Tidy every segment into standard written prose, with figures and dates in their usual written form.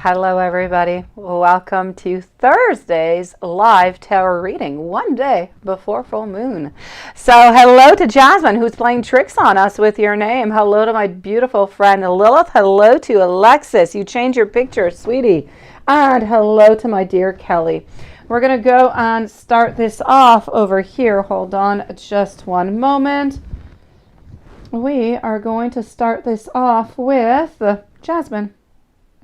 Hello everybody, welcome to Thursday's live tarot reading, one day before full moon. So hello to Jasmine, who's playing tricks on us with your name. Hello to my beautiful friend Lilith. Hello to Alexis, you changed your picture, sweetie. And hello to my dear Kelly. We're going to go and start this off over here. Hold on just one moment. We are going to start this off with Jasmine.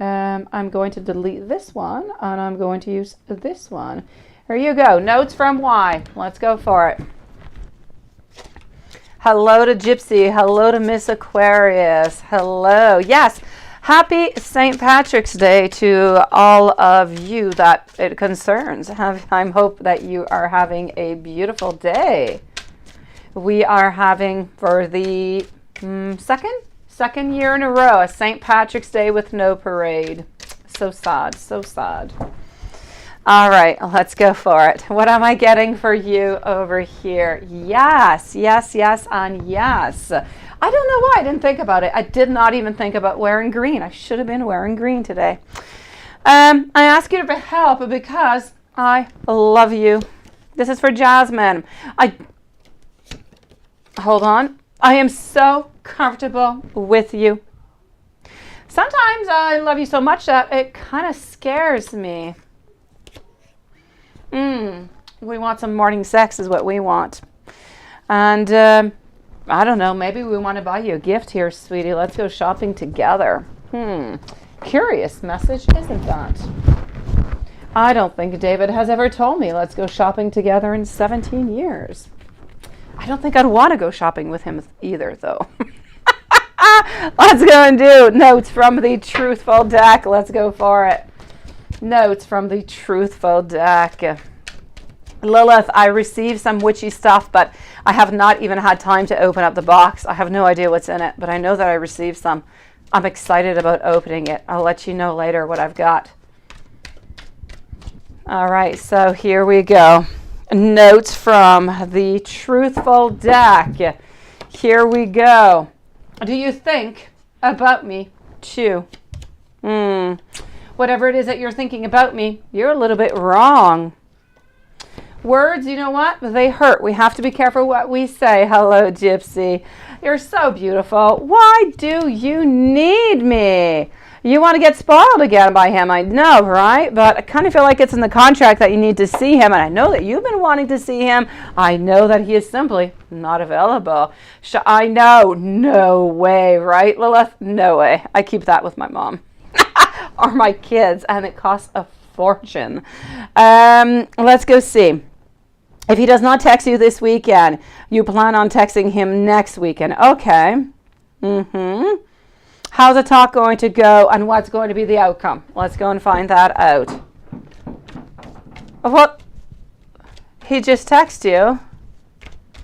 I'm going to delete this one and I'm going to use this one. Here you go. Notes from why. Let's go for it. Hello to Gypsy. Hello to Miss Aquarius. Hello. Yes. Happy St. Patrick's Day to all of you that it concerns. I hope that you are having a beautiful day. We are having for the second year in a row, a St. Patrick's Day with no parade. So sad, so sad. All right, let's go for it. What am I getting for you over here? Yes, yes, yes, and yes. I don't know why I didn't think about it. I did not even think about wearing green. I should have been wearing green today. I ask you for help because I love you. This is for Jasmine. Hold on. I am so comfortable with you. Sometimes I love you so much that it kind of scares me. We want some morning sex is what we want. And I don't know, maybe we want to buy you a gift here, sweetie. Let's go shopping together. Curious message, isn't that? I don't think David has ever told me let's go shopping together in 17 years. I don't think I'd want to go shopping with him either, though. Let's go and do notes from the Truthful deck. Let's go for it. Notes from the Truthful deck. Lilith, I received some witchy stuff, but I have not even had time to open up the box. I have no idea what's in it, but I know that I received some. I'm excited about opening it. I'll let you know later what I've got. All right, so here we go. Notes from the Truthful deck. Here we go. Do you think about me too? Whatever it is that you're thinking about me, you're a little bit wrong. Words, you know what? They hurt. We have to be careful what we say. Hello, Gypsy. You're so beautiful. Why do you need me? You want to get spoiled again by him, I know, right? But I kind of feel like it's in the contract that you need to see him, and I know that you've been wanting to see him. I know that he is simply not available. I know. No way, right, Lilith? No way. I keep that with my mom or my kids, and it costs a fortune. Let's go see. If he does not text you this weekend, you plan on texting him next weekend. Okay. How's the talk going to go and what's going to be the outcome? Let's go and find that out. What? He just texted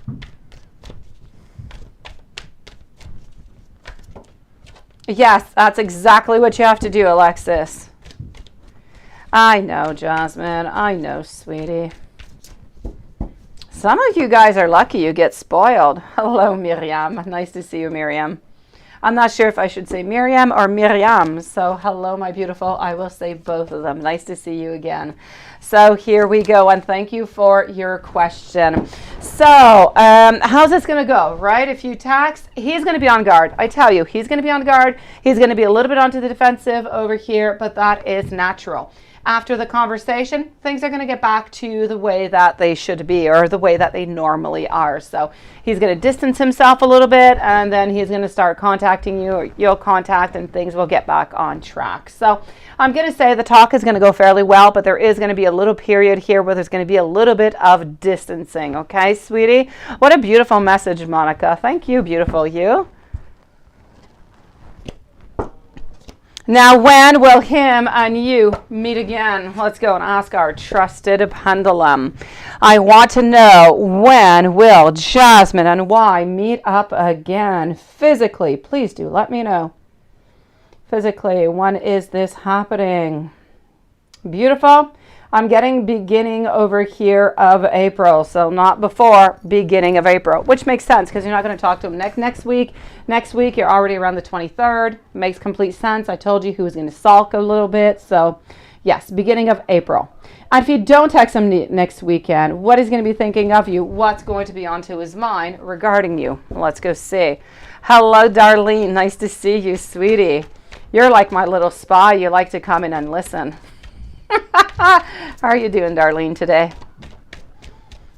you. Yes, that's exactly what you have to do, Alexis. I know, Jasmine. I know, sweetie. Some of you guys are lucky you get spoiled. Hello, Miriam. Nice to see you, Miriam. I'm not sure if I should say Miriam or Miriam. So hello, my beautiful. I will say both of them. Nice to see you again. So here we go. And thank you for your question. So how's this going to go, right? If you text, he's going to be on guard. I tell you, he's going to be on guard. He's going to be a little bit onto the defensive over here, but that is natural. After the conversation, things are going to get back to the way that they should be or the way that they normally are. So he's going to distance himself a little bit and then he's going to start contacting you or you'll contact and things will get back on track. So I'm going to say the talk is going to go fairly well, but there is going to be a little period here where there's going to be a little bit of distancing. Okay, sweetie? What a beautiful message, Monica. Thank you, beautiful you. Now, when will him and you meet again? Let's go and ask our trusted pendulum. I want to know, when will Jasmine and why meet up again? Physically, please do let me know. Physically, when is this happening? Beautiful. I'm getting beginning over here of April. So not before, beginning of April, which makes sense because you're not going to talk to him next week. Next week, you're already around the 23rd. Makes complete sense. I told you he was going to sulk a little bit. So yes, beginning of April. And if you don't text him next weekend, what he's going to be thinking of you, what's going to be onto his mind regarding you? Let's go see. Hello, Darlene. Nice to see you, sweetie. You're like my little spy. You like to come in and listen. How are you doing, Darlene, today?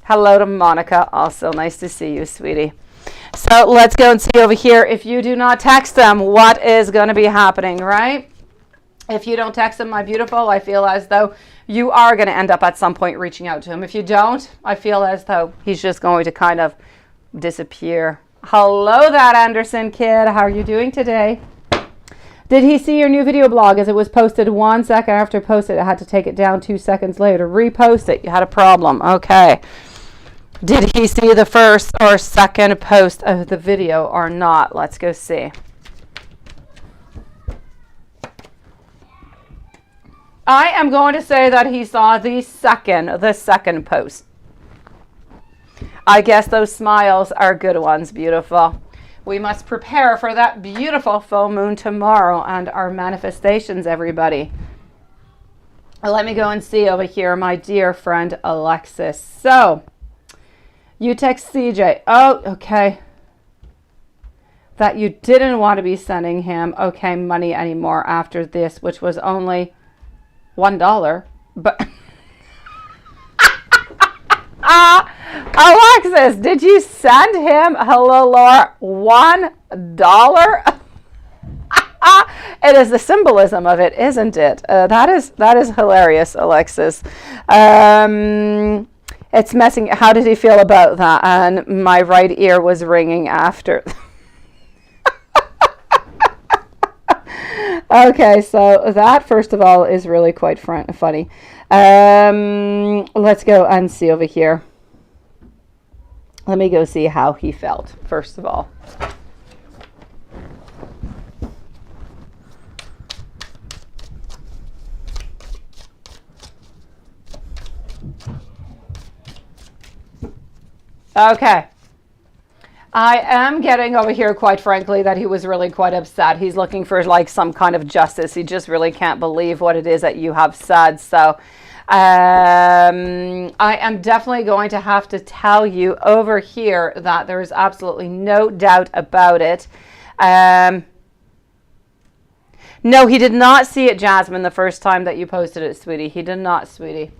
Hello to Monica. Also nice to see you, sweetie. So let's go and see over here. If you do not text them, what is going to be happening, right? If you don't text him, my beautiful, I feel as though you are going to end up at some point reaching out to him. If you don't, I feel as though he's just going to kind of disappear. Hello, that Anderson kid. How are you doing today? Did he see your new video blog as it was posted 1 second after posted? I had to take it down 2 seconds later. Repost it. You had a problem. Okay. Did he see the first or second post of the video or not? Let's go see. I am going to say that he saw the second post. I guess those smiles are good ones, beautiful. We must prepare for that beautiful full moon tomorrow and our manifestations, everybody. Let me go and see over here, my dear friend Alexis. So, you text CJ. Oh, okay. That you didn't want to be sending him, okay, money anymore after this, which was only $1. But Alexis, did you send him, hello Laura, $1? It is the symbolism of it, isn't it? That is hilarious, Alexis. It's messing. How did he feel about that? And my right ear was ringing after. Okay, so that first of all is really quite funny. Let's go and see over here. Let me go see how he felt, first of all. Okay. I am getting over here, quite frankly, that he was really quite upset. He's looking for like some kind of justice. He just really can't believe what it is that you have said. So I am definitely going to have to tell you over here that there is absolutely no doubt about it. No, he did not see it, Jasmine, the first time that you posted it, sweetie. He did not, sweetie.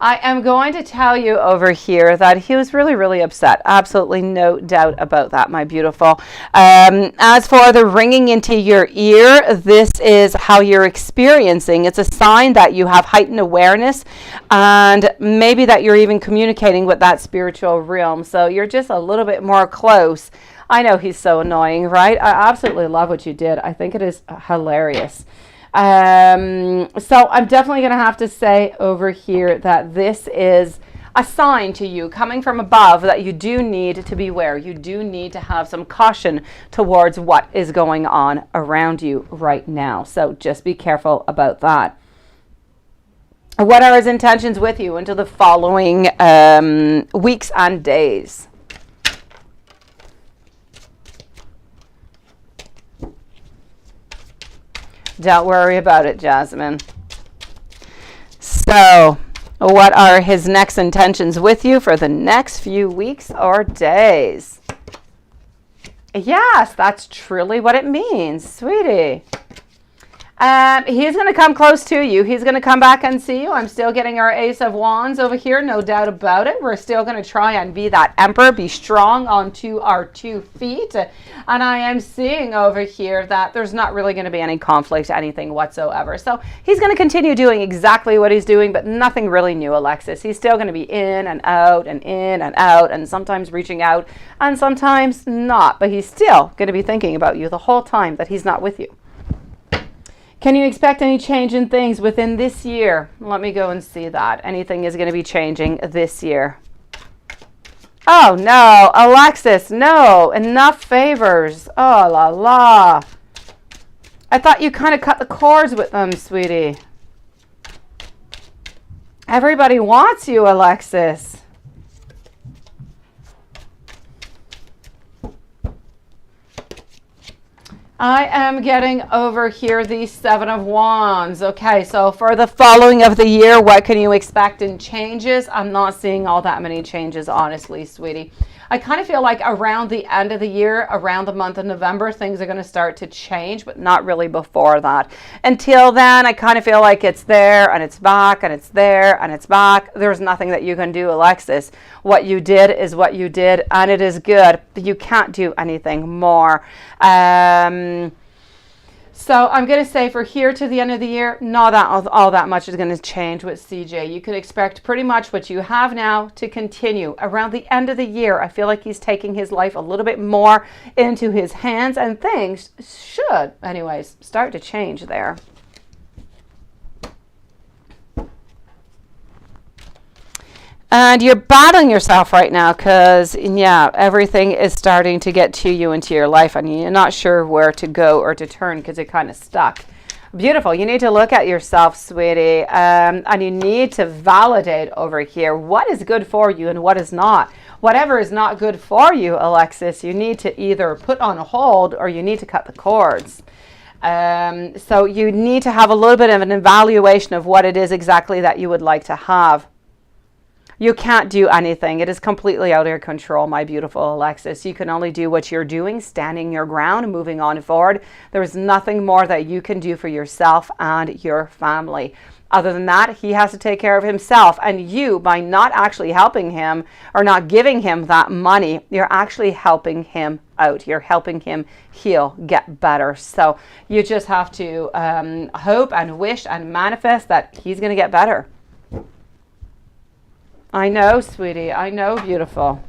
I am going to tell you over here that he was really, really upset. Absolutely no doubt about that, my beautiful. As for the ringing into your ear, this is how you're experiencing. It's a sign that you have heightened awareness and maybe that you're even communicating with that spiritual realm. So you're just a little bit more close. I know he's so annoying, right? I absolutely love what you did. I think it is hilarious. So I'm definitely going to have to say over here that this is a sign to you coming from above that you do need to beware. You do need to have some caution towards what is going on around you right now. So just be careful about that. What are his intentions with you into the following weeks and days? Don't worry about it, Jasmine. So, what are his next intentions with you for the next few weeks or days? Yes, that's truly what it means, sweetie. He's going to come close to you. He's going to come back and see you. I'm still getting our Ace of Wands over here, no doubt about it. We're still going to try and be that emperor, be strong onto our 2 feet. And I am seeing over here that there's not really going to be any conflict, anything whatsoever. So he's going to continue doing exactly what he's doing, but nothing really new, Alexis. He's still going to be in and out and in and out and sometimes reaching out and sometimes not. But he's still going to be thinking about you the whole time that he's not with you. Can you expect any change in things within this year? Let me go and see that. Anything is going to be changing this year. Oh, no. Alexis, no. Enough favors. Oh, la la. I thought you kind of cut the cords with them, sweetie. Everybody wants you, Alexis. I am getting over here the Seven of Wands. Okay, so for the following of the year, what can you expect in changes? I'm not seeing all that many changes, honestly, sweetie. I kind of feel like around the end of the year, around the month of November, things are going to start to change, but not really before that. Until then, I kind of feel like it's there and it's back and it's there and it's back. There's nothing that you can do, Alexis. What you did is what you did, and it is good. You can't do anything more. So I'm going to say for here to the end of the year, not all that much is going to change with CJ. You can expect pretty much what you have now to continue. Around the end of the year, I feel like he's taking his life a little bit more into his hands, and things should, anyways, start to change there. And you're battling yourself right now because, yeah, everything is starting to get to you into your life and you're not sure where to go or to turn because you're kind of stuck. Beautiful. You need to look at yourself, sweetie, and you need to validate over here what is good for you and what is not. Whatever is not good for you, Alexis, you need to either put on hold or you need to cut the cords. So you need to have a little bit of an evaluation of what it is exactly that you would like to have. You can't do anything. It is completely out of your control, my beautiful Alexis. You can only do what you're doing, standing your ground, moving on forward. There is nothing more that you can do for yourself and your family. Other than that, he has to take care of himself. And you, by not actually helping him or not giving him that money, you're actually helping him out. You're helping him heal, get better. So you just have to hope and wish and manifest that he's going to get better. I know, sweetie. I know, beautiful.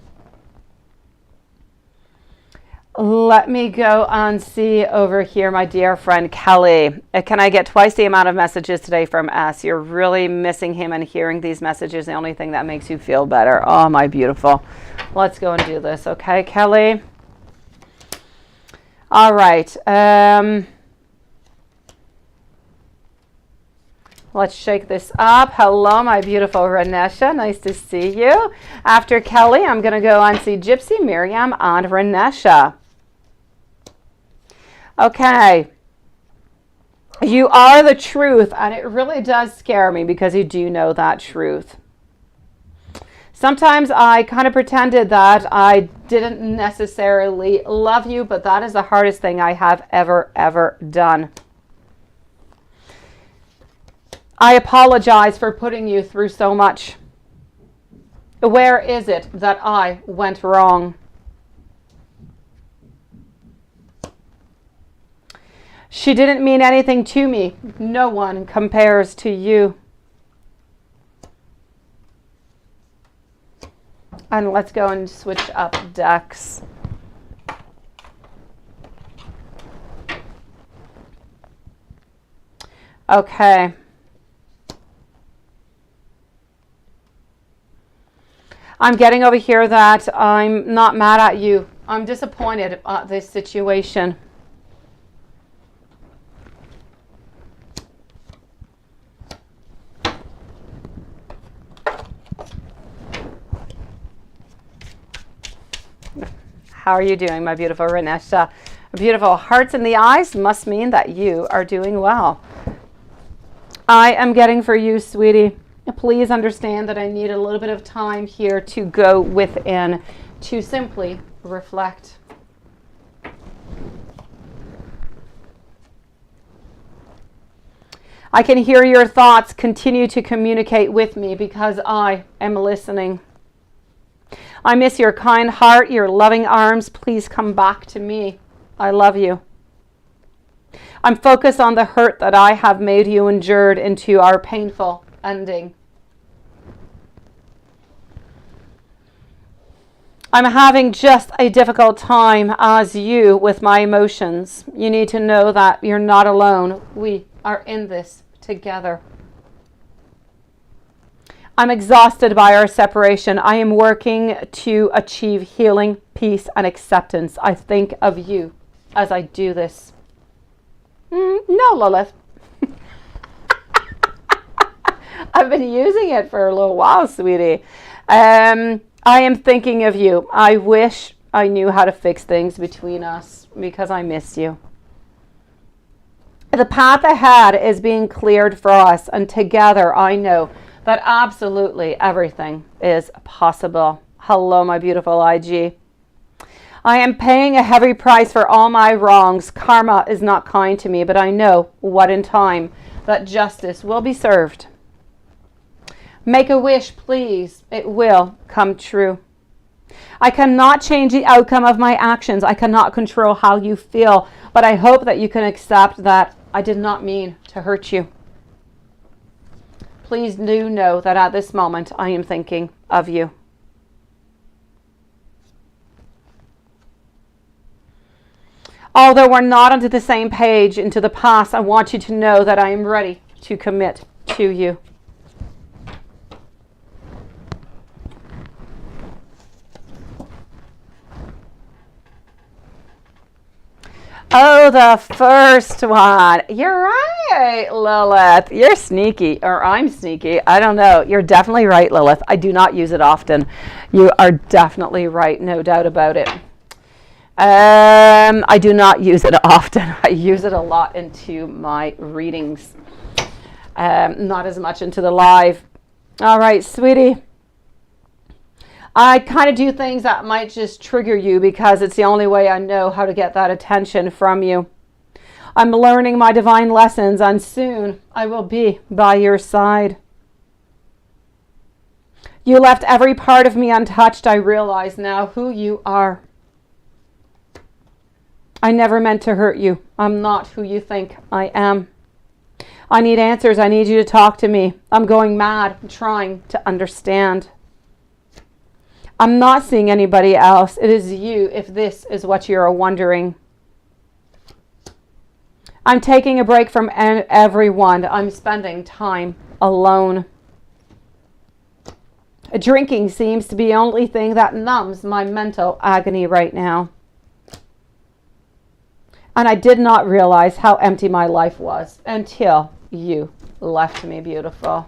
Let me go and see over here, my dear friend Kelly. Can I get twice the amount of messages today from S? You're really missing him, and hearing these messages, the only thing that makes you feel better. Oh, my beautiful. Let's go and do this, okay, Kelly? All right. Let's shake this up. Hello, my beautiful Renesha. Nice to see you. After Kelly, I'm going to go and see Gypsy, Miriam, and Renesha. Okay. You are the truth, and it really does scare me because you do know that truth. Sometimes I kind of pretended that I didn't necessarily love you, but that is the hardest thing I have ever done. I apologize for putting you through so much. Where is it that I went wrong? She didn't mean anything to me. No one compares to you. And let's go and switch up decks. Okay. I'm getting over here that I'm not mad at you. I'm disappointed at this situation. How are you doing, my beautiful Renesha? Beautiful hearts in the eyes must mean that you are doing well. I am getting for you, sweetie. Please understand that I need a little bit of time here to go within, to simply reflect. I can hear your thoughts. Continue to communicate with me because I am listening. I miss your kind heart, your loving arms. Please come back to me. I love you. I'm focused on the hurt that I have made you endured into our painful ending. I'm having just a difficult time as you with my emotions. You need to know that you're not alone. We are in this together. I'm exhausted by our separation. I am working to achieve healing, peace, and acceptance. I think of you as I do this. No, Lilith. I've been using it for a little while, sweetie. I am thinking of you. I wish I knew how to fix things between us because I miss you. The path ahead is being cleared for us, and together I know that absolutely everything is possible. Hello, my beautiful IG. I am paying a heavy price for all my wrongs. Karma is not kind to me, but I know what in time that justice will be served. Make a wish, please. It will come true. I cannot change the outcome of my actions. I cannot control how you feel, but I hope that you can accept that I did not mean to hurt you. Please do know that at this moment I am thinking of you. Although we're not onto the same page into the past, I want you to know that I am ready to commit to you. Oh, the first one. You're right, Lilith. You're sneaky, or I'm sneaky. I don't know. You're definitely right, Lilith. I do not use it often. You are definitely right, no doubt about it. I do not use it often. I use it a lot into my readings. Not as much into the live. All right, sweetie. I kind of do things that might just trigger you because it's the only way I know how to get that attention from you. I'm learning my divine lessons, and soon I will be by your side. You left every part of me untouched. I realize now who you are. I never meant to hurt you. I'm not who you think I am. I need answers. I need you to talk to me. I'm going mad trying to understand. I'm not seeing anybody else. It is you, if this is what you're wondering. I'm taking a break from everyone. I'm spending time alone. Drinking seems to be the only thing that numbs my mental agony right now. And I did not realize how empty my life was until you left me, beautiful.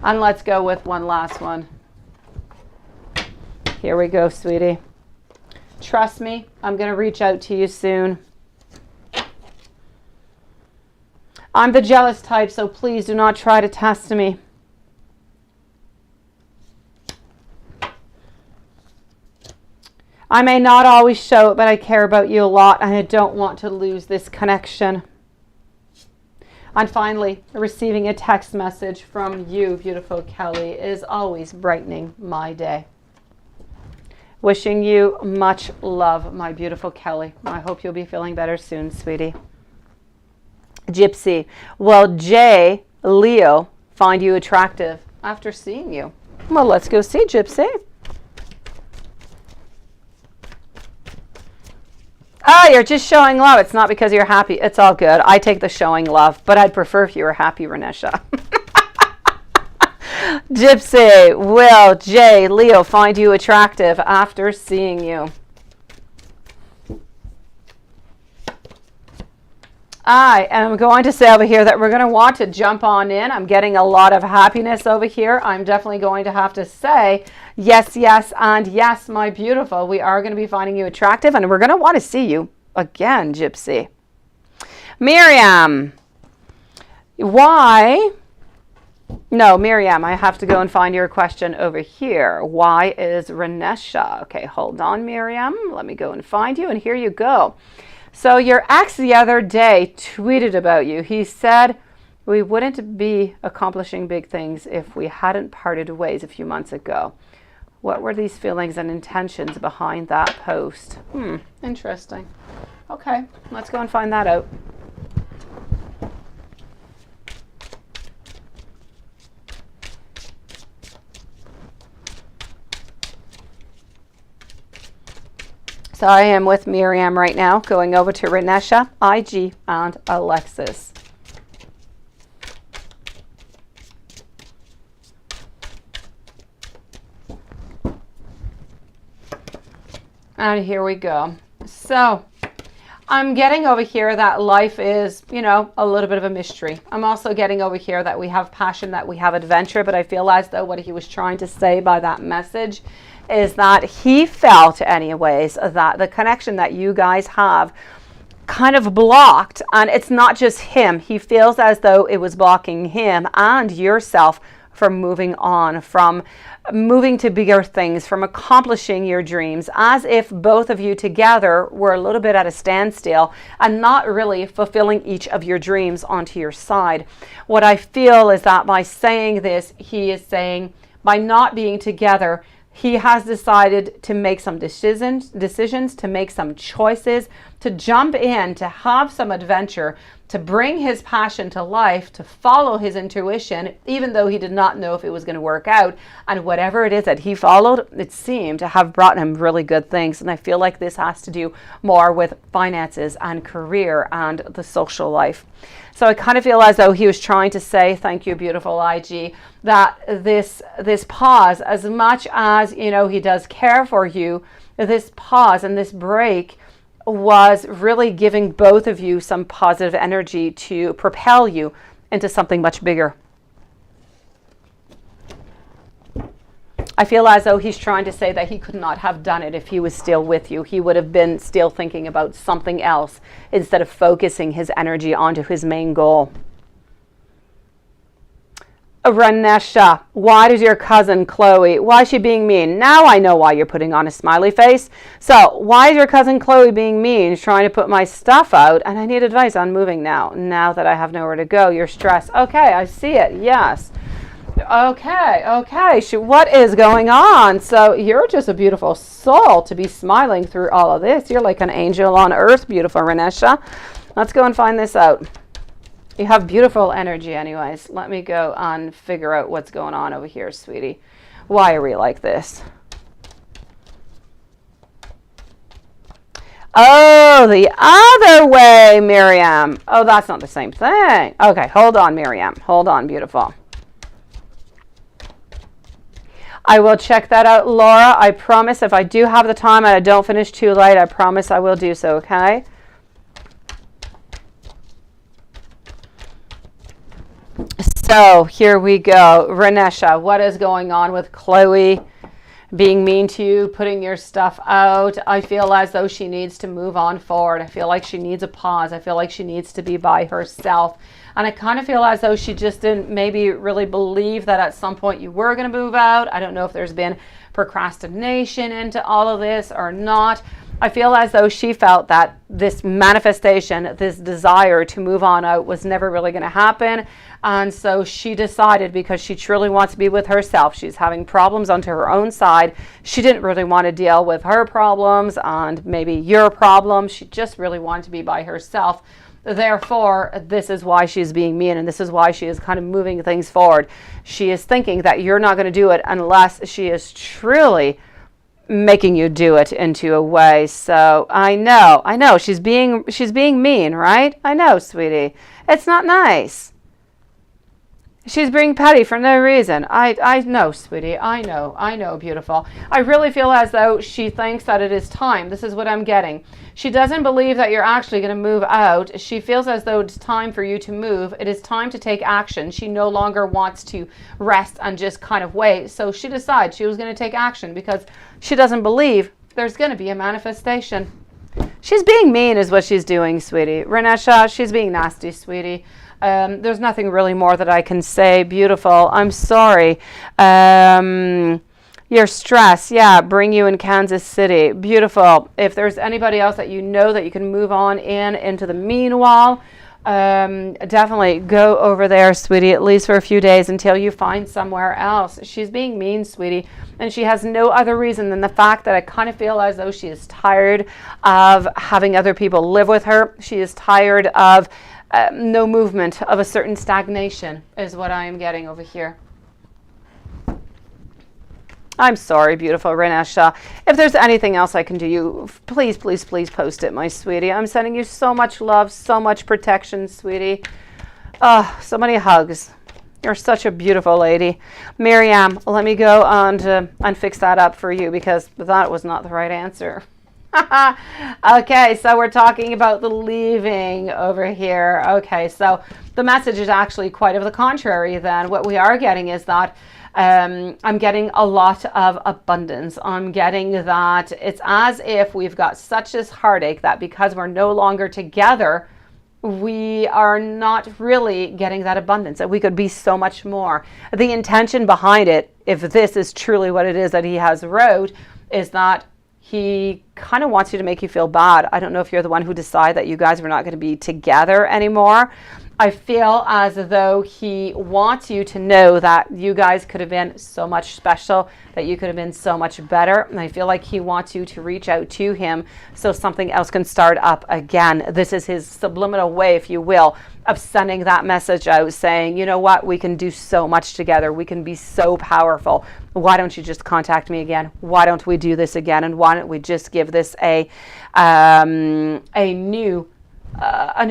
And let's go with one last one. Here we go, sweetie. Trust me, I'm going to reach out to you soon. I'm the jealous type, so please do not try to test me. I may not always show it, but I care about you a lot, and I don't want to lose this connection. And finally, receiving a text message from you, beautiful Kelly, is always brightening my day. Wishing you much love, my beautiful Kelly. I hope you'll be feeling better soon, sweetie. Gypsy, will Jay, Leo, find you attractive after seeing you? Well, let's go see Gypsy. Oh, you're just showing love. It's not because you're happy. It's all good. I take the showing love, but I'd prefer if you were happy, Renesha. Gypsy, will Jay, Leo find you attractive after seeing you? I am going to say over here that we're going to want to jump on in. I'm getting a lot of happiness over here. I'm definitely going to have to say yes, yes, and yes, my beautiful. We are going to be finding you attractive, and we're going to want to see you again, Gypsy. Miriam. Why? No, Miriam, I have to go and find your question over here. Why is Renesha? Okay, hold on, Miriam. Let me go and find you, and here you go. So your ex the other day tweeted about you. He said we wouldn't be accomplishing big things if we hadn't parted ways a few months ago. What were these feelings and intentions behind that post? Interesting. Okay, let's go and find that out. So I am with Miriam right now, going over to Renesha, IG, and Alexis. And here we go. So I'm getting over here that life is, you know, a little bit of a mystery. I'm also getting over here that we have passion, that we have adventure, but I feel as though what he was trying to say by that message is that he felt anyways that the connection that you guys have kind of blocked, and it's not just him. He feels as though it was blocking him and yourself from moving on, from moving to bigger things, from accomplishing your dreams, as if both of you together were a little bit at a standstill and not really fulfilling each of your dreams onto your side. What I feel is that by saying this, he is saying by not being together, he has decided to make some decisions, to make some choices, to jump in, to have some adventure, to bring his passion to life, to follow his intuition, even though he did not know if it was going to work out. And whatever it is that he followed, it seemed to have brought him really good things. And I feel like this has to do more with finances and career and the social life. So I kind of feel as though he was trying to say, thank you, beautiful IG, that this pause, as much as, you know, he does care for you, this pause and this break was really giving both of you some positive energy to propel you into something much bigger. I feel as though he's trying to say that he could not have done it if he was still with you. He would have been still thinking about something else instead of focusing his energy onto his main goal. Ranesha, why does your cousin Chloe, why is she being mean? Now I know why you're putting on a smiley face. So why is your cousin Chloe being mean? She's trying to put my stuff out and I need advice on moving now that I have nowhere to go. You're stressed. Okay, I see it. Yes. Okay. What is going on? So you're just a beautiful soul to be smiling through all of this. You're like an angel on earth, beautiful Ranesha. Let's go and find this out. You have beautiful energy anyways. Let me go and figure out what's going on over here, sweetie. Why are we like this? Oh, the other way, Miriam. Oh, that's not the same thing. Okay, hold on, Miriam. Hold on, beautiful. I will check that out, Laura. I promise if I do have the time and I don't finish too late, I promise I will do so, okay? So here we go. Ranesha, what is going on with Chloe being mean to you, putting your stuff out? I feel as though she needs to move on forward. I feel like she needs a pause. I feel like she needs to be by herself. And I kind of feel as though she just didn't maybe really believe that at some point you were going to move out. I don't know if there's been procrastination into all of this or not. I feel as though she felt that this manifestation, this desire to move on out was never really going to happen. And so she decided, because she truly wants to be with herself, she's having problems onto her own side. She didn't really want to deal with her problems and maybe your problems. She just really wanted to be by herself. Therefore, this is why she's being mean, and this is why she is kind of moving things forward. She is thinking that you're not going to do it unless she is truly making you do it into a way. So I know she's being mean, right? I know, sweetie. It's not nice. She's being petty for no reason. I know, sweetie. I know, beautiful. I really feel as though she thinks that it is time. This is what I'm getting. She doesn't believe that you're actually going to move out. She feels as though it's time for you to move. It is time to take action. She no longer wants to rest and just kind of wait. So she decided she was going to take action because she doesn't believe there's going to be a manifestation. She's being mean is what she's doing, sweetie. Ranesha, she's being nasty, sweetie. There's nothing really more that I can say. Beautiful. I'm sorry. Your stress, yeah, bring you in Kansas City. Beautiful. If there's anybody else that you know that you can move on into the meanwhile, definitely go over there, sweetie, at least for a few days until you find somewhere else. She's being mean, sweetie, and she has no other reason than the fact that I kind of feel as though she is tired of having other people live with her. She is tired of no movement, of a certain stagnation is what I am getting over here. I'm sorry, beautiful Ranesha. If there's anything else I can do, you please post it, my sweetie. I'm sending you so much love, so much protection, sweetie. So many hugs. You're such a beautiful lady. Miriam, let me go and fix that up for you because that was not the right answer. Okay, so we're talking about the leaving over here. Okay, so the message is actually quite of the contrary then. What we are getting is that I'm getting a lot of abundance. I'm getting that it's as if we've got such this heartache that because we're no longer together, we are not really getting that abundance, that we could be so much more. The intention behind it, if this is truly what it is that he has wrote, is that he kind of wants you to make you feel bad. I don't know if you're the one who decided that you guys were not going to be together anymore. I feel as though he wants you to know that you guys could have been so much special, that you could have been so much better. And I feel like he wants you to reach out to him so something else can start up again. This is his subliminal way, if you will, of sending that message out saying, you know what, we can do so much together. We can be so powerful. Why don't you just contact me again? Why don't we do this again? And why don't we just give this a new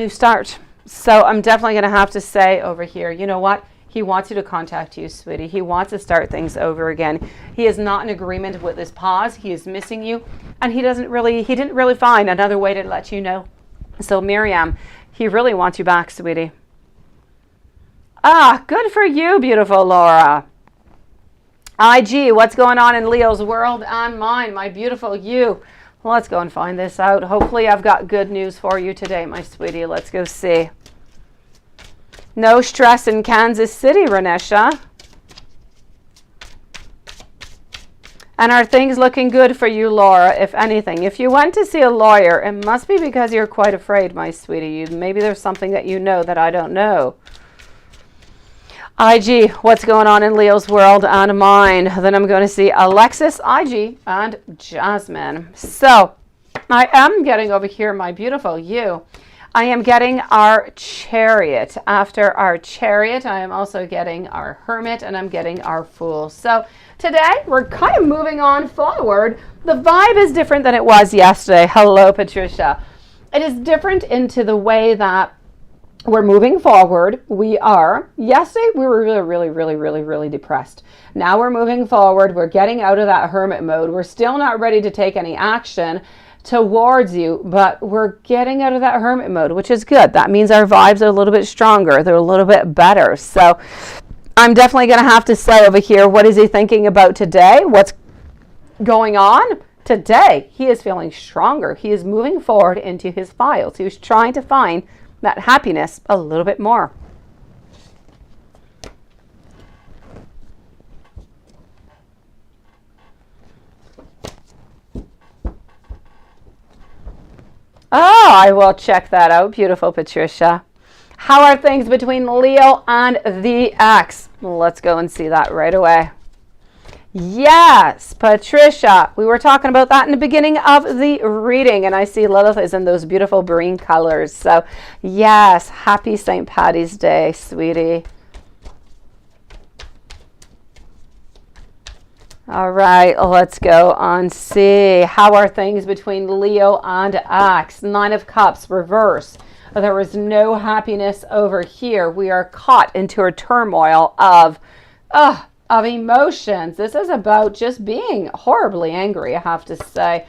start? So I'm definitely going to have to say over here, you know what? He wants you to contact you, sweetie. He wants to start things over again. He is not in agreement with this pause. He is missing you. And he didn't really find another way to let you know. So Miriam, he really wants you back, sweetie. Ah, good for you, beautiful Laura. IG, what's going on in Leo's world and mine, my beautiful you? Let's go and find this out. Hopefully I've got good news for you today, my sweetie. Let's go see. No stress in Kansas City, Renesha. And are things looking good for you, Laura, if anything? If you went to see a lawyer, it must be because you're quite afraid, my sweetie. Maybe there's something that you know that I don't know. IG, what's going on in Leo's world and mine? Then I'm going to see Alexis, IG, and Jasmine. So I am getting over here, my beautiful you. I am getting our Chariot. After our Chariot, I am also getting our Hermit, and I'm getting our Fool. So today, we're kind of moving on forward. The vibe is different than it was yesterday. Hello, Patricia. It is different into the way that we're moving forward. Yesterday we were really depressed. Now we're moving forward. We're getting out of that hermit mode. We're still not ready to take any action towards you, but we're getting out of that hermit mode, which is good. That means our vibes are a little bit stronger. They're a little bit better. So I'm definitely going to have to say over here, what is he thinking about today? What's going on? Today, he is feeling stronger. He is moving forward into his files. He was trying to find that happiness a little bit more. Oh, I will check that out. Beautiful, Patricia. How are things between Leo and the ex? Let's go and see that right away. Yes, Patricia. We were talking about that in the beginning of the reading, and I see Lilith is in those beautiful green colors. So, yes, happy St. Paddy's Day, sweetie. All right, let's go and see. How are things between Leo and ex? 9 of Cups, reverse. There is no happiness over here. We are caught into a turmoil of emotions. This is about just being horribly angry, I have to say.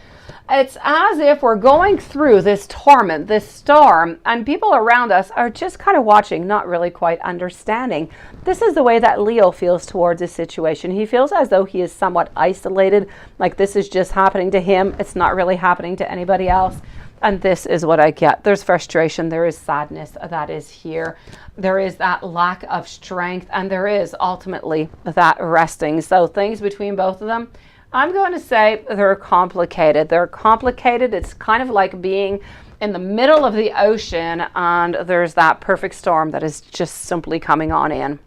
It's as if we're going through this torment, this storm, and people around us are just kind of watching, not really quite understanding. This is the way that Leo feels towards this situation. He feels as though he is somewhat isolated, like this is just happening to him. It's not really happening to anybody else. And this is what I get. There's frustration. There is sadness that is here. There is that lack of strength. And there is ultimately that resting. So things between both of them, I'm going to say they're complicated. They're complicated. It's kind of like being in the middle of the ocean and there's that perfect storm that is just simply coming on in.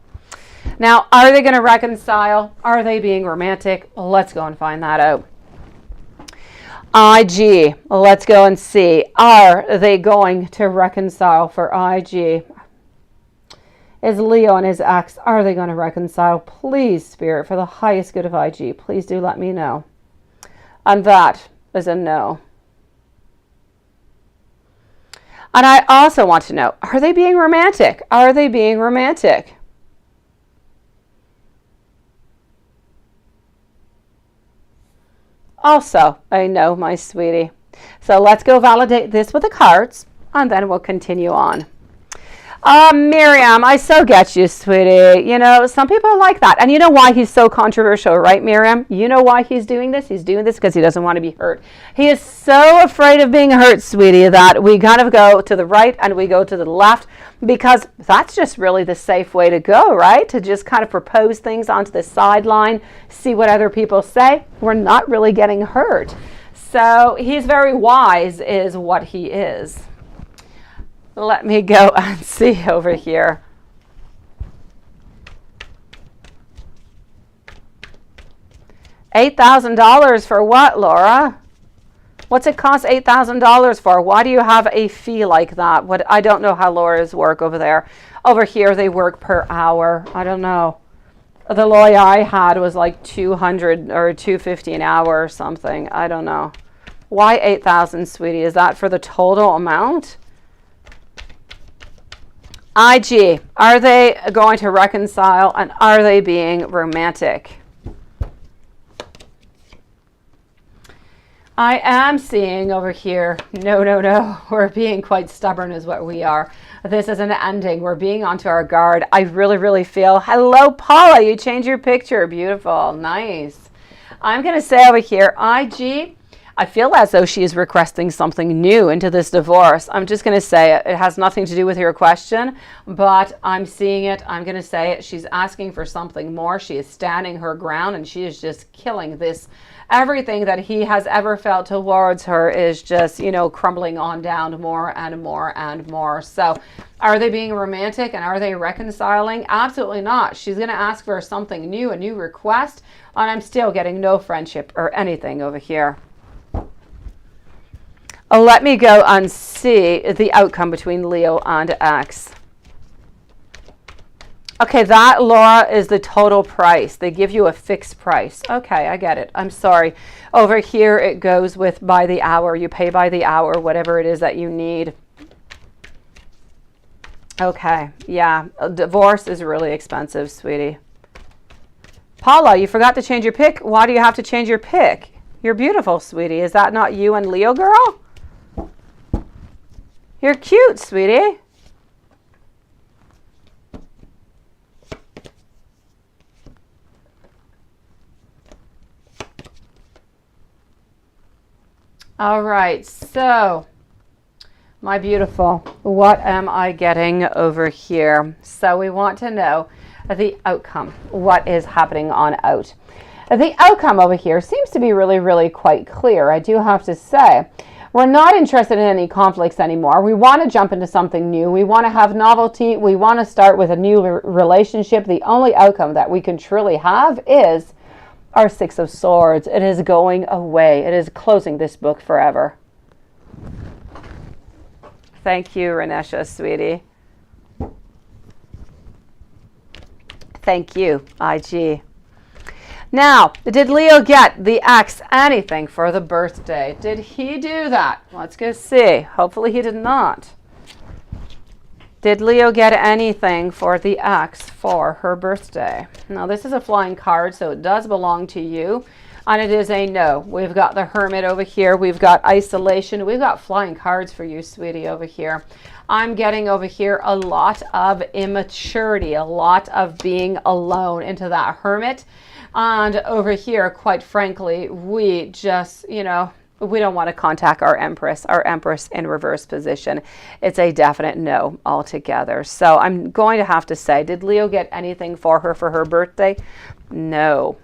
Now, are they going to reconcile? Are they being romantic? Let's go and find that out. IG, let's go and see. Are they going to reconcile for IG? Is Leo and his ex, are they going to reconcile? Please, Spirit, for the highest good of IG, please do let me know. And that is a no. And I also want to know, are they being romantic? Are they being romantic? Also, I know, my sweetie. So let's go validate this with the cards, and then we'll continue on. Miriam, I so get you, sweetie. You know, some people like that. And you know why he's so controversial, right, Miriam? You know why he's doing this? He's doing this because he doesn't want to be hurt. He is so afraid of being hurt, sweetie, that we kind of go to the right and we go to the left, because that's just really the safe way to go, right? To just kind of propose things onto the sideline, see what other people say. We're not really getting hurt. So he's very wise is what he is. Let me go and see over here. $8,000 for what, Laura? What's it cost $8,000 for? Why do you have a fee like that? I don't know how lawyers work over there. Over here, they work per hour. I don't know. The lawyer I had was like $200 or $250 an hour or something. I don't know. Why $8,000, sweetie? Is that for the total amount? IG, are they going to reconcile, and are they being romantic? I am seeing over here, no, we're being quite stubborn is what we are. This is an ending. We're being onto our guard. I really feel, hello, Paula, you changed your picture. Beautiful, nice. I'm going to say over here, IG, I feel as though she is requesting something new into this divorce. I'm just going to say it. It has nothing to do with your question, but I'm seeing it. I'm going to say it. She's asking for something more. She is standing her ground, and she is just killing this. Everything that he has ever felt towards her is just, you know, crumbling on down more and more and more. So are they being romantic and are they reconciling? Absolutely not. She's going to ask for something new, a new request, and I'm still getting no friendship or anything over here. Let me go and see the outcome between Leo and X. Okay, that, Laura, is the total price. They give you a fixed price. Okay, I get it. I'm sorry. Over here, it goes with by the hour. You pay by the hour, whatever it is that you need. Okay, yeah. A divorce is really expensive, sweetie. Paula, you forgot to change your pick. Why do you have to change your pick? You're beautiful, sweetie. Is that not you and Leo, girl? You're cute, sweetie. All right, so my beautiful, what am I getting over here? So we want to know the outcome. What is happening on out? The outcome over here seems to be really quite clear. I do have to say, we're not interested in any conflicts anymore. We want to jump into something new. We want to have novelty. We want to start with a new relationship. The only outcome that we can truly have is our Six of Swords. It is going away. It is closing this book forever. Thank you, Renesha, sweetie. Thank you, IG. Now, did Leo get the X anything for the birthday? Did he do that? Let's go see. Hopefully he did not. Did Leo get anything for the X for her birthday? Now, this is a flying card, so it does belong to you. And it is a no. We've got the Hermit over here. We've got isolation. We've got flying cards for you, sweetie, over here. I'm getting over here a lot of immaturity, a lot of being alone into that Hermit. And over here, quite frankly, we just, you know, we don't want to contact our Empress in reverse position. It's a definite no altogether. So I'm going to have to say, did Leo get anything for her birthday? No.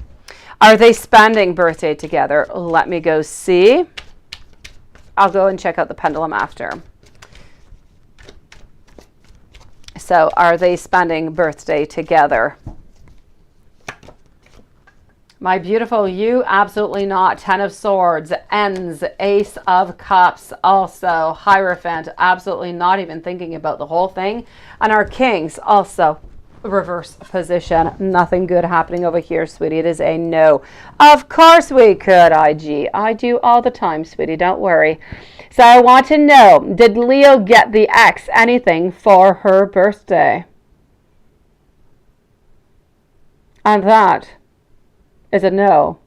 Are they spending birthday together? Let me go see. I'll go and check out the pendulum after. So are they spending birthday together? My beautiful, you absolutely not. Ten of Swords, Ends, Ace of Cups, also Hierophant, absolutely not even thinking about the whole thing. And our Kings, also reverse position. Nothing good happening over here, sweetie. It is a no. Of course we could, IG. I do all the time, sweetie. Don't worry. So I want to know, did Leo get the X anything for her birthday? And that is a no.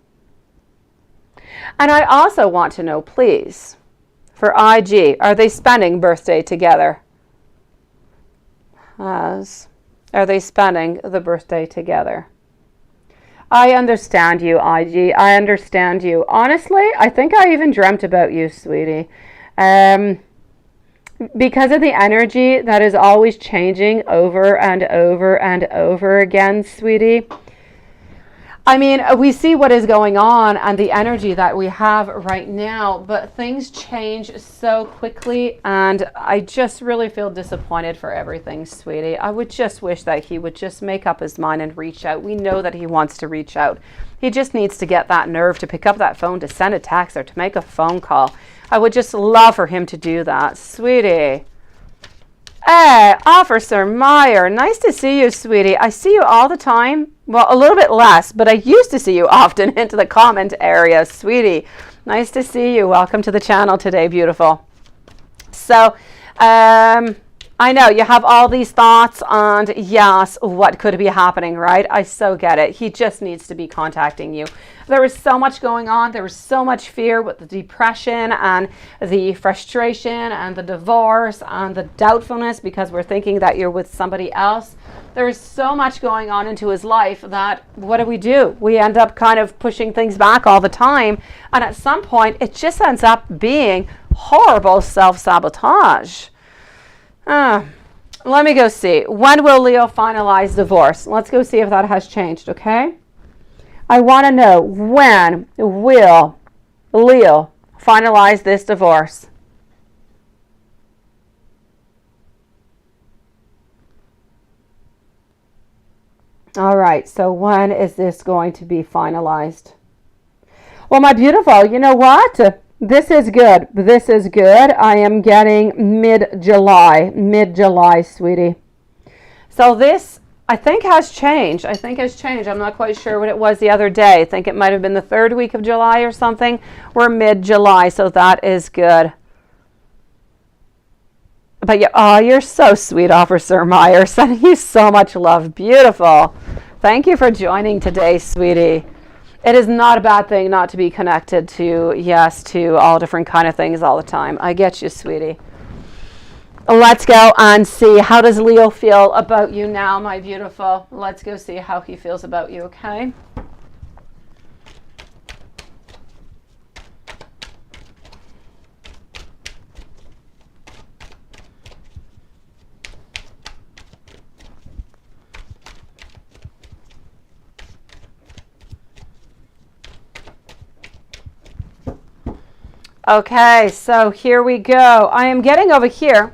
And I also want to know, please, For IG, are they spending birthday together? Are they spending the birthday together? I understand you, IG. I understand you. Honestly, I think I even dreamt about you, sweetie. Because of the energy that is always changing over and over and over again, sweetie. I mean, we see what is going on and the energy that we have right now, but things change so quickly, and I just really feel disappointed for everything, sweetie. I would just wish that he would just make up his mind and reach out. We know that he wants to reach out. He just needs to get that nerve to pick up that phone, to send a text, or to make a phone call. I would just love for him to do that, sweetie. Hey, Officer Meyer, nice to see you, sweetie. I see you all the time. Well, a little bit less, but I used to see you often into the comment area, sweetie. Nice to see you. Welcome to the channel today, beautiful. So, I know you have all these thoughts on, yes, what could be happening, right? I so get it. He just needs to be contacting you. There was so much going on. There was so much fear with the depression and the frustration and the divorce and the doubtfulness because we're thinking that you're with somebody else. There's so much going on into his life that what do? We end up kind of pushing things back all the time. And at some point, it just ends up being horrible self-sabotage. Let me go see. When will Leo finalize divorce? Let's go see if that has changed, okay? I want to know, when will Leo finalize this divorce? All right, so when is this going to be finalized? Well, my beautiful, you know what? This is good. This is good. I am getting mid-July, sweetie. So this, I think, has changed. I'm not quite sure what it was the other day. I think it might have been the 3rd week of July or something. We're mid-July, so that is good. But yeah, oh, you're so sweet, Officer Meyer. Sending you so much love. Beautiful. Thank you for joining today, sweetie. It is not a bad thing not to be connected to, yes, to all different kind of things all the time. I get you, sweetie. Let's go and see. How does Leo feel about you now, my beautiful? Let's go see how he feels about you, okay? Okay, so here we go. I am getting over here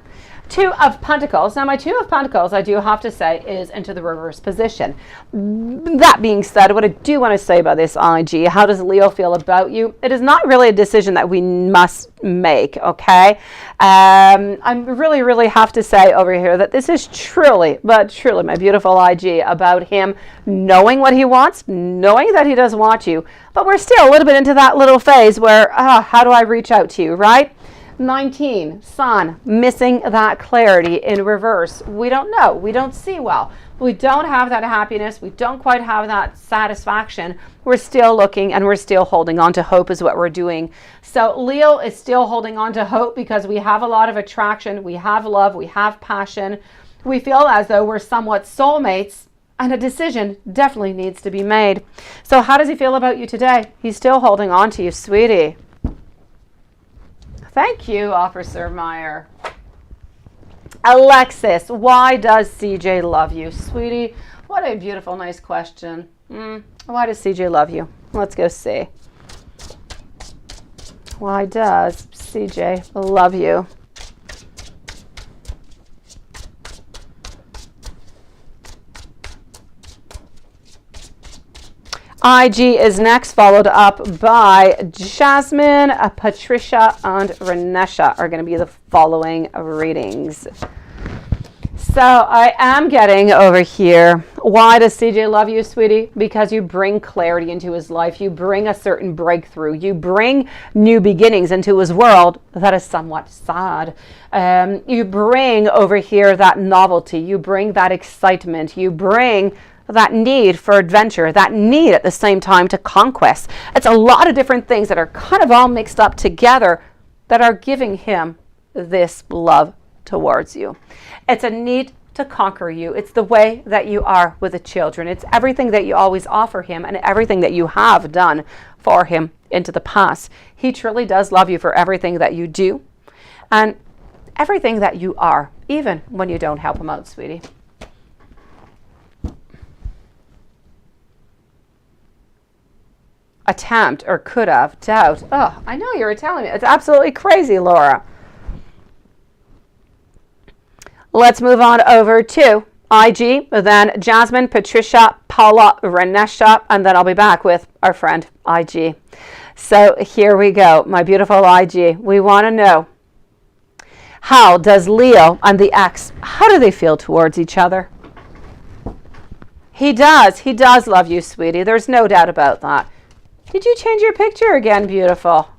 2 of Pentacles. Now, my 2 of Pentacles, I do have to say, is into the reverse position. That being said, what I do want to say about this IG, how does Leo feel about you? It is not really a decision that we must make, okay? I really have to say over here that this is truly, but truly, my beautiful IG, about him knowing what he wants, knowing that he does want you, but we're still a little bit into that little phase where, how do I reach out to you, right? 19, Sun, missing that clarity in reverse. We don't know. We don't see well. We don't have that happiness. We don't quite have that satisfaction. We're still looking and we're still holding on to hope is what we're doing. So Leo is still holding on to hope because we have a lot of attraction. We have love. We have passion. We feel as though we're somewhat soulmates, and a decision definitely needs to be made. So how does he feel about you today? He's still holding on to you, sweetie. Thank you, Officer Meyer. Alexis, why does CJ love you? Sweetie, what a beautiful, nice question. Why does CJ love you? Let's go see. Why does CJ love you? IG is next, followed up by Jasmine, Patricia, and Renesha are going to be the following readings. So I am getting over here. Why does CJ love you, sweetie? Because you bring clarity into his life. You bring a certain breakthrough. You bring new beginnings into his world that is somewhat sad. You bring over here that novelty. You bring that excitement. You bring that need for adventure, that need at the same time to conquest. It's a lot of different things that are kind of all mixed up together, that are giving him this love towards you. It's a need to conquer you. It's the way that you are with the children. It's everything that you always offer him and everything that you have done for him into the past. He truly does love you for everything that you do and everything that you are, even when you don't help him out, sweetie. Attempt or could have, doubt. Oh, I know you were telling me. It's absolutely crazy, Laura. Let's move on over to IG, then Jasmine, Patricia, Paula, Renesha, and then I'll be back with our friend IG. So here we go, my beautiful IG. We want to know, how does Leo and the ex, how do they feel towards each other? He does love you, sweetie. There's no doubt about that. Did you change your picture again, beautiful?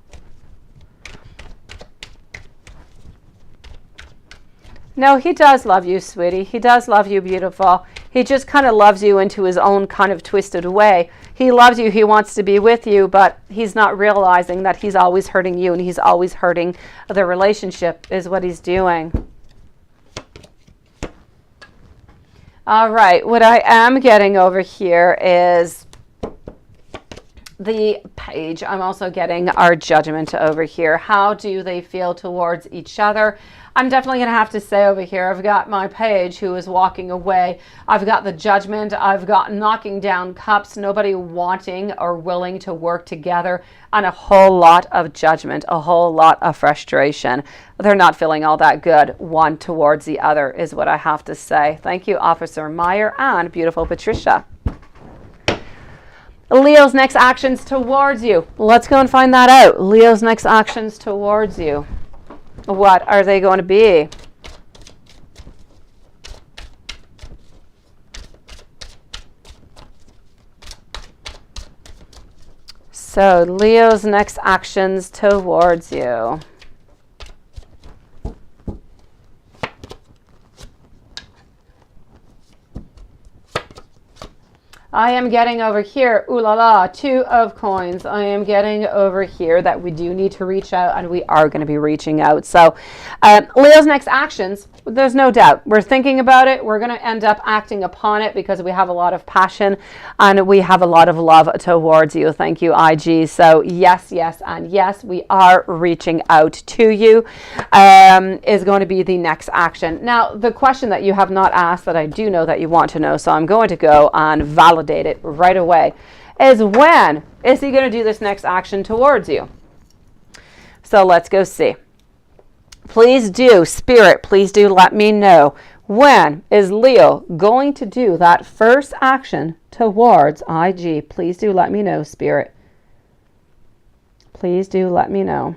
No, he does love you, sweetie. He does love you, beautiful. He just kind of loves you into his own kind of twisted way. He loves you. He wants to be with you, but he's not realizing that he's always hurting you and he's always hurting the relationship is what he's doing. All right. What I am getting over here is the page. I'm also getting our judgment over here. How do they feel towards each other? I'm definitely going to have to say over here, I've got my page who is walking away. I've got the judgment. I've got knocking down cups, nobody wanting or willing to work together, and a whole lot of judgment, a whole lot of frustration. They're not feeling all that good one towards the other is what I have to say. Thank you, Officer Meyer and beautiful Patricia. Leo's next actions towards you. Let's go and find that out. Leo's next actions towards you. What are they going to be? So Leo's next actions towards you. I am getting over here, ooh la la, 2 of coins. I am getting over here that we do need to reach out, and we are going to be reaching out. So Leo's next actions, there's no doubt. We're thinking about it. We're going to end up acting upon it because we have a lot of passion and we have a lot of love towards you. Thank you, IG. So yes, yes, and yes, we are reaching out to you is going to be the next action. Now, the question that you have not asked that I do know that you want to know, so I'm going to go and validate it right away, is when is he going to do this next action towards you? So let's go see. Please do, Spirit, please do let me know, when is Leo going to do that first action towards IG? Please do let me know, Spirit. Please do let me know.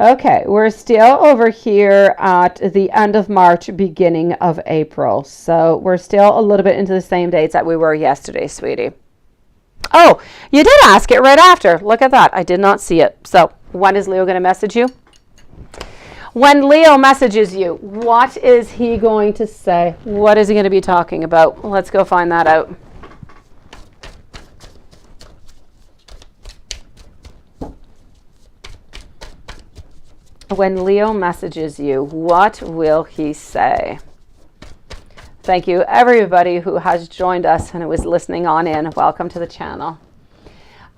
Okay, we're still over here at the end of March, beginning of April. So we're still a little bit into the same dates that we were yesterday, sweetie. Oh, you did ask it right after. Look at that. I did not see it. So when is Leo going to message you? When Leo messages you, what is he going to say? What is he going to be talking about? Let's go find that out. When Leo messages you, what will he say? Thank you, everybody who has joined us and who is listening on in. Welcome to the channel.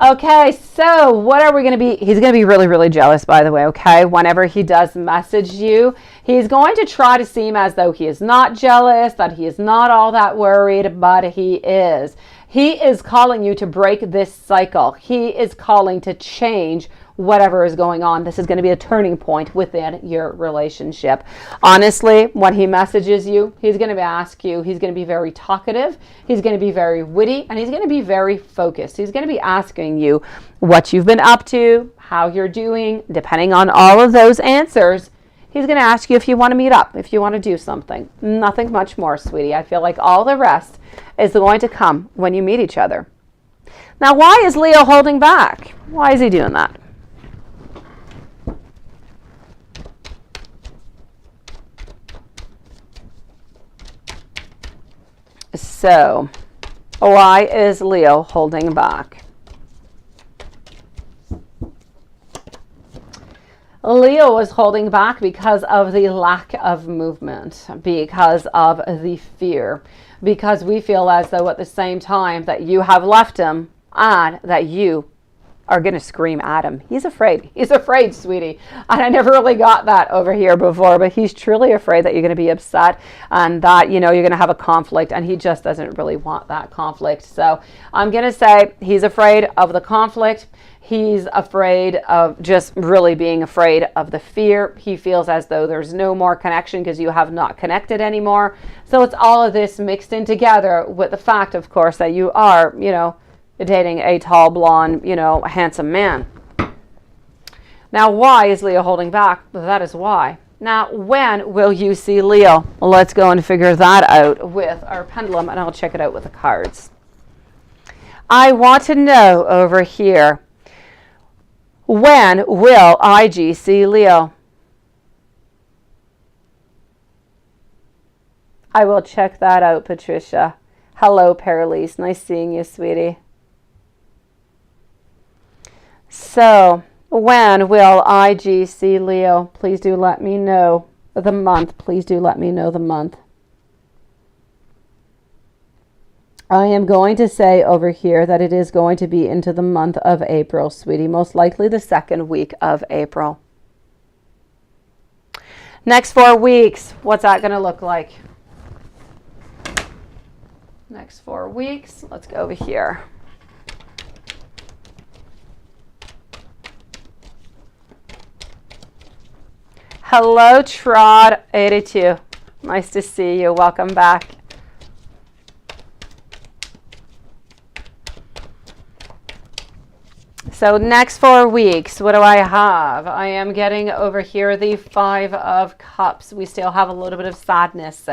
Okay, so what are we going to be? He's going to be really, really jealous, by the way, okay? Whenever he does message you, he's going to try to seem as though he is not jealous, that he is not all that worried, but he is. He is calling you to break this cycle. He is calling to change whatever is going on. This is going to be a turning point within your relationship. Honestly, when he messages you, he's going to ask you, he's going to be very talkative, he's going to be very witty, and he's going to be very focused. He's going to be asking you what you've been up to, how you're doing. Depending on all of those answers, he's going to ask you if you want to meet up, if you want to do something. Nothing much more, sweetie. I feel like all the rest is going to come when you meet each other. Now, why is Leo holding back? Why is he doing that? So, why is Leo holding back? Leo was holding back because of the lack of movement, because of the fear, because we feel as though at the same time that you have left him and that you are going to scream at him. He's afraid. He's afraid, sweetie. And I never really got that over here before, but he's truly afraid that you're going to be upset and that, you know, you're going to have a conflict, and he just doesn't really want that conflict. So I'm going to say he's afraid of the conflict. He's afraid of just really being afraid of the fear. He feels as though there's no more connection because you have not connected anymore. So it's all of this mixed in together with the fact, of course, that you are, you know, dating a tall, blonde, you know, handsome man. Now, why is Leo holding back? That is why. Now, when will you see Leo? Well, let's go and figure that out with our pendulum, and I'll check it out with the cards. I want to know over here, when will IG see Leo? I will check that out, Patricia. Hello, Paralise. Nice seeing you, sweetie. So, when will IG see Leo? Please do let me know the month. Please do let me know the month. I am going to say over here that it is going to be into the month of April, sweetie. Most likely the second week of April. Next 4 weeks, what's that going to look like? Next 4 weeks, let's go over here. Hello, Trod82. Nice to see you. Welcome back. So next 4 weeks, what do I have? I am getting over here the 5 of Cups. We still have a little bit of sadness,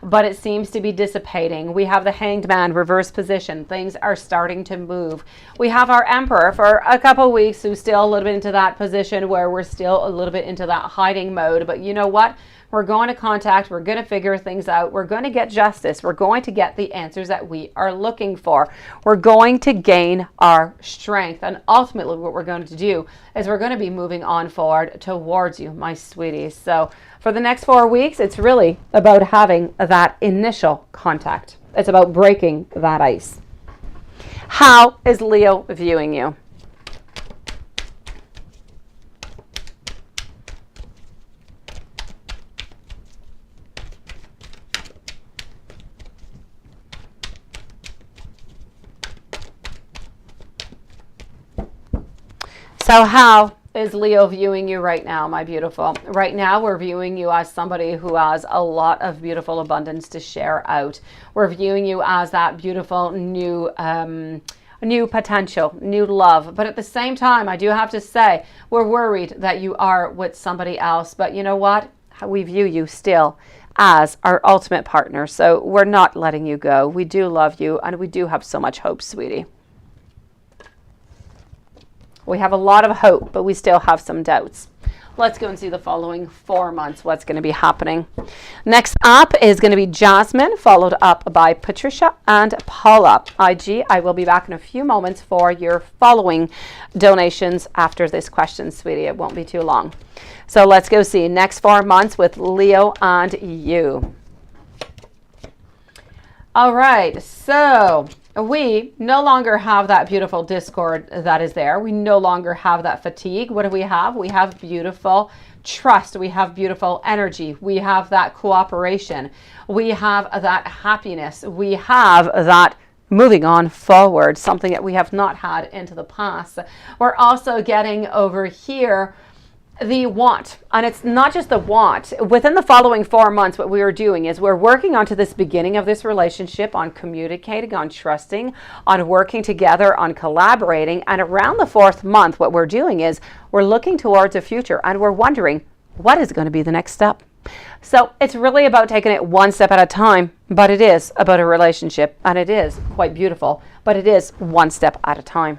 but it seems to be dissipating. We have the Hanged Man reverse position. Things are starting to move. We have our Emperor for a couple weeks who's still a little bit into that position where we're still a little bit into that hiding mode. But you know what? We're going to contact. We're going to figure things out. We're going to get justice. We're going to get the answers that we are looking for. We're going to gain our strength. And ultimately what we're going to do is we're going to be moving on forward towards you, my sweeties. So for the next 4 weeks, it's really about having that initial contact. It's about breaking that ice. How is Leo viewing you? So how is Leo viewing you right now, my beautiful? Right now, we're viewing you as somebody who has a lot of beautiful abundance to share out. We're viewing you as that beautiful new potential, new love. But at the same time, I do have to say, we're worried that you are with somebody else. But you know what? We view you still as our ultimate partner. So we're not letting you go. We do love you, and we do have so much hope, sweetie. We have a lot of hope, but we still have some doubts. Let's go and see the following 4 months, what's going to be happening. Next up is going to be Jasmine, followed up by Patricia and Paula. IG, I will be back in a few moments for your following donations after this question, sweetie. It won't be too long. So let's go see next 4 months with Leo and you. All right, so we no longer have that beautiful discord that is there. We no longer have that fatigue. What do we have? We have beautiful trust. We have beautiful energy. We have that cooperation. We have that happiness. We have that moving on forward, something that we have not had into the past. We're also getting over here the want, and it's not just the want. Within the following 4 months, what we are doing is we're working onto this beginning of this relationship, on communicating, on trusting, on working together, on collaborating. And around the 4th month, what we're doing is we're looking towards a future, and we're wondering what is going to be the next step. So it's really about taking it 1 step at a time, but it is about a relationship, and it is quite beautiful, but it is 1 step at a time.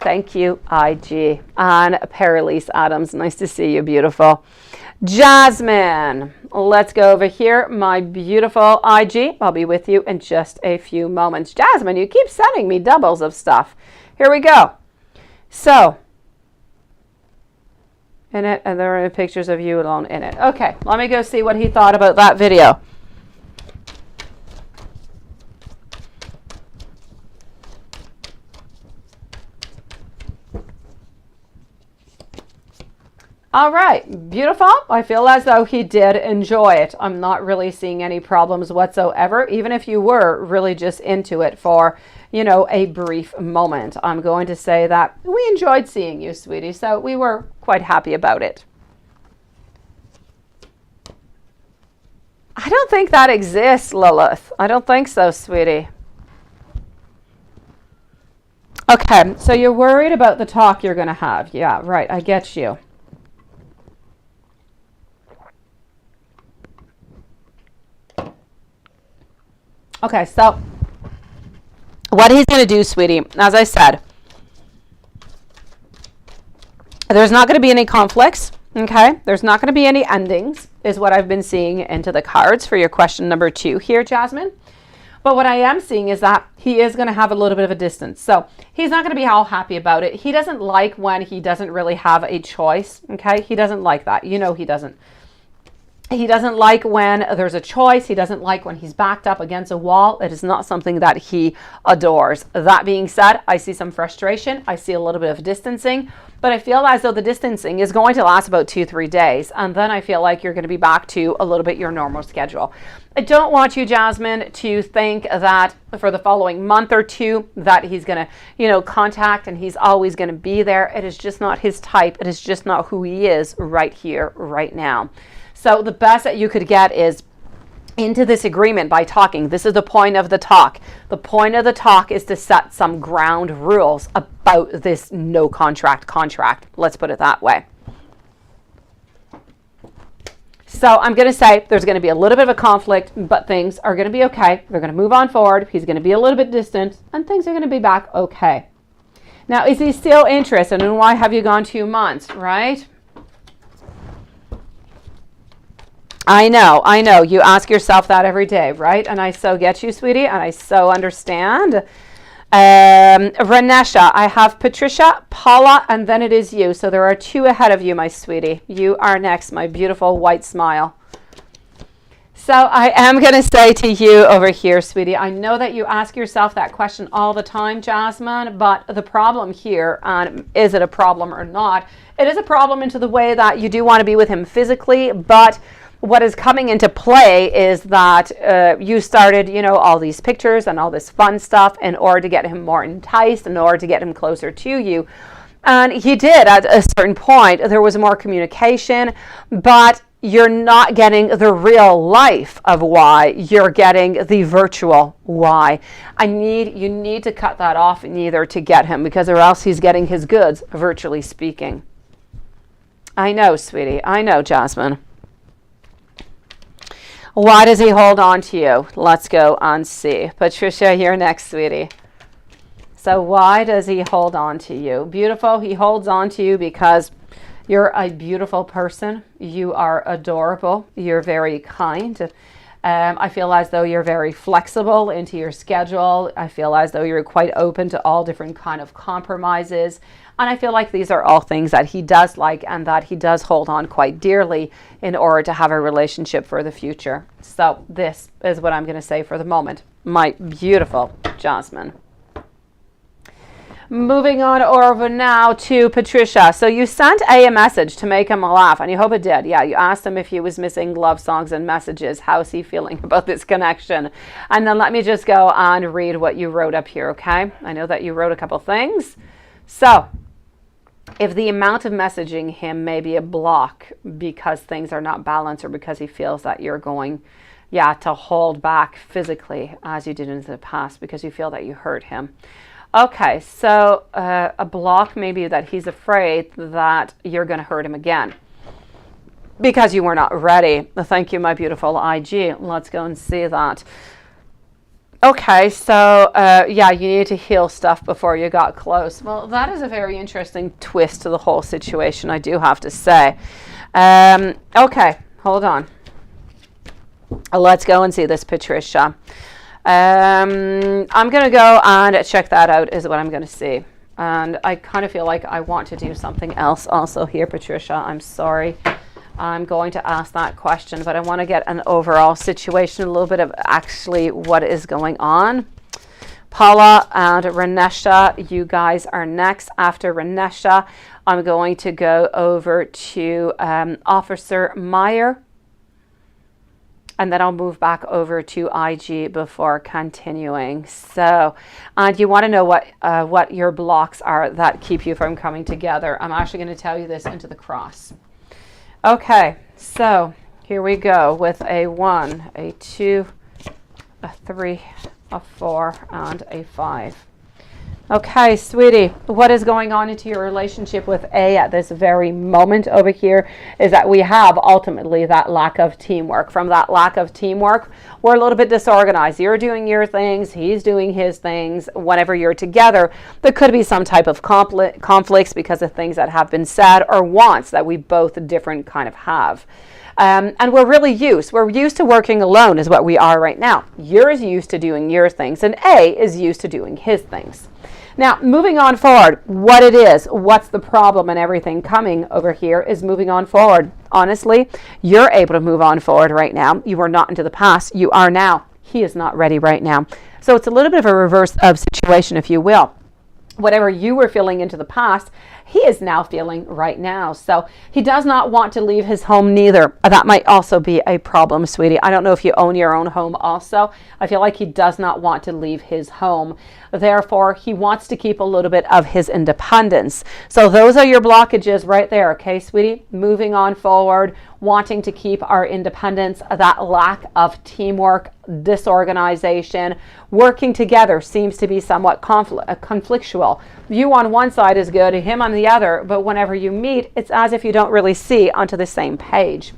Thank you, IG. And Perilise Adams, nice to see you, beautiful. Jasmine, let's go over here. My beautiful IG, I'll be with you in just a few moments. Jasmine, you keep sending me doubles of stuff. Here we go. So, in it, and there are pictures of you alone in it. Okay, let me go see what he thought about that video. All right, beautiful. I feel as though he did enjoy it. I'm not really seeing any problems whatsoever, even if you were really just into it for, you know, a brief moment. I'm going to say that we enjoyed seeing you, sweetie, so we were quite happy about it. I don't think that exists, Lilith. I don't think so, sweetie. Okay, so you're worried about the talk you're going to have. Yeah, right, I get you. Okay, so what he's going to do, sweetie, as I said, there's not going to be any conflicts, okay? There's not going to be any endings, is what I've been seeing into the cards for your question number 2 here, Jasmine. But what I am seeing is that he is going to have a little bit of a distance. So he's not going to be all happy about it. He doesn't like when he doesn't really have a choice, okay? He doesn't like that. You know he doesn't. He doesn't like when there's a choice. He doesn't like when he's backed up against a wall. It is not something that he adores. That being said, I see some frustration. I see a little bit of distancing, but I feel as though the distancing is going to last about 2-3 days. And then I feel like you're going to be back to a little bit your normal schedule. I don't want you, Jasmine, to think that for the following month or 2 that he's going to, you know, contact and he's always going to be there. It is just not his type. It is just not who he is right here, right now. So the best that you could get is into this agreement by talking. This is the point of the talk. The point of the talk is to set some ground rules about this no contract. Let's put it that way. So I'm going to say there's going to be a little bit of a conflict, but things are going to be okay. They're going to move on forward. He's going to be a little bit distant, and things are going to be back okay. Now, is he still interested? And why have you gone 2 months, right? I know. You ask yourself that every day, right? And I so get you, sweetie, and I so understand. Renesha, I have Patricia, Paula, and then it is you. So there are 2 ahead of you, my sweetie. You are next, my beautiful white smile. So I am going to say to you over here, sweetie, I know that you ask yourself that question all the time, Jasmine, but the problem here, is it a problem or not? It is a problem into the way that you do want to be with him physically, but what is coming into play is that you started, you know, all these pictures and all this fun stuff in order to get him more enticed, in order to get him closer to you. And he did at a certain point. There was more communication, but you're not getting the real life of why. You're getting the virtual why. You need to cut that off neither to get him, because or else he's getting his goods, virtually speaking. I know, sweetie. I know, Jasmine. Why does he hold on to you? Let's go and see. Patricia, you're next, sweetie. So why does he hold on to you? Beautiful. He holds on to you because you're a beautiful person. You are adorable. You're very kind. I feel as though you're very flexible into your schedule. I feel as though you're quite open to all different kind of compromises. And I feel like these are all things that he does like and that he does hold on quite dearly in order to have a relationship for the future. So this is what I'm going to say for the moment. My beautiful Jasmine. Moving on over now to Patricia. So you sent a message to make him laugh, and you hope it did. Yeah, you asked him if he was missing love songs and messages. How's he feeling about this connection? And then let me just go and read what you wrote up here, okay? I know that you wrote a couple things. So if the amount of messaging him may be a block because things are not balanced or because he feels that you're going, to hold back physically as you did in the past because you feel that you hurt him. Okay, so a block may be that he's afraid that you're going to hurt him again because you were not ready. Thank you, my beautiful IG. Let's go and see that. Okay, so yeah, you need to heal stuff before you got close. Well, that is a very interesting twist to the whole situation, I do have to say. Okay, hold on. Let's go and see this, Patricia. I'm going to go and check that out, is what I'm going to see. And I kind of feel like I want to do something else also here, Patricia. I'm sorry. I'm going to ask that question, but I want to get an overall situation, a little bit of actually what is going on. Paula and Renesha, you guys are next. After Renesha, I'm going to go over to Officer Meyer, and then I'll move back over to IG before continuing. So, and you want to know what your blocks are that keep you from coming together. I'm actually going to tell you this into the cross. Okay, so here we go with a 1, a 2, a 3, a 4, and a 5. Okay, sweetie, what is going on into your relationship with A at this very moment over here is that we have ultimately that lack of teamwork. From that lack of teamwork, we're a little bit disorganized. You're doing your things, he's doing his things. Whenever you're together, there could be some type of conflicts because of things that have been said or wants that we both different kind of have. And we're used to working alone is what we are right now. You're used to doing your things and A is used to doing his things. Now, moving on forward, what it is, what's the problem and everything coming over here is moving on forward. Honestly, you're able to move on forward right now. You are not into the past. You are now. He is not ready right now. So it's a little bit of a reverse of situation, if you will. Whatever you were feeling into the past, he is now feeling right now. So he does not want to leave his home neither. That might also be a problem, sweetie. I don't know if you own your own home also. I feel like he does not want to leave his home. Therefore, he wants to keep a little bit of his independence. So those are your blockages right there, okay, sweetie? Moving on forward, wanting to keep our independence, that lack of teamwork, disorganization, working together seems to be somewhat conflictual. You on one side is good, him on the other, but whenever you meet, it's as if you don't really see onto the same page.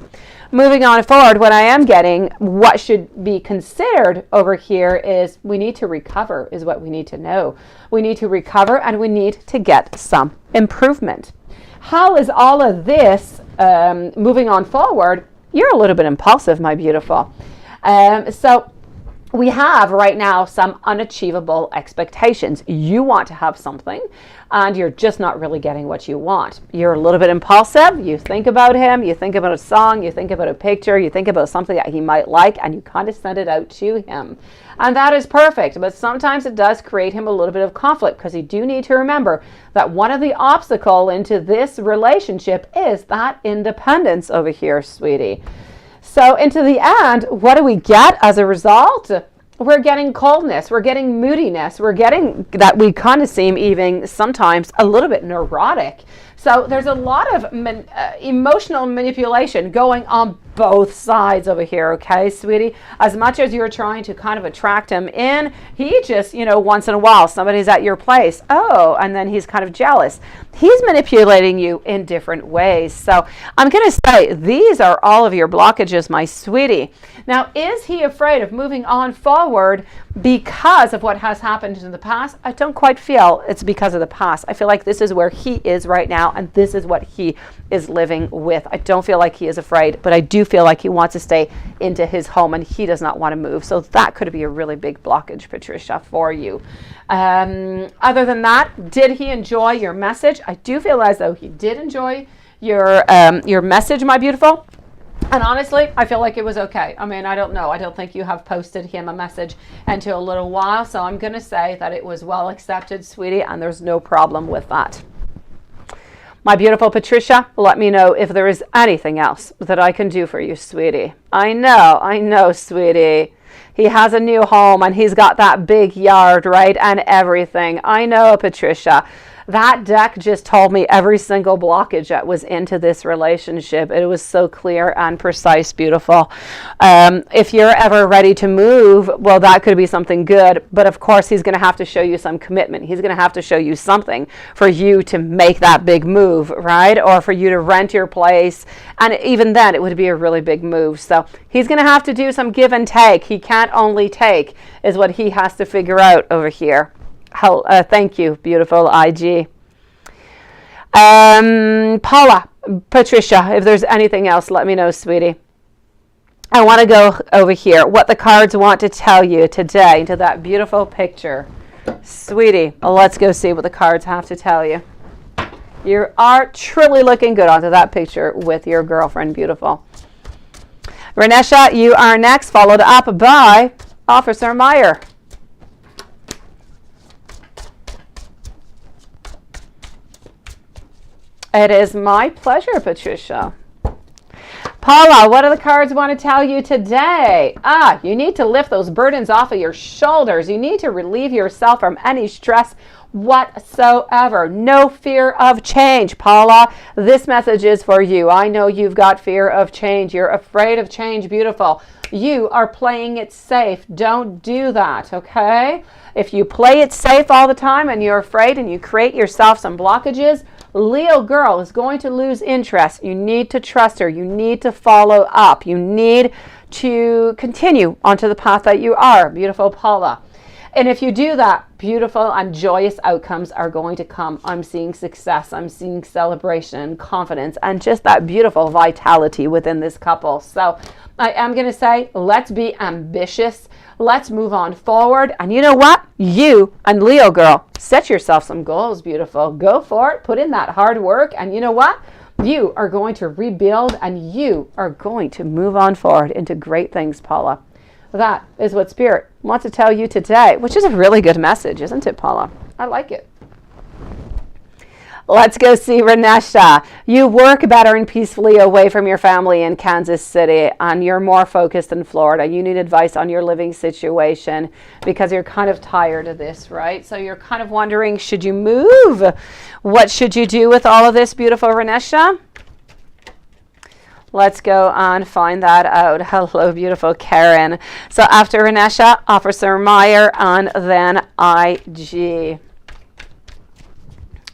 Moving on forward, what I am getting, what should be considered over here is we need to recover, is what we need to know. We need to recover and we need to get some improvement. How is all of this moving on forward? You're a little bit impulsive, my beautiful. So we have right now some unachievable expectations. You want to have something and you're just not really getting what you want. You're a little bit impulsive. You think about him, you think about a song, you think about a picture, you think about something that he might like, and you kind of send it out to him. And that is perfect, but sometimes it does create him a little bit of conflict because you do need to remember that one of the obstacles into this relationship is that independence over here, sweetie. So into the end, what do we get as a result? We're getting coldness, we're getting moodiness, we're getting that we kind of seem even sometimes a little bit neurotic. So there's a lot of emotional manipulation going on both sides over here, okay, sweetie? As much as you're trying to kind of attract him in, he just, once in a while, somebody's at your place. Oh, and then he's kind of jealous. He's manipulating you in different ways. So I'm going to say these are all of your blockages, my sweetie. Now, is he afraid of moving on forward because of what has happened in the past? I don't quite feel it's because of the past. I feel like this is where he is right now, and this is what he is living with. I don't feel like he is afraid, but I do feel like he wants to stay into his home and he does not want to move. So that could be a really big blockage, Patricia, for you. Other than that, did he enjoy your message? I do feel as though he did enjoy your message, my beautiful. And honestly, I feel like it was okay. I mean, I don't know. I don't think you have posted him a message into a little while. So I'm going to say that it was well accepted, sweetie, and there's no problem with that. My beautiful Patricia, let me know if there is anything else that I can do for you, sweetie. I know, sweetie. He has a new home and he's got that big yard, right? And everything. I know, Patricia. That deck just told me every single blockage that was into this relationship. It was so clear and precise, beautiful. If you're ever ready to move, well, that could be something good. But of course, he's going to have to show you some commitment. He's going to have to show you something for you to make that big move, right? Or for you to rent your place. And even then, it would be a really big move. So he's going to have to do some give and take. He can't only take, is what he has to figure out over here. Thank you, beautiful IG. Paula, Patricia, if there's anything else, let me know, sweetie. I want to go over here. What the cards want to tell you today, to that beautiful picture. Sweetie, let's go see what the cards have to tell you. You are truly looking good onto that picture with your girlfriend, beautiful. Renesha, you are next, followed up by Officer Meyer. It is my pleasure, Patricia. Paula, what do the cards want to tell you today? You need to lift those burdens off of your shoulders. You need to relieve yourself from any stress whatsoever. No fear of change, Paula. This message is for you. I know you've got fear of change. You're afraid of change, beautiful. You are playing it safe. Don't do that, okay? If you play it safe all the time and you're afraid and you create yourself some blockages, Leo girl is going to lose interest. You need to trust her. You need to follow up. You need to continue onto the path that you are, beautiful Paula. And if you do that, beautiful and joyous outcomes are going to come. I'm seeing success. I'm seeing celebration, confidence, and just that beautiful vitality within this couple. So I am going to say, let's be ambitious. Let's move on forward. And you know what? You and Leo girl, set yourself some goals, beautiful. Go for it. Put in that hard work. And you know what? You are going to rebuild and you are going to move on forward into great things, Paula. That is what Spirit wants to tell you today, which is a really good message, isn't it, Paula? I like it. Let's go see Renesha. You work better and peacefully away from your family in Kansas City, and you're more focused in Florida. You need advice on your living situation because you're kind of tired of this, right? So you're kind of wondering, should you move? What should you do with all of this, beautiful Renesha? Let's go and find that out. Hello, beautiful Karen. So after Renesha, Officer Meyer, and then IG.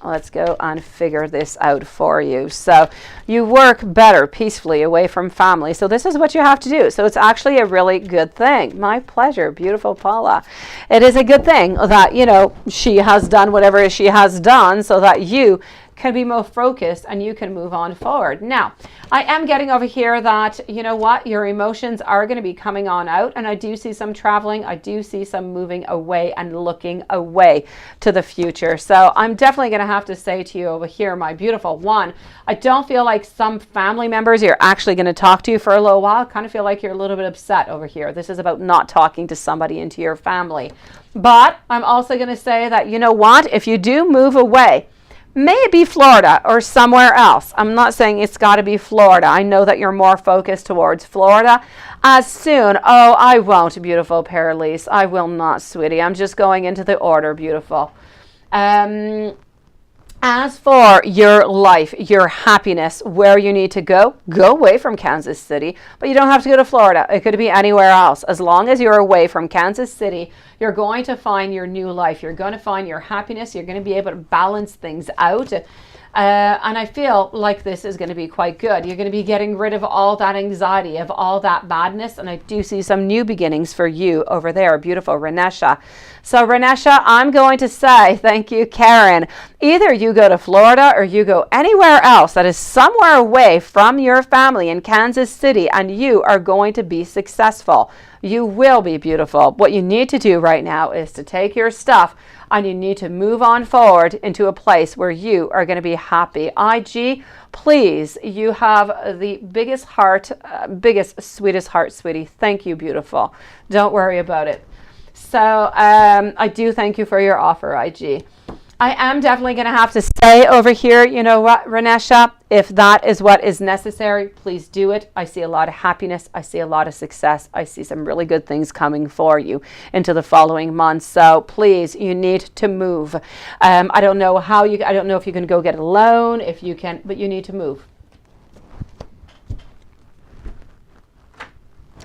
Let's go and figure this out for you. So you work better peacefully away from family. So this is what you have to do. So it's actually a really good thing. My pleasure, beautiful Paula. It is a good thing that, you know, she has done whatever she has done so that you can be more focused and you can move on forward. Now, I am getting over here that, you know what, your emotions are going to be coming on out, and I do see some traveling. I do see some moving away and looking away to the future. So I'm definitely going to have to say to you over here, my beautiful one, I don't feel like some family members you're actually going to talk to for a little while. I kind of feel like you're a little bit upset over here. This is about not talking to somebody into your family. But I'm also going to say that, you know what, if you do move away, may it be Florida or somewhere else. I'm not saying it's got to be Florida. I know that you're more focused towards Florida. As soon, oh, I won't, beautiful Paralise. I will not, sweetie. I'm just going into the order, beautiful. As for your life, your happiness, where you need to go away from Kansas City, but you don't have to go to Florida. It could be anywhere else. As long as you're away from Kansas City, you're going to find your new life. You're going to find your happiness. You're going to be able to balance things out. And I feel like this is going to be quite good. You're going to be getting rid of all that anxiety, of all that badness. And I do see some new beginnings for you over there, beautiful Renesha. So Renesha, I'm going to say, thank you, Karen. Either you go to Florida or you go anywhere else that is somewhere away from your family in Kansas City, and you are going to be successful. You will be, beautiful. What you need to do right now is to take your stuff and you need to move on forward into a place where you are going to be happy. IG, please, you have the biggest heart, sweetest heart, sweetie. Thank you, beautiful. Don't worry about it. So I do thank you for your offer, IG. I am definitely going to have to say over here, you know what, Renesha, if that is what is necessary, please do it. I see a lot of happiness. I see a lot of success. I see some really good things coming for you into the following months. So please, you need to move. I don't know how I don't know if you can go get a loan, if you can, but you need to move.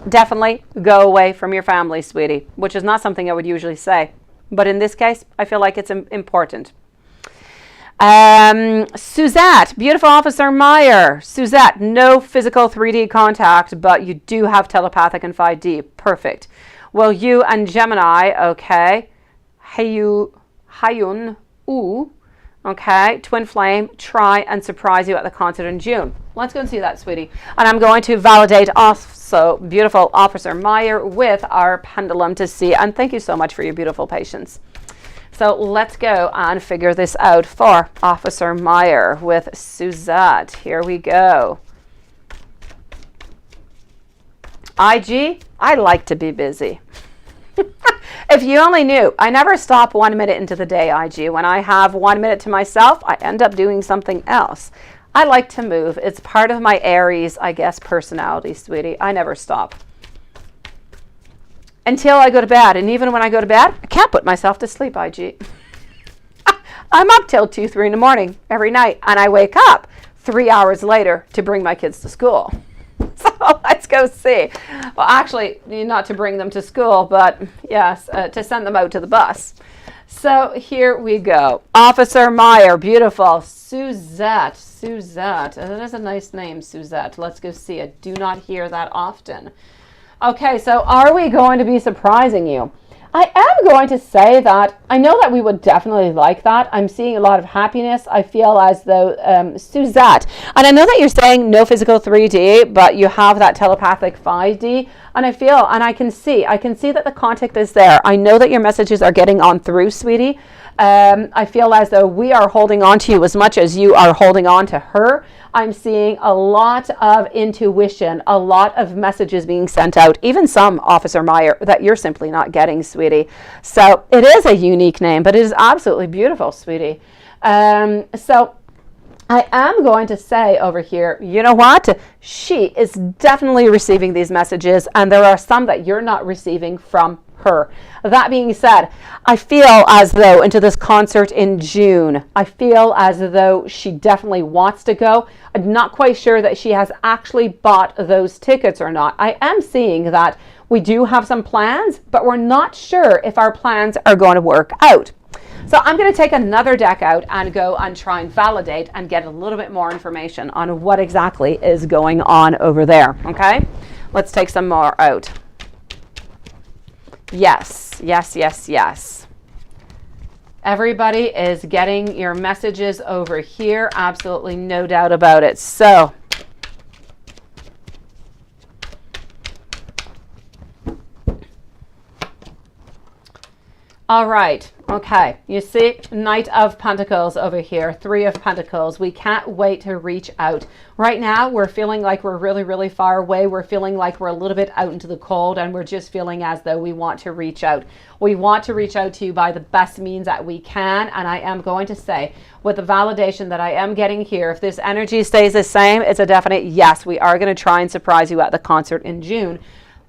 Definitely go away from your family, sweetie, which is not something I would usually say. But in this case, I feel like it's important. Suzette, beautiful Officer Meyer. Suzette, no physical 3D contact, but you do have telepathic and 5D. Perfect. Well, you and Gemini, okay. Hayun, ooh. Okay, twin flame, try and surprise you at the concert in June. Let's go and see that, sweetie. And I'm going to validate also beautiful Officer Meyer with our pendulum to see. And thank you so much for your beautiful patience. So let's go and figure this out for Officer Meyer with Suzette. Here we go. IG, I like to be busy. If you only knew, I never stop 1 minute into the day, IG. When I have 1 minute to myself, I end up doing something else. I like to move. It's part of my Aries, I guess, personality, sweetie. I never stop. Until I go to bed. And even when I go to bed, I can't put myself to sleep, IG. I'm up till 2, 3 in the morning every night. And I wake up 3 hours later to bring my kids to school. So let's go see. Well, actually, not to bring them to school, but yes, to send them out to the bus. So here we go. Officer Meyer, beautiful. Suzette. Suzette. That is a nice name, Suzette. Let's go see it. Do not hear that often. Okay, so are we going to be surprising you? I am going to say that I know that we would definitely like that. I'm seeing a lot of happiness. I feel as though Suzette, and I know that you're saying no physical 3D, but you have that telepathic 5D, and I feel, and I can see that the contact is there. I know that your messages are getting on through, sweetie. I feel as though we are holding on to you as much as you are holding on to her. I'm seeing a lot of intuition, a lot of messages being sent out, even some, Officer Meyer, that you're simply not getting, sweetie. So it is a unique name, but it is absolutely beautiful, sweetie. So I am going to say over here, you know what? She is definitely receiving these messages, and there are some that you're not receiving from her. That being said, I feel as though into this concert in June, I feel as though she definitely wants to go. I'm not quite sure that she has actually bought those tickets or not. I am seeing that we do have some plans, but we're not sure if our plans are going to work out. So I'm going to take another deck out and go and try and validate and get a little bit more information on what exactly is going on over there. Okay, let's take some more out. Yes, yes, yes, yes. Everybody is getting your messages over here. Absolutely no doubt about it. So, all right. Okay, you see, Knight of Pentacles over here, Three of Pentacles. We can't wait to reach out. Right now, we're feeling like we're really, really far away. We're feeling like we're a little bit out into the cold, and we're just feeling as though we want to reach out. We want to reach out to you by the best means that we can, and I am going to say, with the validation that I am getting here, if this energy stays the same, it's a definite yes. We are going to try and surprise you at the concert in June.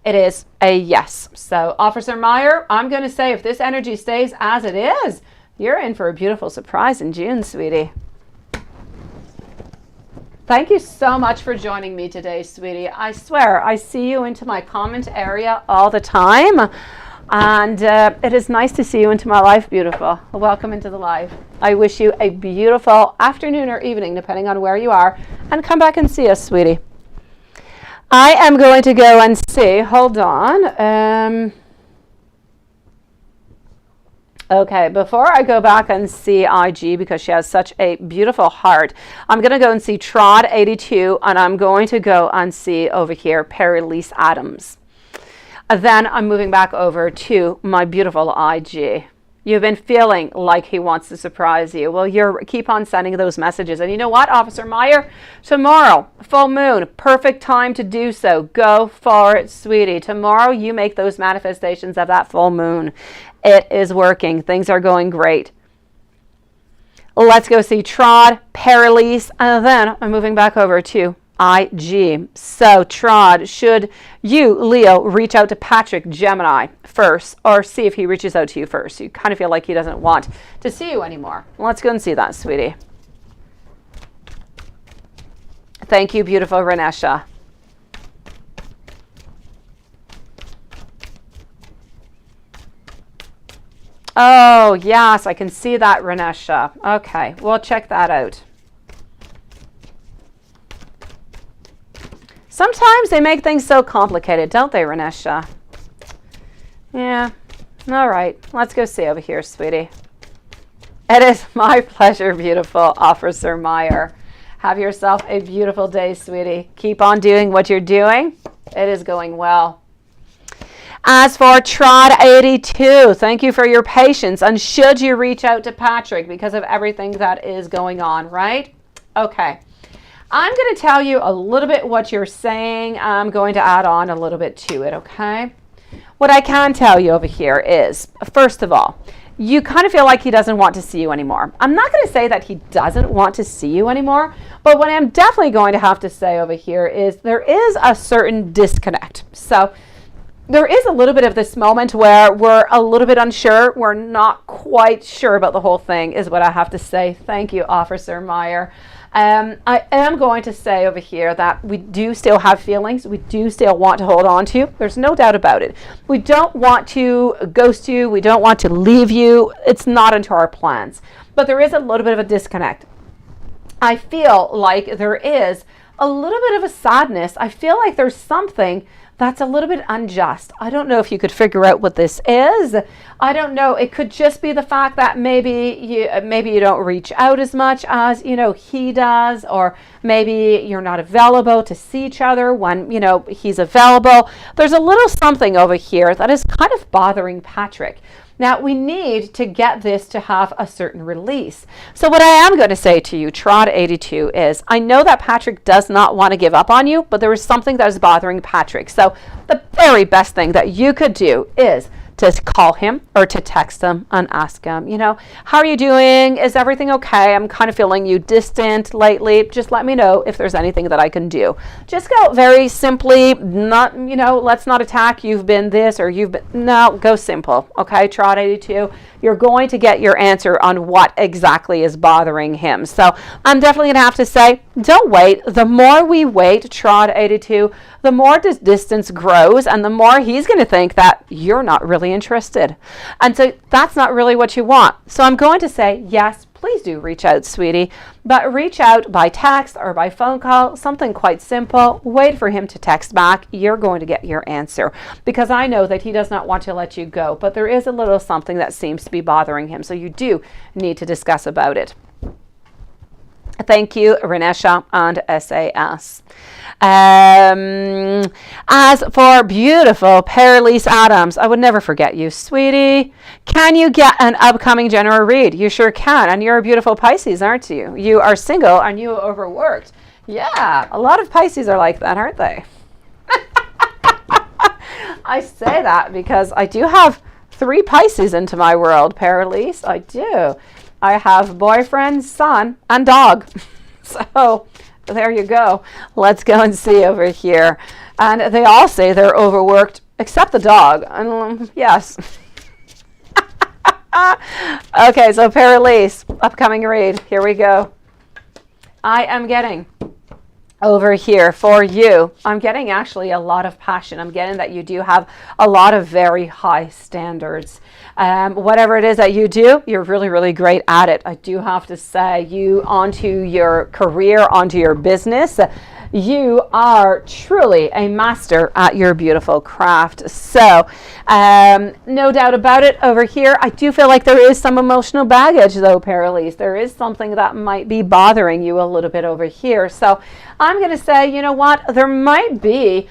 It is a yes. So, Officer Meyer, I'm going to say if this energy stays as it is, you're in for a beautiful surprise in June, sweetie. Thank you so much for joining me today, sweetie. I swear, I see you into my comment area all the time. And it is nice to see you into my life, beautiful. Welcome into the live. I wish you a beautiful afternoon or evening, depending on where you are. And come back and see us, sweetie. I am going to go and see, hold on. Okay, before I go back and see IG, because she has such a beautiful heart, I'm going to go and see Trod 82, and I'm going to go and see over here Perry-Lise Adams. Then I'm moving back over to my beautiful IG. You've been feeling like he wants to surprise you. Well, keep on sending those messages. And you know what, Officer Meyer? Tomorrow, full moon, perfect time to do so. Go for it, sweetie. Tomorrow, you make those manifestations of that full moon. It is working. Things are going great. Let's go see Trod, Paralise, and then I'm moving back over to IG. So Trod, should you, Leo, reach out to Patrick, Gemini, first, or see if he reaches out to you first? You kind of feel like he doesn't want to see you anymore. Let's go and see that, sweetie. Thank you, beautiful Renesha. Oh, yes, I can see that, Renesha. Okay, we'll check that out. Sometimes they make things so complicated, don't they, Renesha? Yeah. All right. Let's go see over here, sweetie. It is my pleasure, beautiful Officer Meyer. Have yourself a beautiful day, sweetie. Keep on doing what you're doing. It is going well. As for Trod 82, thank you for your patience. And should you reach out to Patrick because of everything that is going on, right? Okay. I'm going to tell you a little bit what you're saying. I'm going to add on a little bit to it, okay? What I can tell you over here is, first of all, you kind of feel like he doesn't want to see you anymore. I'm not going to say that he doesn't want to see you anymore, but what I'm definitely going to have to say over here is there is a certain disconnect. So there is a little bit of this moment where we're a little bit unsure. We're not quite sure about the whole thing is what I have to say. Thank you, Officer Meyer. I am going to say over here that we do still have feelings. We do still want to hold on to you. There's no doubt about it. We don't want to ghost you. We don't want to leave you. It's not into our plans. But there is a little bit of a disconnect. I feel like there is a little bit of a sadness. I feel like there's something that's a little bit unjust. I don't know if you could figure out what this is. I don't know. It could just be the fact that maybe you don't reach out as much as, he does, or maybe you're not available to see each other when, he's available. There's a little something over here that is kind of bothering Patrick. Now, we need to get this to have a certain release. So what I am going to say to you, Trod 82, is I know that Patrick does not want to give up on you, but there is something that is bothering Patrick. So the very best thing that you could do is to call him or to text him and ask him, how are you doing? Is everything okay? I'm kind of feeling you distant lately. Just let me know if there's anything that I can do. Just go very simply, not, let's not attack. You've been this or no, go simple. Okay, Trot 82. You're going to get your answer on what exactly is bothering him. So I'm definitely going to have to say, don't wait. The more we wait, Trot 82, the more this distance grows and the more he's going to think that you're not really interested. And so that's not really what you want. So I'm going to say, yes, please do reach out, sweetie, but reach out by text or by phone call, something quite simple. Wait for him to text back. You're going to get your answer because I know that he does not want to let you go, but there is a little something that seems to be bothering him. So you do need to discuss about it. Thank you, Renesha and SAS. As for beautiful Paralise Adams, I would never forget you, sweetie. Can you get an upcoming general read? You sure can. And you're a beautiful Pisces, aren't you? You are single and you overworked. Yeah, a lot of Pisces are like that, aren't they? I say that because I do have 3 Pisces into my world, Paralise. I do. I have boyfriend, son, and dog. So there you go. Let's go and see over here. And they all say they're overworked, except the dog. And yes. Okay, so Paralise, upcoming read. Here we go. I am getting over here for you. I'm getting actually a lot of passion. I'm getting that you do have a lot of very high standards. Whatever it is that you do, you're really, really great at it. I do have to say, you onto your career, onto your business, you are truly a master at your beautiful craft. So no doubt about it over here. I do feel like there is some emotional baggage though, Paralise. There is something that might be bothering you a little bit over here. So I'm going to say, you know what, there might be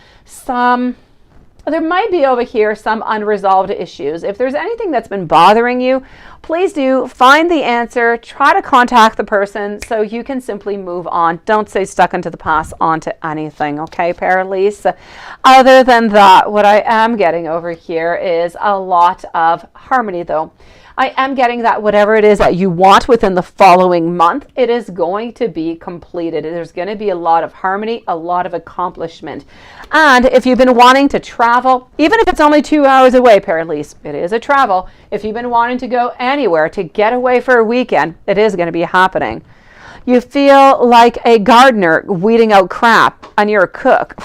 over here some unresolved issues. If there's anything that's been bothering you, please do find the answer, try to contact the person so you can simply move on. Don't stay stuck into the past onto anything, okay, Paralise? Other than that, what I am getting over here is a lot of harmony though. I am getting that whatever it is that you want within the following month, it is going to be completed. There's going to be a lot of harmony, a lot of accomplishment. And if you've been wanting to travel, even if it's only 2 hours away, Paralise, it is a travel. If you've been wanting to go anywhere to get away for a weekend, it is going to be happening. You feel like a gardener weeding out crap and you're a cook.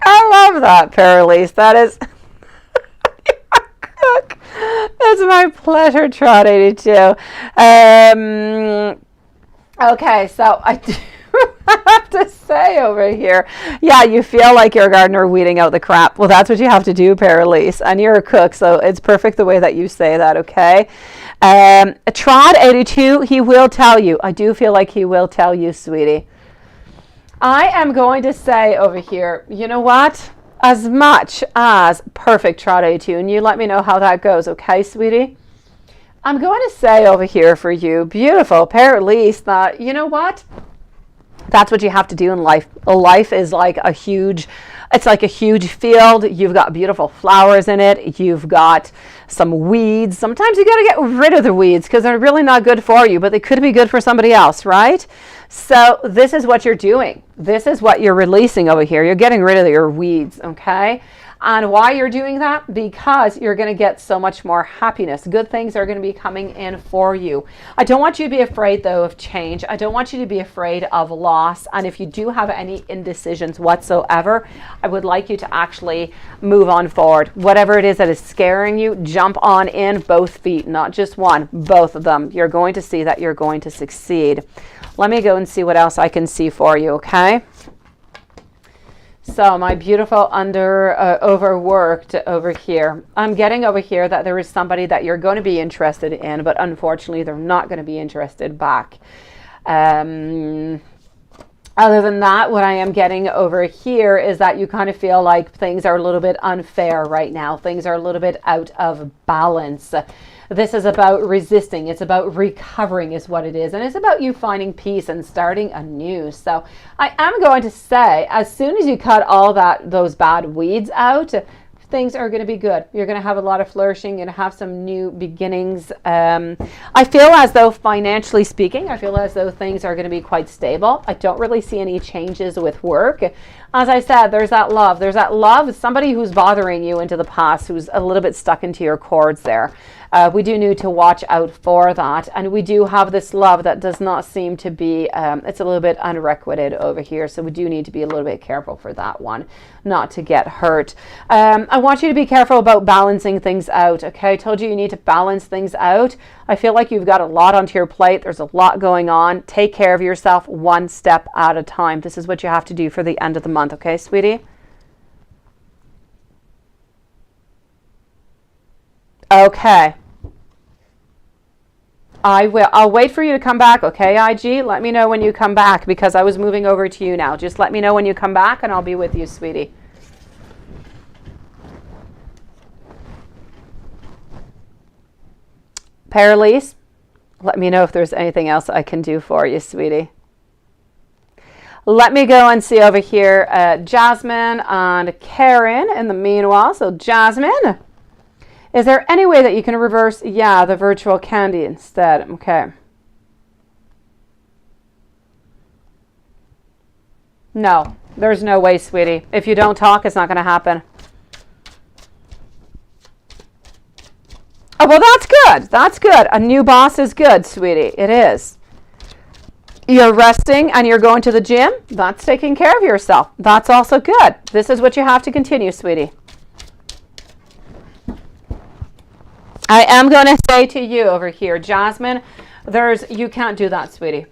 I love that, Paralise. That is cook. It's my pleasure, Trot 82. Okay, so I do have to say over here, yeah, you feel like you're a gardener weeding out the crap. Well, that's what you have to do, Paralise, and you're a cook, so it's perfect the way that you say that, okay? Trot 82, he will tell you. I do feel like he will tell you, sweetie. I am going to say over here, you know what? As much as perfect, Trot 82, and you let me know how that goes, okay, sweetie? I'm going to say over here for you, beautiful Paralise, that, you know what? That's what you have to do in life. Life is like a huge, it's like a huge field. You've got beautiful flowers in it. You've got some weeds. Sometimes you got to get rid of the weeds because they're really not good for you, but they could be good for somebody else, right? So this is what you're doing. This is what you're releasing over here. You're getting rid of your weeds, okay? And why you're doing that? Because you're going to get so much more happiness. Good things are going to be coming in for you. I don't want you to be afraid, though, of change. I don't want you to be afraid of loss. And if you do have any indecisions whatsoever, I would like you to actually move on forward. Whatever it is that is scaring you, jump on in both feet, not just one, both of them. You're going to see that you're going to succeed. Let me go and see what else I can see for you, okay? So my beautiful overworked over here. I'm getting over here that there is somebody that you're going to be interested in, but unfortunately they're not going to be interested back. Other than that, what I am getting over here is that you kind of feel like things are a little bit unfair right now. Things are a little bit out of balance. This is about resisting. It's about recovering is what it is. And it's about you finding peace and starting anew. So I am going to say, as soon as you cut all those bad weeds out, things are going to be good. You're going to have a lot of flourishing. You're going to have some new beginnings. I feel as though, financially speaking, I feel as though things are going to be quite stable. I don't really see any changes with work. As I said, there's that love. There's that love. Somebody who's bothering you into the past, who's a little bit stuck into your cords there. We do need to watch out for that. And we do have this love that does not seem to be, it's a little bit unrequited over here. So we do need to be a little bit careful for that one, not to get hurt. I want you to be careful about balancing things out. Okay, I told you need to balance things out. I feel like you've got a lot onto your plate. There's a lot going on. Take care of yourself one step at a time. This is what you have to do for the end of the month. Okay, sweetie? Okay. I'll wait for you to come back, okay, IG? Let me know when you come back because I was moving over to you now. Just let me know when you come back and I'll be with you, sweetie. Paralise, let me know if there's anything else I can do for you, sweetie. Let me go and see over here Jasmine and Karen in the meanwhile. So Jasmine, is there any way that you can reverse, yeah, the virtual candy instead? Okay. No, there's no way, sweetie. If you don't talk, it's not going to happen. Oh, well, that's good. That's good. A new boss is good, sweetie. It is. You're resting and you're going to the gym. That's taking care of yourself. That's also good. This is what you have to continue, sweetie. I am going to say to you over here, Jasmine, you can't do that, sweetie.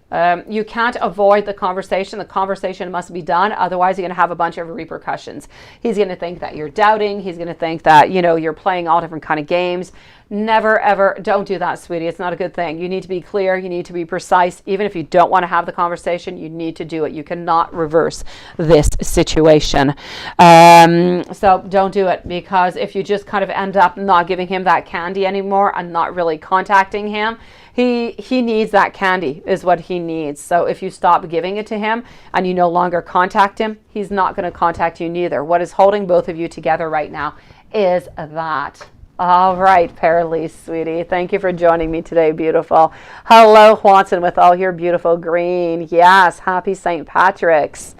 You can't avoid the conversation. The conversation must be done. Otherwise, you're going to have a bunch of repercussions. He's going to think that you're doubting. He's going to think that, you're playing all different kind of games. Never, ever, don't do that, sweetie. It's not a good thing. You need to be clear. You need to be precise. Even if you don't want to have the conversation, you need to do it. You cannot reverse this situation. So don't do it, because if you just kind of end up not giving him that candy anymore and not really contacting him, He needs that candy is what he needs. So if you stop giving it to him and you no longer contact him, he's not going to contact you neither. What is holding both of you together right now is that. All right, Paralyse, sweetie. Thank you for joining me today, beautiful. Hello, Watson, with all your beautiful green. Yes, happy St. Patrick's.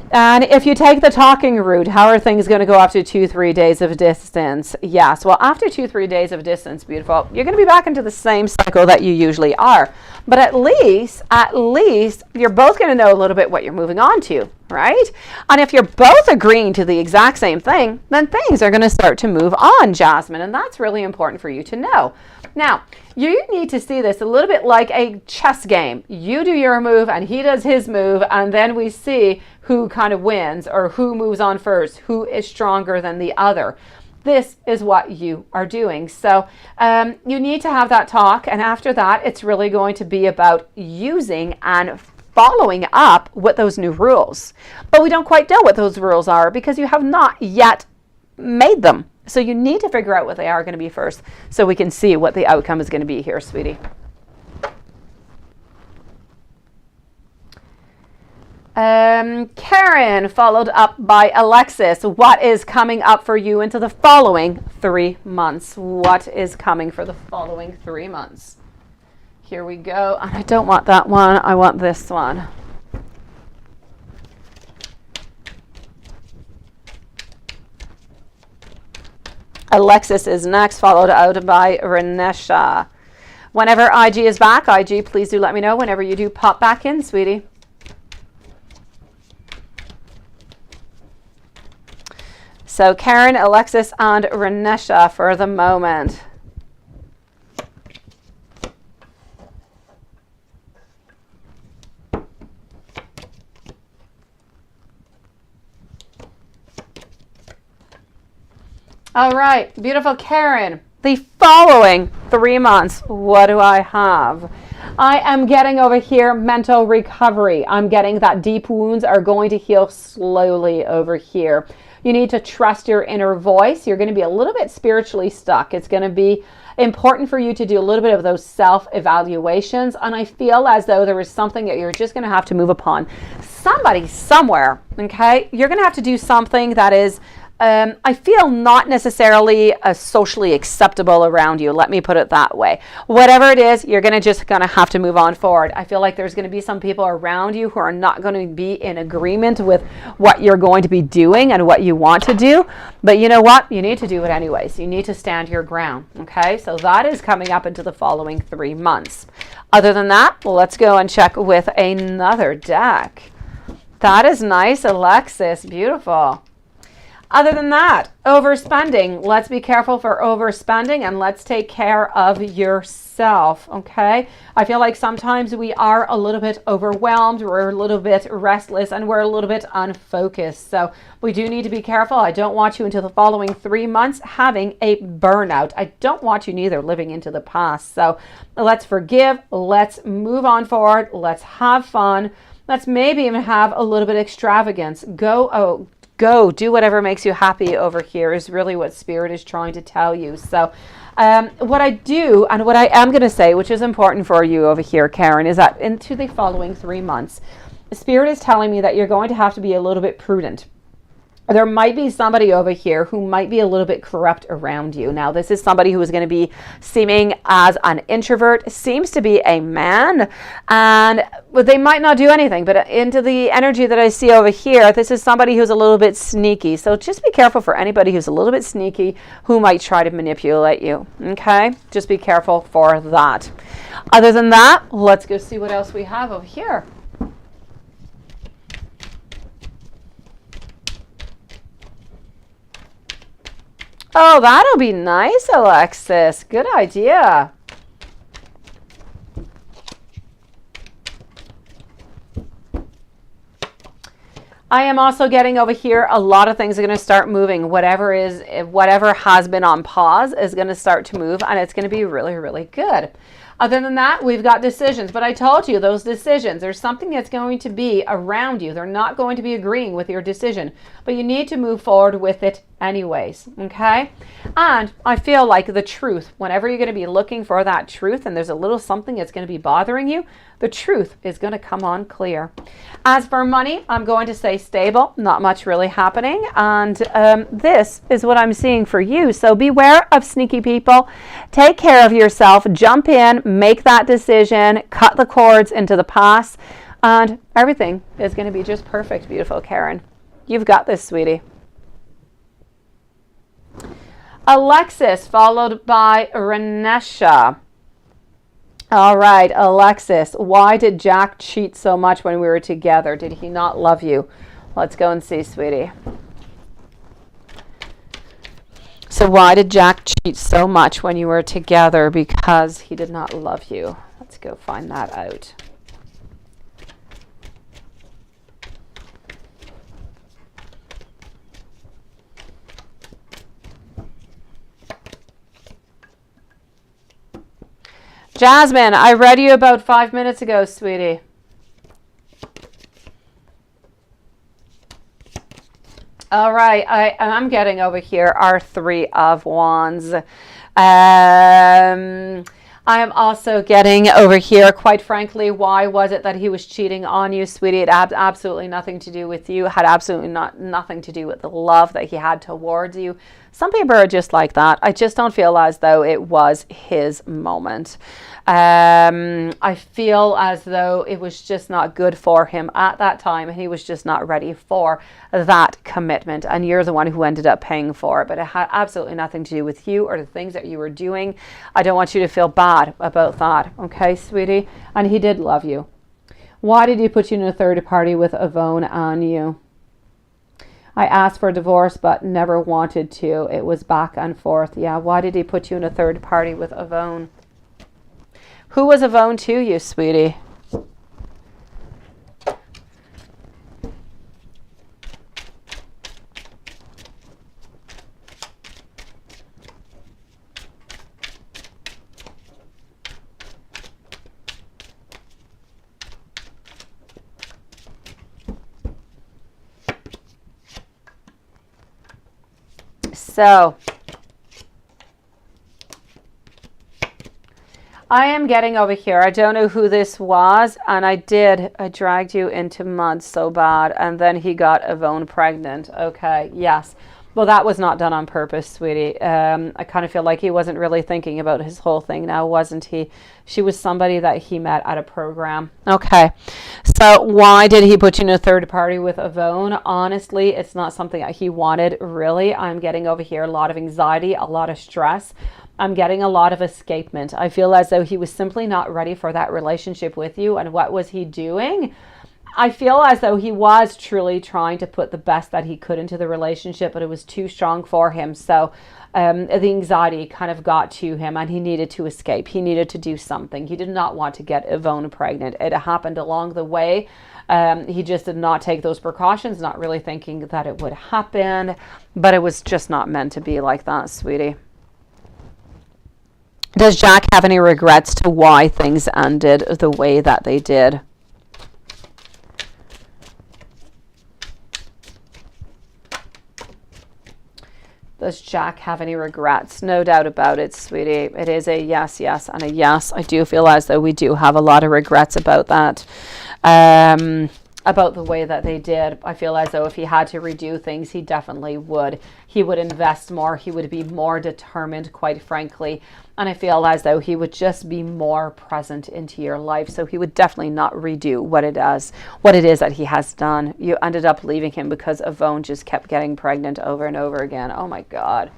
And if you take the talking route, how are things going to go after 2-3 days of distance? Yes, well, after 2-3 days of distance, beautiful, you're going to be back into the same cycle that you usually are. But at least, you're both going to know a little bit what you're moving on to, right? And if you're both agreeing to the exact same thing, then things are going to start to move on, Jasmine. And that's really important for you to know. Now, you need to see this a little bit like a chess game. You do your move and he does his move, and then we see who kind of wins or who moves on first, who is stronger than the other. This is what you are doing. So you need to have that talk, and after that, it's really going to be about using and following up with those new rules. But we don't quite know what those rules are because you have not yet made them. So you need to figure out what they are going to be first so we can see what the outcome is going to be here, sweetie. Karen, followed up by Alexis. What is coming up for you into the following 3 months? What is coming for the following 3 months? Here we go. And I don't want that one. I want this one. Alexis is next, followed out by Renesha. Whenever IG is back, IG, please do let me know whenever you do pop back in, sweetie. So Karen, Alexis, and Renesha for the moment. All right, beautiful Karen. The following 3 months, what do I have? I am getting over here mental recovery. I'm getting that deep wounds are going to heal slowly over here. You need to trust your inner voice. You're going to be a little bit spiritually stuck. It's going to be important for you to do a little bit of those self-evaluations. And I feel as though there is something that you're just going to have to move upon. Somebody, somewhere, okay? You're going to have to do something that is I feel not necessarily socially acceptable around you. Let me put it that way. Whatever it is, you're just going to have to move on forward. I feel like there's going to be some people around you who are not going to be in agreement with what you're going to be doing and what you want to do. But you know what? You need to do it anyways. You need to stand your ground. Okay, so that is coming up into the following 3 months. Other than that, let's go and check with another deck. That is nice, Alexis. Beautiful. Other than that, overspending. Let's be careful for overspending and let's take care of yourself, okay? I feel like sometimes we are a little bit overwhelmed, we're a little bit restless, and we're a little bit unfocused. So we do need to be careful. I don't want you until the following 3 months having a burnout. I don't want you neither living into the past. So let's forgive, let's move on forward, let's have fun. Let's maybe even have a little bit of extravagance. Go do whatever makes you happy over here is really what Spirit is trying to tell you. So what I do and what I am going to say, which is important for you over here, Karen, is that into the following 3 months, Spirit is telling me that you're going to have to be a little bit prudent. There might be somebody over here who might be a little bit corrupt around you. Now, this is somebody who is going to be seeming as an introvert, seems to be a man, and they might not do anything. But into the energy that I see over here, this is somebody who's a little bit sneaky. So just be careful for anybody who's a little bit sneaky who might try to manipulate you. Okay? Just be careful for that. Other than that, let's go see what else we have over here. Oh, that'll be nice, Alexis. Good idea. I am also getting over here a lot of things are going to start moving. Whatever has been on pause is going to start to move, and it's going to be really, really good. Other than that, we've got decisions. But I told you, those decisions, there's something that's going to be around you. They're not going to be agreeing with your decision, but you need to move forward with it anyways, okay? And I feel like the truth, whenever you're going to be looking for that truth and there's a little something that's going to be bothering you, the truth is going to come on clear. As for money, I'm going to say stable, not much really happening. And this is what I'm seeing for you. So beware of sneaky people. Take care of yourself. Jump in, make that decision, cut the cords into the past, and everything is going to be just perfect, beautiful Karen. You've got this, sweetie. Alexis, followed by Renesha. All right, Alexis, why did Jack cheat so much when we were together? Did he not love you? Let's go and see, sweetie. So why did Jack cheat so much when you were together? Because he did not love you. Let's go find that out. Jasmine, I read you about 5 minutes ago, sweetie. All right, I'm getting over here our 3 of Wands. I am also getting over here, quite frankly, why was it that he was cheating on you, sweetie? It had absolutely nothing to do with you. It had absolutely nothing to do with the love that he had towards you. Some people are just like that. I just don't feel as though it was his moment. I feel as though it was just not good for him at that time, and he was just not ready for that commitment, and you're the one who ended up paying for it. But it had absolutely nothing to do with you or the things that you were doing. I don't want you to feel bad about that, okay, sweetie? And he did love you. Why did he put you in a third party with Yvonne on you? I asked for a divorce but never wanted to. It was back and forth. Yeah, why did he put you in a third party with Yvonne? Who was Yvonne to you, sweetie? So I am getting over here. I don't know who this was, and I dragged you into mud so bad, and then he got Yvonne pregnant. Okay, yes. Well, that was not done on purpose, sweetie. I kind of feel like he wasn't really thinking about his whole thing now, wasn't he? She was somebody that he met at a program. Okay, so why did he put you in a third party with Yvonne? Honestly, it's not something that he wanted, really. I'm getting over here a lot of anxiety, a lot of stress. I'm getting a lot of escapement. I feel as though he was simply not ready for that relationship with you. And what was he doing? I feel as though he was truly trying to put the best that he could into the relationship, but it was too strong for him. So the anxiety kind of got to him, and he needed to escape. He needed to do something. He did not want to get Yvonne pregnant. It happened along the way. He just did not take those precautions, not really thinking that it would happen, but it was just not meant to be like that, sweetie. Does Jack have any regrets to why things ended the way that they did? Does Jack have any regrets? No doubt about it, sweetie. It is a yes, yes, and a yes. I do feel as though we do have a lot of regrets about that. About the way that they did. I feel as though if he had to redo things, he definitely would. He would invest more. He would be more determined, quite frankly. And I feel as though he would just be more present into your life. So he would definitely not redo what it is that he has done. You ended up leaving him because Yvonne just kept getting pregnant over and over again. Oh my God.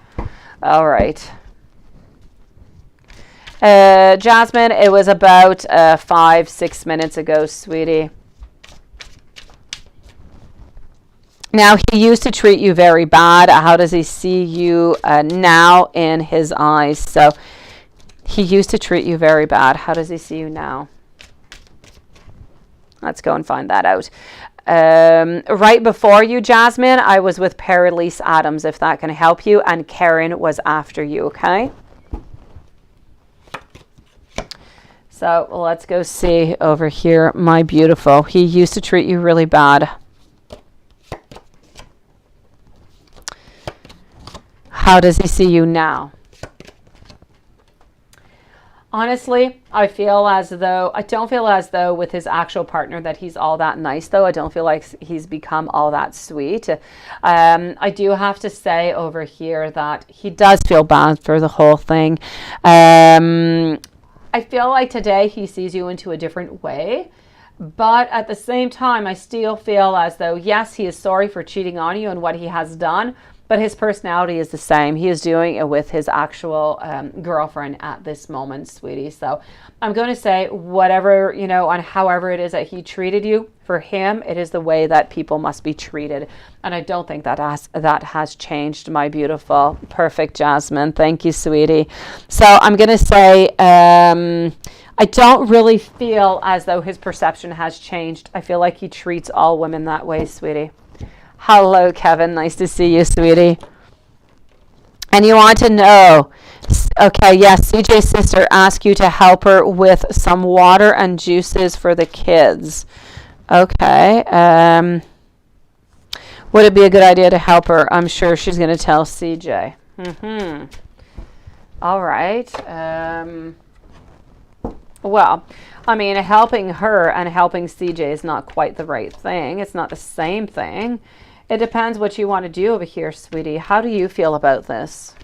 All right. Jasmine, it was about 5-6 minutes ago, sweetie. Now, he used to treat you very bad. How does he see you now in his eyes? So he used to treat you very bad. How does he see you now? Let's go and find that out. Right before you, Jasmine, I was with Perilise Adams, if that can help you, and Karen was after you, okay? So let's go see over here, my beautiful. He used to treat you really bad. How does he see you now? Honestly, I don't feel as though with his actual partner that he's all that nice, though. I don't feel like he's become all that sweet. I do have to say over here that he does feel bad for the whole thing. I feel like today he sees you into a different way. But at the same time, I still feel as though, yes, he is sorry for cheating on you and what he has done. But his personality is the same. He is doing it with his actual girlfriend at this moment, sweetie. So I'm going to say whatever, on however it is that he treated you, for him, it is the way that people must be treated. And I don't think that has changed, my beautiful, perfect Jasmine. Thank you, sweetie. So I'm going to say I don't really feel as though his perception has changed. I feel like he treats all women that way, sweetie. Hello, Kevin. Nice to see you, sweetie. And you want to know, okay, yes, CJ's sister asked you to help her with some water and juices for the kids. Okay. Would it be a good idea to help her? I'm sure she's going to tell CJ. All right. Well, I mean, helping her and helping CJ is not quite the right thing. It's not the same thing. It depends what you want to do over here, sweetie. How do you feel about this?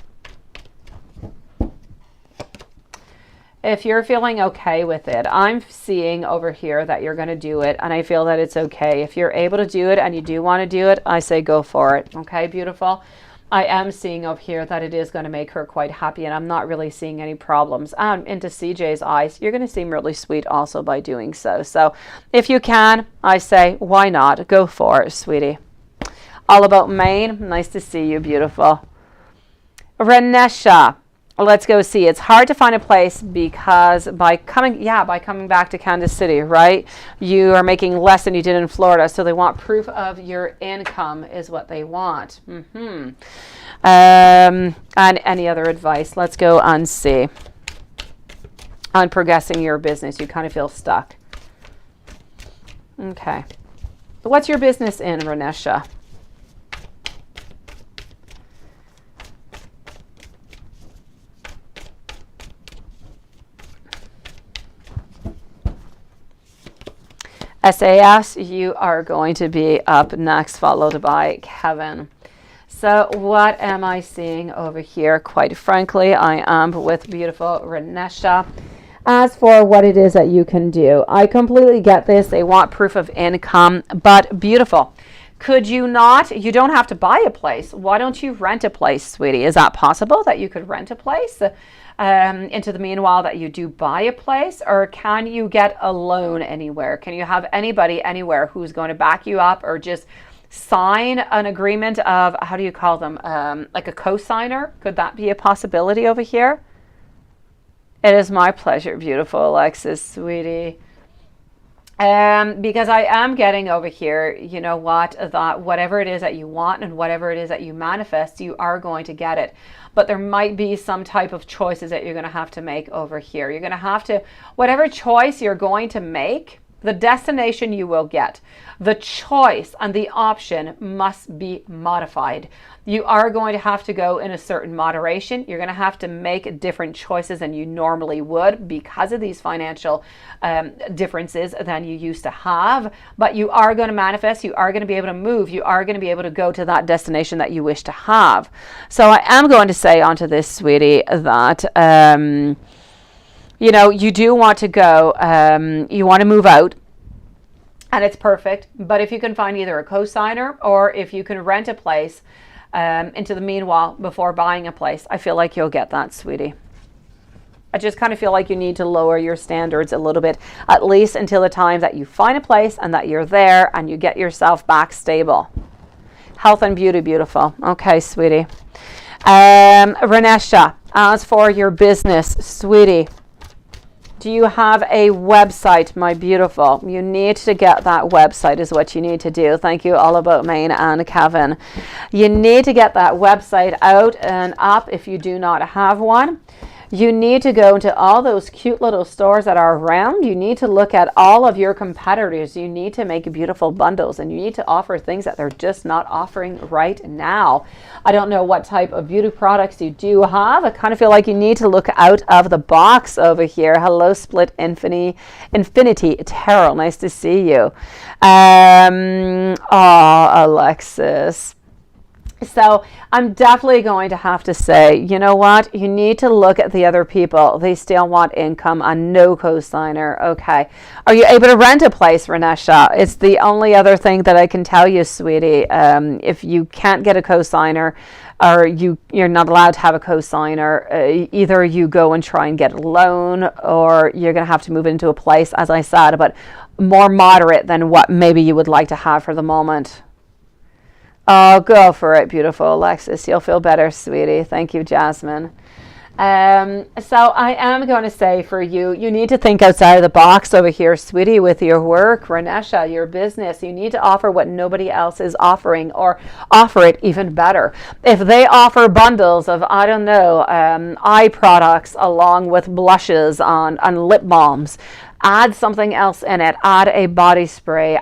If you're feeling okay with it, I'm seeing over here that you're going to do it, and I feel that it's okay. If you're able to do it and you do want to do it, I say go for it. Okay, beautiful? I am seeing over here that it is going to make her quite happy, and I'm not really seeing any problems. Into CJ's eyes, you're going to seem really sweet also by doing so. So if you can, I say, why not? Go for it, sweetie. All about Maine. Nice to see you, beautiful. Renesha. Let's go see. It's hard to find a place because by coming back to Kansas City, right? You are making less than you did in Florida, so they want proof of your income is what they want. And any other advice? Let's go and see. On progressing your business, you kind of feel stuck. Okay. What's your business in, Renesha? SAS, you are going to be up next, followed by Kevin. So what am I seeing over here? Quite frankly, I am with beautiful Renesha. As for what it is that you can do, I completely get this. They want proof of income, but beautiful. Could you not? You don't have to buy a place. Why don't you rent a place, sweetie? Is that possible that you could rent a place? Into the meanwhile that you do buy a place, or can you get a loan anywhere? Can you have anybody anywhere who's going to back you up, or just sign an agreement of, how do you call them, like a co-signer? Could that be a possibility over here? It is my pleasure, beautiful Alexis, sweetie. Because I am getting over here, you know what, that whatever it is that you want and whatever it is that you manifest, you are going to get it. But there might be some type of choices that you're going to have to make over here. You're going to have to, whatever choice you're going to make, the destination you will get. The choice and the option must be modified. You are going to have to go in a certain moderation. You're going to have to make different choices than you normally would because of these financial differences than you used to have. But you are going to manifest. You are going to be able to move. You are going to be able to go to that destination that you wish to have. So I am going to say onto this, sweetie, that you know, you do want to go, you want to move out, and it's perfect. But if you can find either a co-signer or if you can rent a place into the meanwhile before buying a place, I feel like you'll get that, sweetie. I just kind of feel like you need to lower your standards a little bit, at least until the time that you find a place and that you're there and you get yourself back stable. Health and beauty, beautiful. Okay, sweetie. Renesha, as for your business, sweetie, do you have a website, my beautiful? You need to get that website is what you need to do. Thank you, All About Maine and Kevin. You need to get that website out and up if you do not have one. You need to go into all those cute little stores that are around. You need to look at all of your competitors. You need to make beautiful bundles, and you need to offer things that they're just not offering right now. I don't know what type of beauty products you do have. I kind of feel like you need to look out of the box over here. Hello, Split Infinity Tarot. Nice to see you. Oh, Alexis. So I'm definitely going to have to say, you know what? You need to look at the other people. They still want income and no cosigner. Okay. Are you able to rent a place, Renesha? It's the only other thing that I can tell you, sweetie. If you can't get a cosigner, or you're not allowed to have a cosigner, either you go and try and get a loan, or you're going to have to move into a place, as I said, but more moderate than what maybe you would like to have for the moment. Oh, go for it, beautiful Alexis. You'll feel better, sweetie. Thank you, Jasmine. So I am going to say for you, you need to think outside of the box over here, sweetie, with your work, Renesha, your business. You need to offer what nobody else is offering, or offer it even better. If they offer bundles of, I don't know, eye products along with blushes and lip balms, add something else in it. Add a body spray.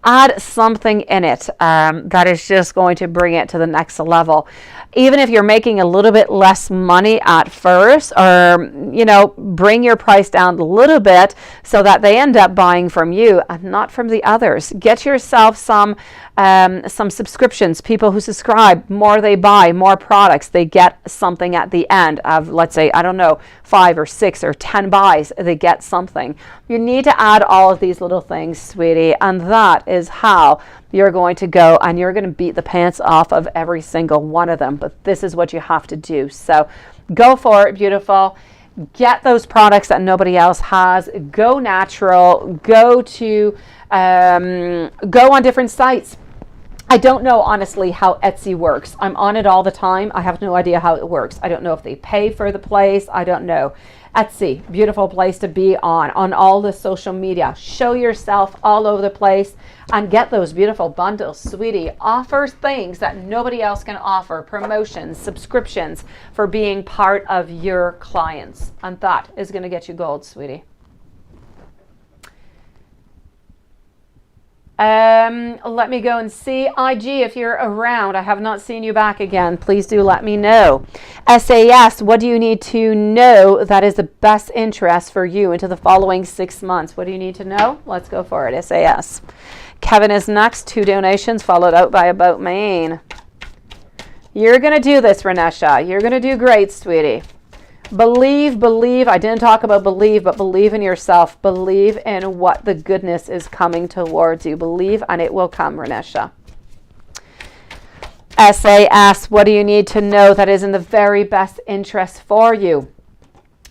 Add something in it that is just going to bring it to the next level. Even if you're making a little bit less money at first, or, you know, bring your price down a little bit so that they end up buying from you and not from the others. Get yourself some subscriptions. People who subscribe, more they buy, more products, they get something at the end of, let's say, I don't know, 5 or 6 or 10 buys, they get something. You need to add all of these little things, sweetie, and that is how you're going to go, and you're going to beat the pants off of every single one of them. But this is what you have to do. So go for it, beautiful. Get those products that nobody else has. Go natural. Go on different sites. I don't know, honestly, how Etsy works. I'm on it all the time. I have no idea how it works. I don't know if they pay for the place. I don't know. Etsy, beautiful place to be on all the social media. Show yourself all over the place and get those beautiful bundles, sweetie. Offer things that nobody else can offer. Promotions, subscriptions for being part of your clients. And that is going to get you gold, sweetie. Let me go and see. IG, if you're around, I have not seen you back again. Please do let me know. SAS, what do you need to know that is the best interest for you into the following 6 months? What do you need to know? Let's go for it. SAS. Kevin is next. 2 donations followed out by About Maine. You're going to do this, Renesha. You're going to do great, sweetie. Believe. I didn't talk about believe, but believe in yourself. Believe in what the goodness is coming towards you. Believe and it will come, Renesha. SAS, what do you need to know that is in the very best interest for you?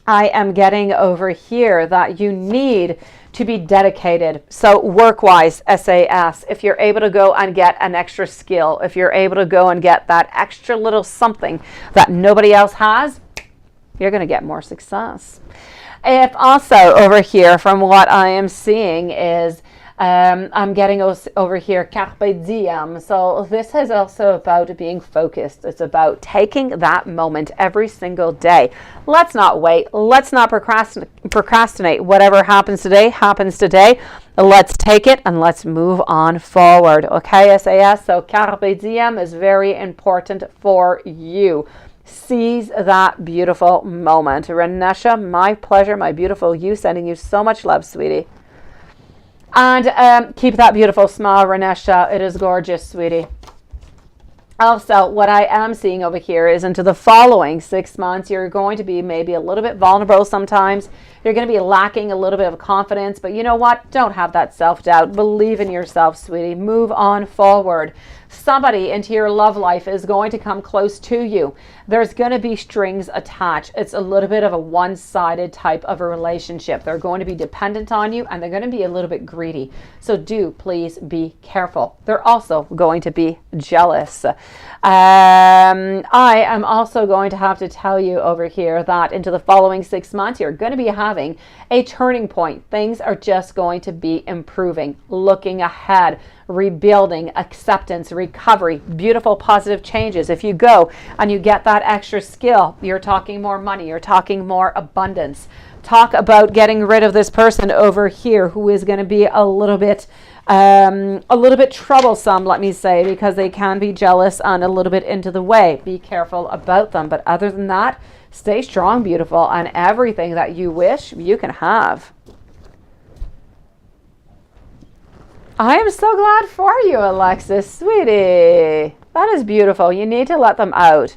I am getting over here that you need to be dedicated. So work-wise, SAS, if you're able to go and get an extra skill, if you're able to go and get that extra little something that nobody else has, you're going to get more success. If also over here, from what I am seeing is, I'm getting over here, carpe diem. So this is also about being focused. It's about taking that moment every single day. Let's not wait. Let's not procrastinate. Whatever happens today, happens today. Let's take it and let's move on forward. Okay, SAS? So carpe diem is very important for you. Seize that beautiful moment. Renesha, my pleasure, my beautiful you. Sending you so much love, sweetie. And keep that beautiful smile, Renesha. It is gorgeous, sweetie. Also, what I am seeing over here is into the following 6 months, you're going to be maybe a little bit vulnerable sometimes. You're going to be lacking a little bit of confidence. But you know what? Don't have that self-doubt. Believe in yourself, sweetie. Move on forward. Somebody into your love life is going to come close to you. There's going to be strings attached. It's a little bit of a one-sided type of a relationship. They're going to be dependent on you, and they're going to be a little bit greedy. So do please be careful. They're also going to be jealous. I am also going to have to tell you over here that into the following 6 months, you're going to be having a turning point. Things are just going to be improving, looking ahead, rebuilding, acceptance, recovery, beautiful, positive changes. If you go and you get that extra skill, you're talking more money, you're talking more abundance. Talk about getting rid of this person over here who is going to be a little bit troublesome, let me say, because they can be jealous and a little bit into the way. Be careful about them. But other than that, stay strong, beautiful, and everything that you wish, you can have. I am so glad for you, Alexis, sweetie. That is beautiful. You need to let them out.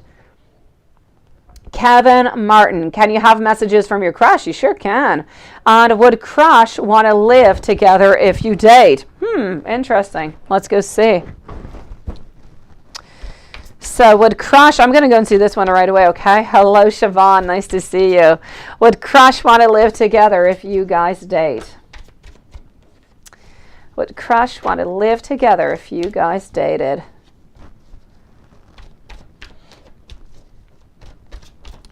Kevin Martin, can you have messages from your crush? You sure can. And would crush want to live together if you date? Interesting. Let's go see. So would crush, I'm going to go and see this one right away, okay? Hello, Siobhan. Nice to see you. Would crush want to live together if you guys date? Would crush want to live together if you guys dated?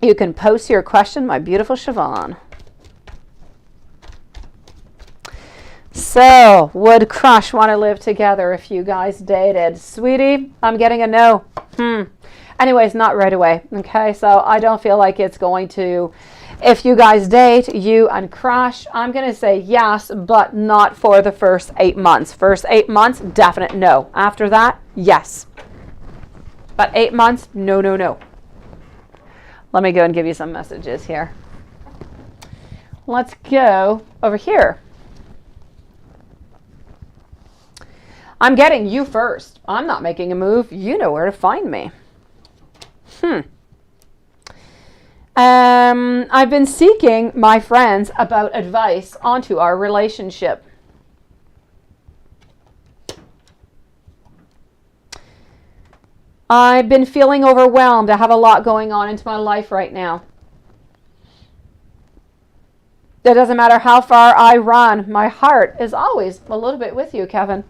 You can post your question, my beautiful Siobhan. So, would crush want to live together if you guys dated? Sweetie, I'm getting a no. Anyways, not right away. Okay, so I don't feel like it's going to, if you guys date, you and crush, I'm going to say yes, but not for the first 8 months. First 8 months, definite no. After that, yes. But 8 months, no, no, no. Let me go and give you some messages here. Let's go over here. I'm getting you first. I'm not making a move. You know where to find me. I've been seeking my friends about advice onto our relationship. I've been feeling overwhelmed. I have a lot going on into my life right now. It doesn't matter how far I run. My heart is always a little bit with you, Kevin.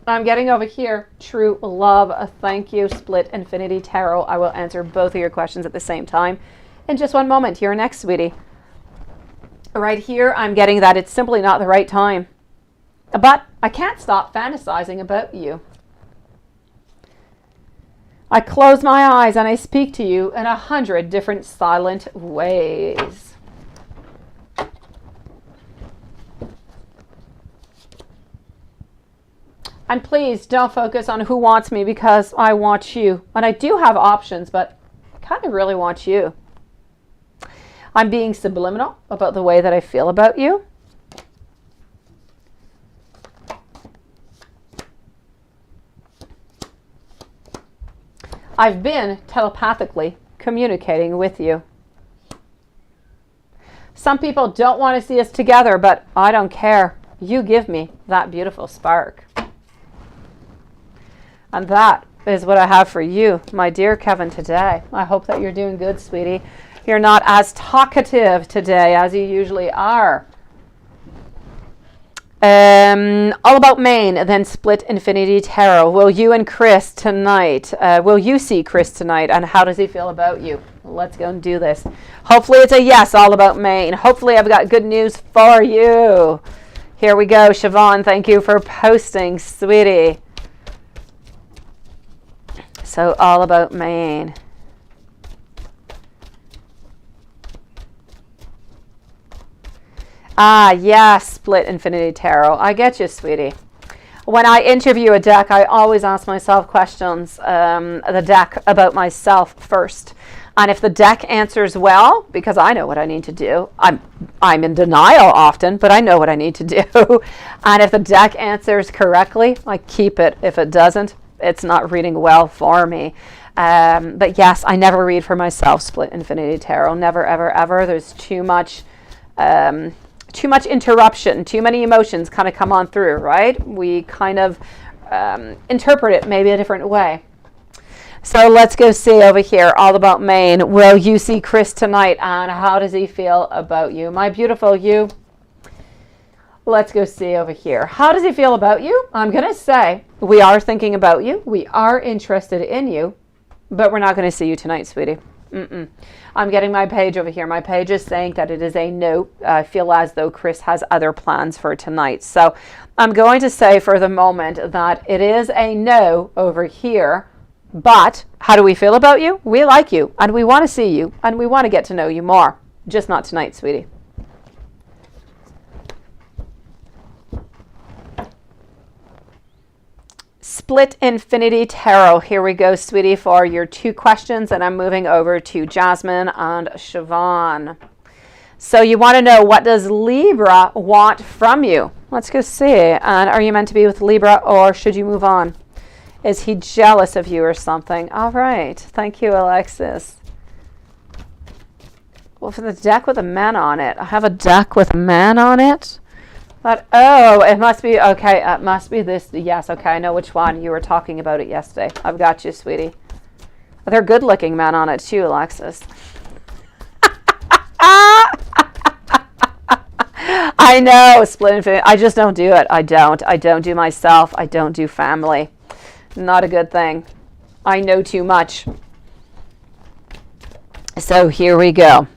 I'm getting over here. True love. Thank you. Split Infinity Tarot. I will answer both of your questions at the same time in just one moment. You're next, sweetie. Right here, I'm getting that it's simply not the right time. But I can't stop fantasizing about you. I close my eyes and I speak to you in 100 different silent ways. And please don't focus on who wants me, because I want you. And I do have options, but I kind of really want you. I'm being subliminal about the way that I feel about you. I've been telepathically communicating with you. Some people don't want to see us together, but I don't care. You give me that beautiful spark. And that is what I have for you, my dear Kevin, today. I hope that you're doing good, sweetie. You're not as talkative today as you usually are. All about Maine, then Split Infinity Tarot. Will you and Chris tonight? Will you see Chris tonight? And how does he feel about you? Let's go and do this. Hopefully it's a yes, all about Maine. Hopefully I've got good news for you. Here we go. Siobhan, thank you for posting, sweetie. So all about Maine. Ah, yes, Split Infinity Tarot. I get you, sweetie. When I interview a deck, I always ask myself questions, the deck, about myself first. And if the deck answers well, because I know what I need to do, I'm in denial often, but I know what I need to do. And if the deck answers correctly, I keep it. If it doesn't, it's not reading well for me. But yes, I never read for myself, Split Infinity Tarot. Never, ever, ever. There's too much interruption, too many emotions kind of come on through, right? We kind of interpret it maybe a different way. So let's go see over here, all about Maine. Will you see Chris tonight? And how does he feel about you? My beautiful you. Let's go see over here. How does he feel about you? I'm going to say we are thinking about you. We are interested in you, but we're not going to see you tonight, sweetie. I'm getting my page over here. My page is saying that it is a no. I feel as though Chris has other plans for tonight. So I'm going to say for the moment that it is a no over here. But how do we feel about you? We like you, and we want to see you, and we want to get to know you more. Just not tonight, sweetie. Split Infinity Tarot. Here we go, sweetie, for your 2 questions, and I'm moving over to Jasmine and Siobhan. So you want to know, what does Libra want from you? Let's go see. And are you meant to be with Libra, or should you move on? Is he jealous of you or something? All right. Thank you, Alexis. Well, for the deck with a man on it, I have a deck with a man on it. But, oh, it must be, okay, it must be this. Yes, okay, I know which one. You were talking about it yesterday. I've got you, sweetie. They're good-looking men on it, too, Alexis. I know, Split Infinity. I just don't do it. I don't do myself. I don't do family. Not a good thing. I know too much. So here we go.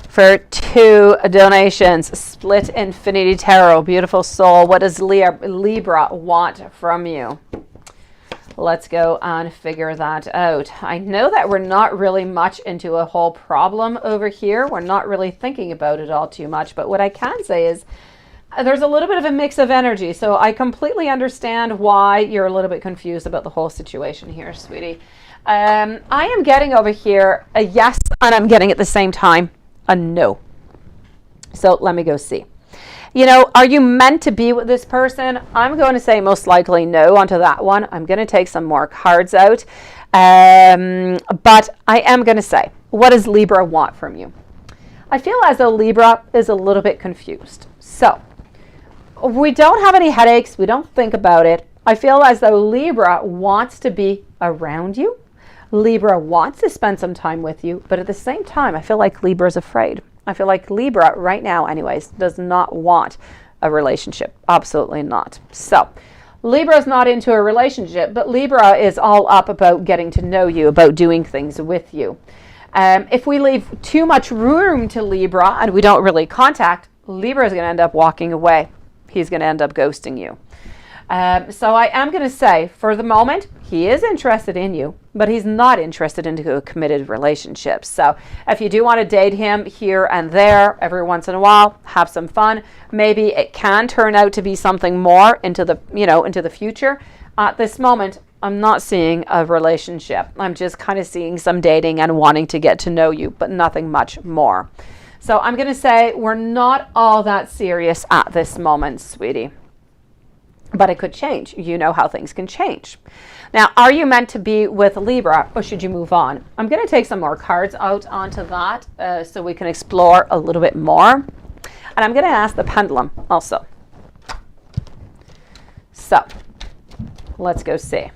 For 2 donations, Split Infinity Tarot, beautiful soul. What does Libra want from you? Let's go and figure that out. I know that we're not really much into a whole problem over here. We're not really thinking about it all too much. But what I can say is there's a little bit of a mix of energy. So I completely understand why you're a little bit confused about the whole situation here, sweetie. I am getting over here a yes, and I'm getting at the same time a no. So let me go see. You know, are you meant to be with this person? I'm going to say most likely no onto that one. I'm going to take some more cards out. But I am going to say, what does Libra want from you? I feel as though Libra is a little bit confused. So we don't have any headaches. We don't think about it. I feel as though Libra wants to be around you. Libra wants to spend some time with you, but at the same time, I feel like Libra's afraid. I feel like Libra right now, anyways, does not want a relationship. Absolutely not. So Libra's not into a relationship, but Libra is all up about getting to know you, about doing things with you. If we leave too much room to Libra and we don't really contact, Libra is going to end up walking away. He's going to end up ghosting you. So I am going to say, for the moment, he is interested in you, but he's not interested into a committed relationship. So if you do want to date him here and there, every once in a while, have some fun. Maybe it can turn out to be something more into the, into the future. At this moment, I'm not seeing a relationship. I'm just kind of seeing some dating and wanting to get to know you, but nothing much more. So I'm going to say we're not all that serious at this moment, sweetie. But it could change. You know how things can change. Now, are you meant to be with Libra, or should you move on? I'm going to take some more cards out onto that so we can explore a little bit more. And I'm going to ask the pendulum also. So let's go see.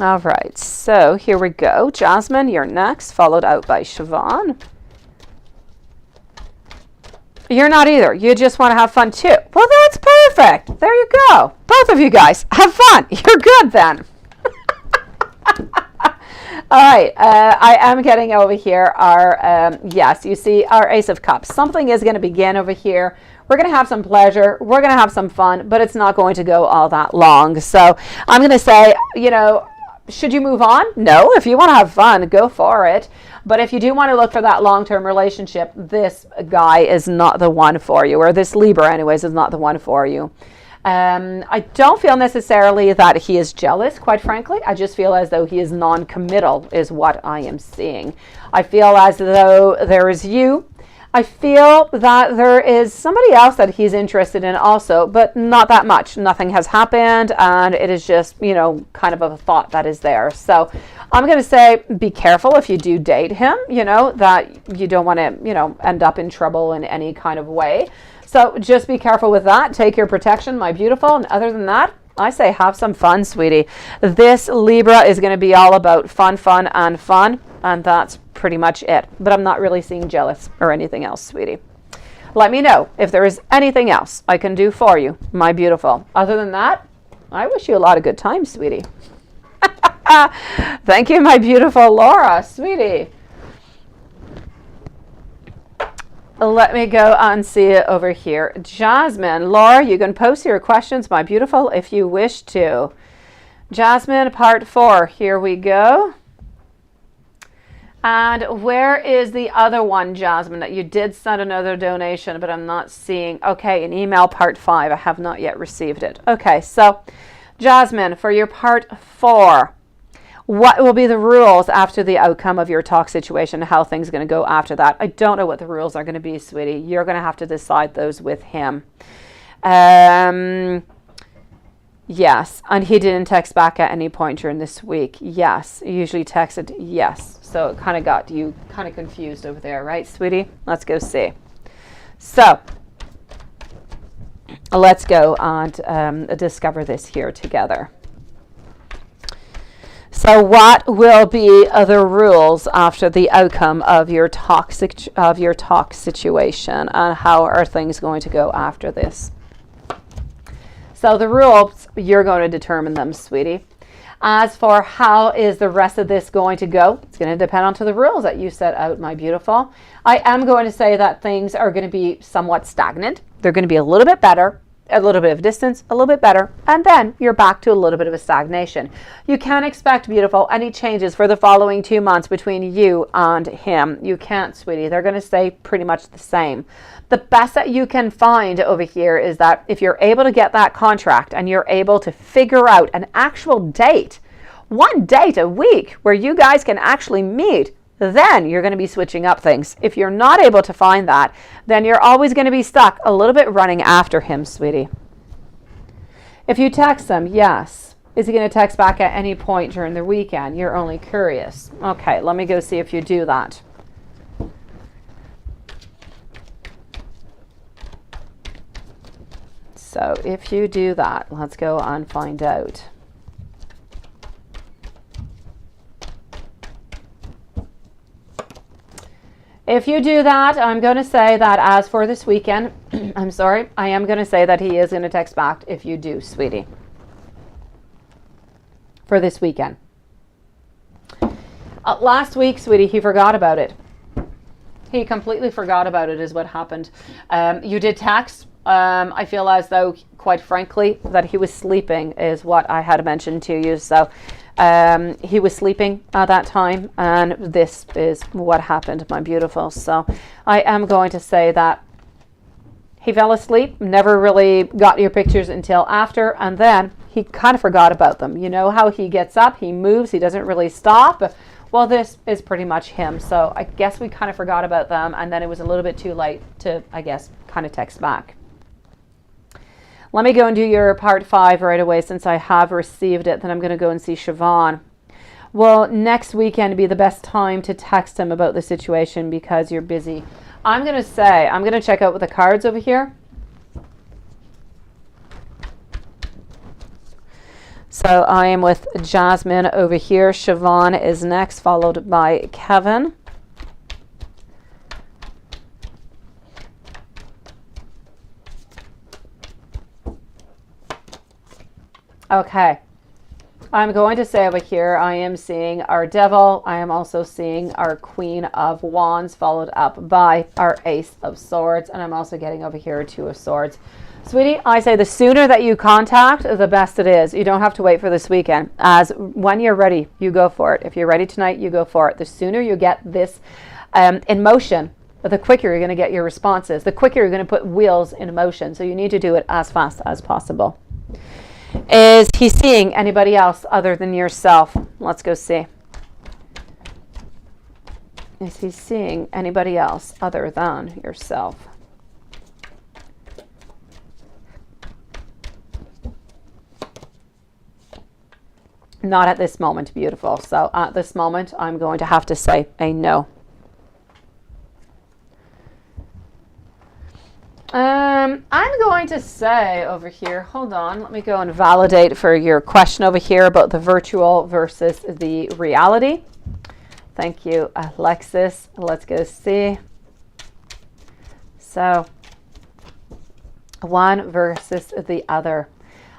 All right, so here we go. Jasmine, you're next, followed out by Siobhan. You're not either. You just want to have fun too. Well, that's perfect. There you go. Both of you guys, have fun. You're good then. All right, I am getting over here our, yes, you see our Ace of Cups. Something is going to begin over here. We're going to have some pleasure. We're going to have some fun, but it's not going to go all that long. So I'm going to say, should you move on? No. If you want to have fun, go for it. But if you do want to look for that long-term relationship, this guy is not the one for you, or this Libra anyways is not the one for you. I don't feel necessarily that he is jealous, quite frankly. I just feel as though he is non-committal is what I am seeing. I feel as though there is you. I feel that there is somebody else that he's interested in also, but not that much. Nothing has happened, and it is just, kind of a thought that is there. So I'm going to say be careful if you do date him, that you don't want to, end up in trouble in any kind of way. So just be careful with that. Take your protection, my beautiful. And other than that, I say have some fun, sweetie. This Libra is going to be all about fun, and fun. And that's pretty much it. But I'm not really seeing jealous or anything else, sweetie. let me know if there is anything else I can do for you, my beautiful. Other than that, I wish you a lot of good time, sweetie. Thank you, my beautiful Laura, sweetie. Let me go and see it over here. Jasmine, Laura, you can post your questions, my beautiful, if you wish to. Jasmine, part 4. Here we go. And where is the other one, Jasmine, that you did send another donation, but I'm not seeing? Okay, an email, part 5. I have not yet received it. Okay, so Jasmine, for your part 4, what will be the rules after the outcome of your talk situation? How things are going to go after that? I don't know what the rules are going to be, sweetie. You're going to have to decide those with him. Yes, and he didn't text back at any point during this week. Yes, he usually texted yes. So it kind of got you kind of confused over there, right, sweetie? Let's go see. So let's go and discover this here together. So what will be the rules after the outcome of your talk situation, and how are things going to go after this? So the rules, you're going to determine them, sweetie. As for how is the rest of this going to go, it's going to depend on the rules that you set out, my beautiful. I am going to say that things are going to be somewhat stagnant. They're going to be a little bit better, a little bit of distance, a little bit better, and then you're back to a little bit of a stagnation. You can't expect, beautiful, any changes for the following 2 months between you and him. You can't, sweetie. They're going to stay pretty much the same. The best that you can find over here is that if you're able to get that contract and you're able to figure out an actual date, one date a week where you guys can actually meet, then you're going to be switching up things. If you're not able to find that, then you're always going to be stuck a little bit running after him, sweetie. If you text him, yes. Is he going to text back at any point during the weekend? You're only curious. Okay, let me go see if you do that. So if you do that, let's go and find out. If you do that, I'm going to say that as for this weekend, I'm sorry, I am going to say that he is going to text back if you do, sweetie. For this weekend. Last week, sweetie, he forgot about it. He completely forgot about it is what happened. You did text. I feel as though, quite frankly, that he was sleeping is what I had mentioned to you. So he was sleeping at that time, and this is what happened, my beautiful. So I am going to say that he fell asleep, never really got your pictures until after, and then he kind of forgot about them. You know how he gets up, he moves, he doesn't really stop. Well, this is pretty much him. So I guess we kind of forgot about them, and then it was a little bit too late to, I guess, kind of text back. Let me go and do your part 5 right away since I have received it. Then I'm going to go and see Siobhan. Well, next weekend be the best time to text him about the situation because you're busy. I'm going to say, I'm going to check out with the cards over here. So I am with Jasmine over here. Siobhan is next, followed by Kevin. Okay, I'm going to say over here, I am seeing our Devil. I am also seeing our Queen of Wands, followed up by our Ace of Swords. And I'm also getting over here 2 of Swords. Sweetie, I say the sooner that you contact, the best it is. You don't have to wait for this weekend. As when you're ready, you go for it. If you're ready tonight, you go for it. The sooner you get this in motion, the quicker you're going to get your responses. The quicker you're going to put wheels in motion. So you need to do it as fast as possible. Is he seeing anybody else other than yourself? Let's go see. Is he seeing anybody else other than yourself? Not at this moment, beautiful. So at this moment, I'm going to have to say a no. I'm going to say over here, hold on, let me go and validate for your question over here about the virtual versus the reality. Thank you, Alexis. Let's go see. So one versus the other.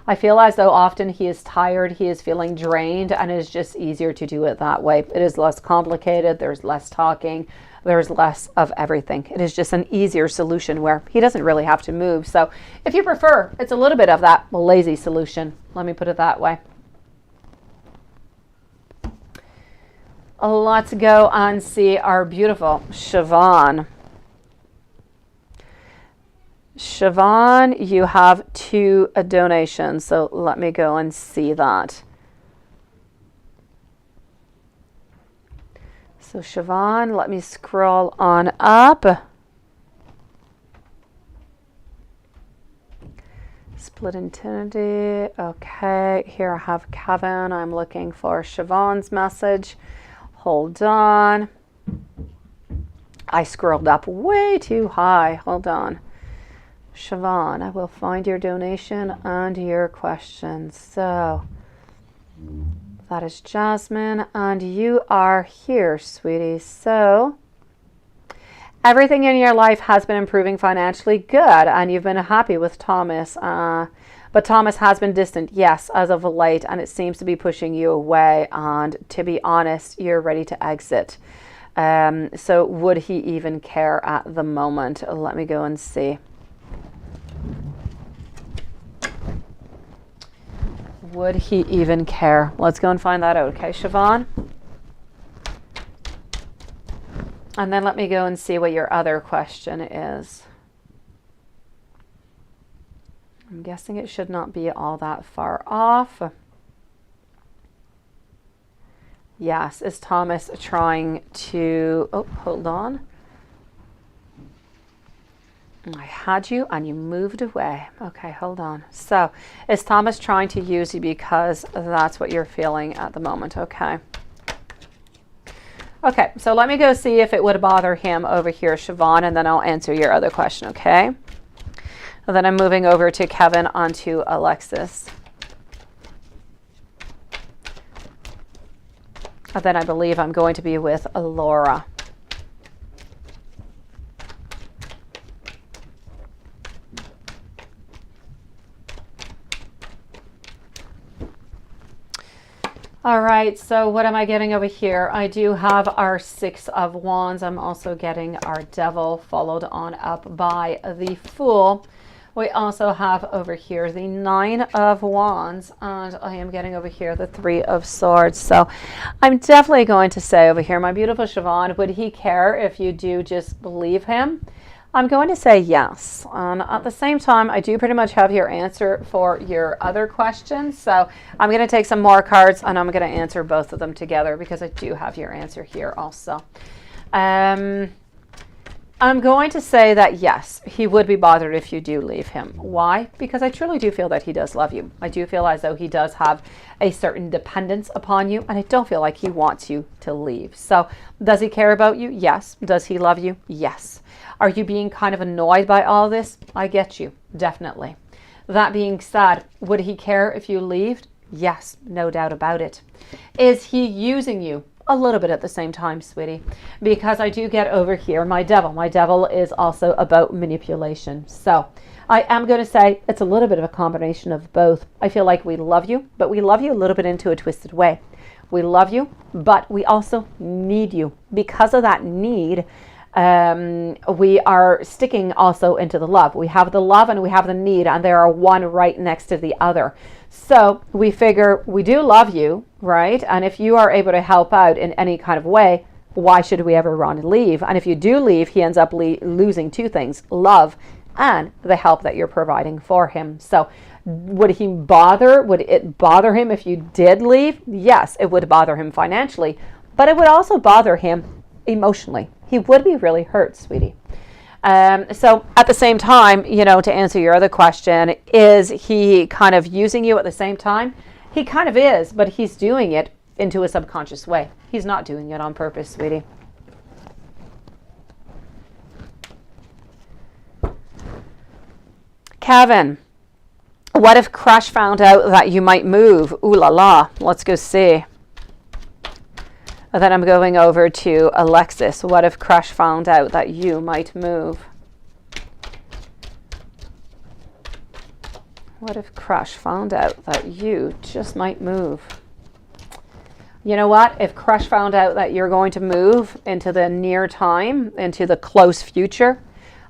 I feel as though often he is tired, he is feeling drained, and it is just easier to do it that way. It is less complicated, there's less talking, there's less of everything. It is just an easier solution where he doesn't really have to move. So if you prefer, it's a little bit of that lazy solution. Let me put it that way. Let's go and see our beautiful Siobhan. Siobhan, you have 2 donations, so let me go and see that. So Siobhan, let me scroll on up. Split infinity. Okay, here I have Kevin. I'm looking for Siobhan's message. Hold on. I scrolled up way too high. Hold on. Siobhan, I will find your donation and your questions. So that is Jasmine, and you are here, sweetie. So everything in your life has been improving financially. Good. And you've been happy with Thomas. But Thomas has been distant, yes, as of late, and it seems to be pushing you away. And to be honest, you're ready to exit. So would he even care at the moment? Let me go and see. Would he even care? Let's go and find that out, okay, Siobhan? And then let me go and see what your other question is. I'm guessing it should not be all that far off. Yes, is Thomas trying to... Oh, hold on. I had you and you moved away. Okay, hold on. So, is Thomas trying to use you because that's what you're feeling at the moment? Okay. Okay, so let me go see if it would bother him over here, Siobhan, and then I'll answer your other question, okay? And then I'm moving over to Kevin onto Alexis. And then I believe I'm going to be with Laura. All right, so what am I getting over here? I do have our 6 of Wands. I'm also getting our Devil, followed on up by the Fool. We also have over here the 9 of Wands, and I am getting over here the 3 of Swords. So I'm definitely going to say over here, my beautiful Siobhan, would he care if you do just believe him? I'm going to say yes. At the same time, I do pretty much have your answer for your other questions. So I'm going to take some more cards and I'm going to answer both of them together because I do have your answer here also. I'm going to say that yes, he would be bothered if you do leave him. Why? Because I truly do feel that he does love you. I do feel as though he does have a certain dependence upon you, and I don't feel like he wants you to leave. So does he care about you? Yes. Does he love you? Yes. Are you being kind of annoyed by all this? I get you, definitely. That being said, would he care if you leave? Yes, no doubt about it. Is he using you? A little bit at the same time, sweetie, because I do get over here my Devil. My Devil is also about manipulation. So I am going to say it's a little bit of a combination of both. I feel like we love you, but we love you a little bit into a twisted way. We love you, but we also need you. Because of that need, we are sticking also into the love. We have the love and we have the need, and they are one right next to the other. So we figure we do love you, right? And if you are able to help out in any kind of way, why should we ever run and leave? And if you do leave, he ends up losing 2 things, love and the help that you're providing for him. So would it bother him if you did leave? Yes, it would bother him financially, but it would also bother him emotionally. He would be really hurt, sweetie. So at the same time, you know, to answer your other question, is he kind of using you at the same time? He kind of is, but he's doing it into a subconscious way. He's not doing it on purpose, sweetie. Kevin, what if Crush found out that you might move? Ooh la la, let's go see. And then I'm going over to Alexis. What if Crush found out that you might move? What if Crush found out that you just might move? You know what? If Crush found out that you're going to move into the near time, into the close future,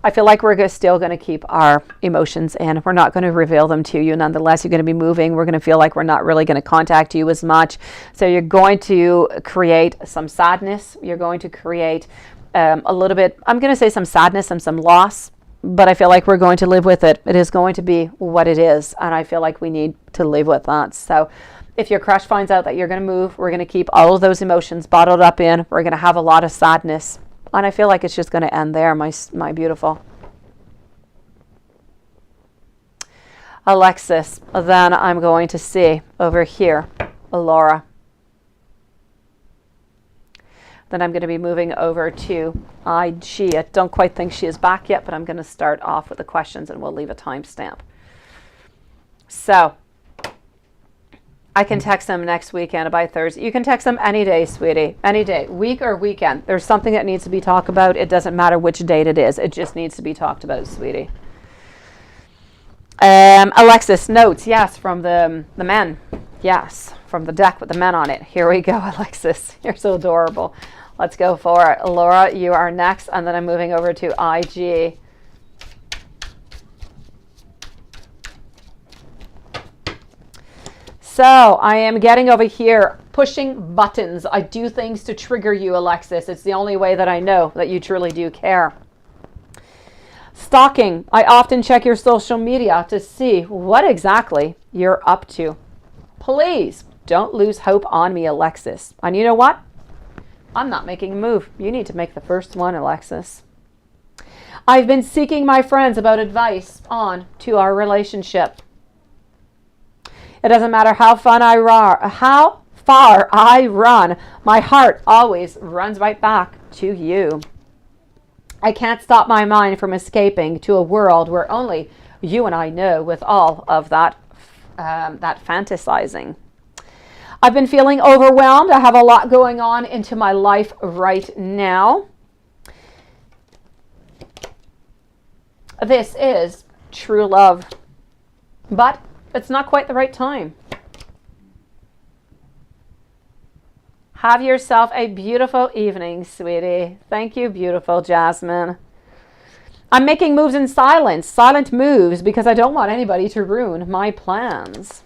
I feel like we're still going to keep our emotions in. We're not going to reveal them to you. Nonetheless, you're going to be moving. We're going to feel like we're not really going to contact you as much. So you're going to create some sadness. You're going to create a little bit, I'm going to say some sadness and some loss, but I feel like we're going to live with it. It is going to be what it is. And I feel like we need to live with that. So if your crush finds out that you're going to move, we're going to keep all of those emotions bottled up in. We're going to have a lot of sadness. And I feel like it's just going to end there, my beautiful. Alexis, then I'm going to see over here, Laura. Then I'm going to be moving over to IG. I don't quite think she is back yet, but I'm going to start off with the questions and we'll leave a timestamp. So I can text them next weekend by Thursday. You can text them any day, sweetie, any day, week or weekend. There's something that needs to be talked about. It doesn't matter which date it is. It just needs to be talked about, sweetie. Alexis, notes, yes, from the men. Yes, from the deck with the men on it. Here we go, Alexis. You're so adorable. Let's go for it. Laura, you are next, and then I'm moving over to IG. So I am getting over here, pushing buttons. I do things to trigger you, Alexis. It's the only way that I know that you truly do care. Stalking. I often check your social media to see what exactly you're up to. Please don't lose hope on me, Alexis. And you know what? I'm not making a move. You need to make the first one, Alexis. I've been seeking my friends about advice on to our relationship. It doesn't matter how far I run, my heart always runs right back to you. I can't stop my mind from escaping to a world where only you and I know, with all of that fantasizing. I've been feeling overwhelmed. I have a lot going on into my life right now. This is true love, but it's not quite the right time. Have yourself a beautiful evening, sweetie. Thank you, beautiful Jasmine. I'm making moves in silence, silent moves, because I don't want anybody to ruin my plans.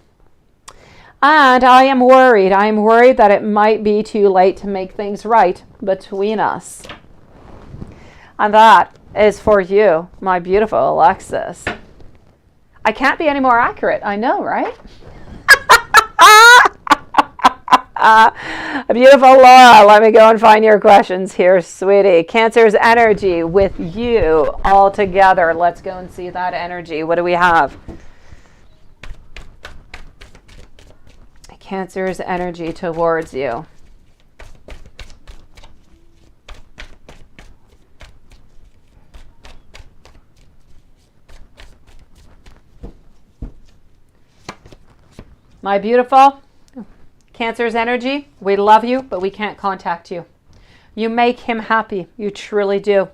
And I am worried. I am worried that it might be too late to make things right between us. And that is for you, my beautiful Alexis. I can't be any more accurate. I know, right? Beautiful Laura, let me go and find your questions here, sweetie. Cancer's energy with you all together. Let's go and see that energy. What do we have? Cancer's energy towards you. My beautiful Cancer's energy, we love you, but we can't contact you. You make him happy. You truly do.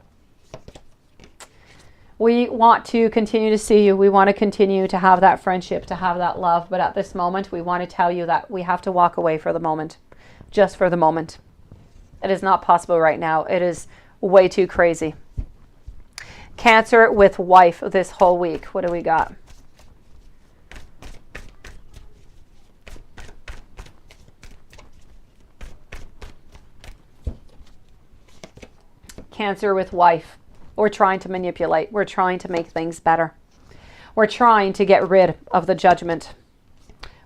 We want to continue to see you. We want to continue to have that friendship, to have that love. But at this moment, we want to tell you that we have to walk away for the moment. Just for the moment. It is not possible right now. It is way too crazy. Cancer with wife this whole week. What do we got? Cancer with wife. We're trying to manipulate. We're trying to make things better. We're trying to get rid of the judgment.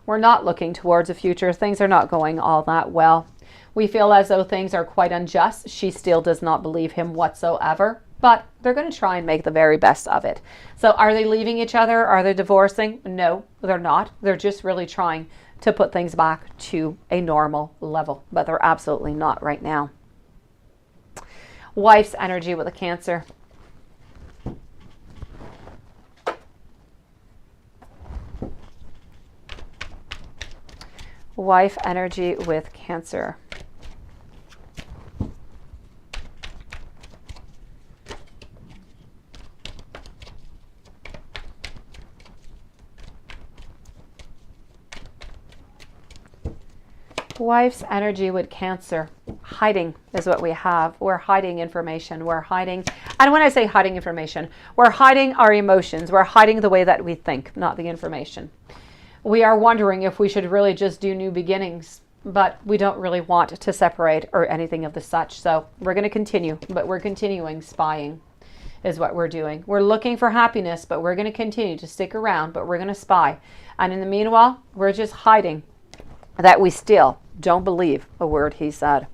We're not looking towards a future. Things are not going all that well. We feel as though things are quite unjust. She still does not believe him whatsoever, but they're going to try and make the very best of it. So are they leaving each other? Are they divorcing? No, they're not. They're just really trying to put things back to a normal level, but they're absolutely not right now. Wife's energy with a Cancer. Wife energy with Cancer. wife's energy with Cancer. Hiding is what we have. We're hiding information. We're hiding. And when I say hiding information, we're hiding our emotions. We're hiding the way that we think, not the information. We are wondering if we should really just do new beginnings, but we don't really want to separate or anything of the such. So we're going to continue, but we're continuing spying is what we're doing. We're looking for happiness, but we're going to continue to stick around, but we're going to spy. And in the meanwhile, we're just hiding that we still don't believe a word he said.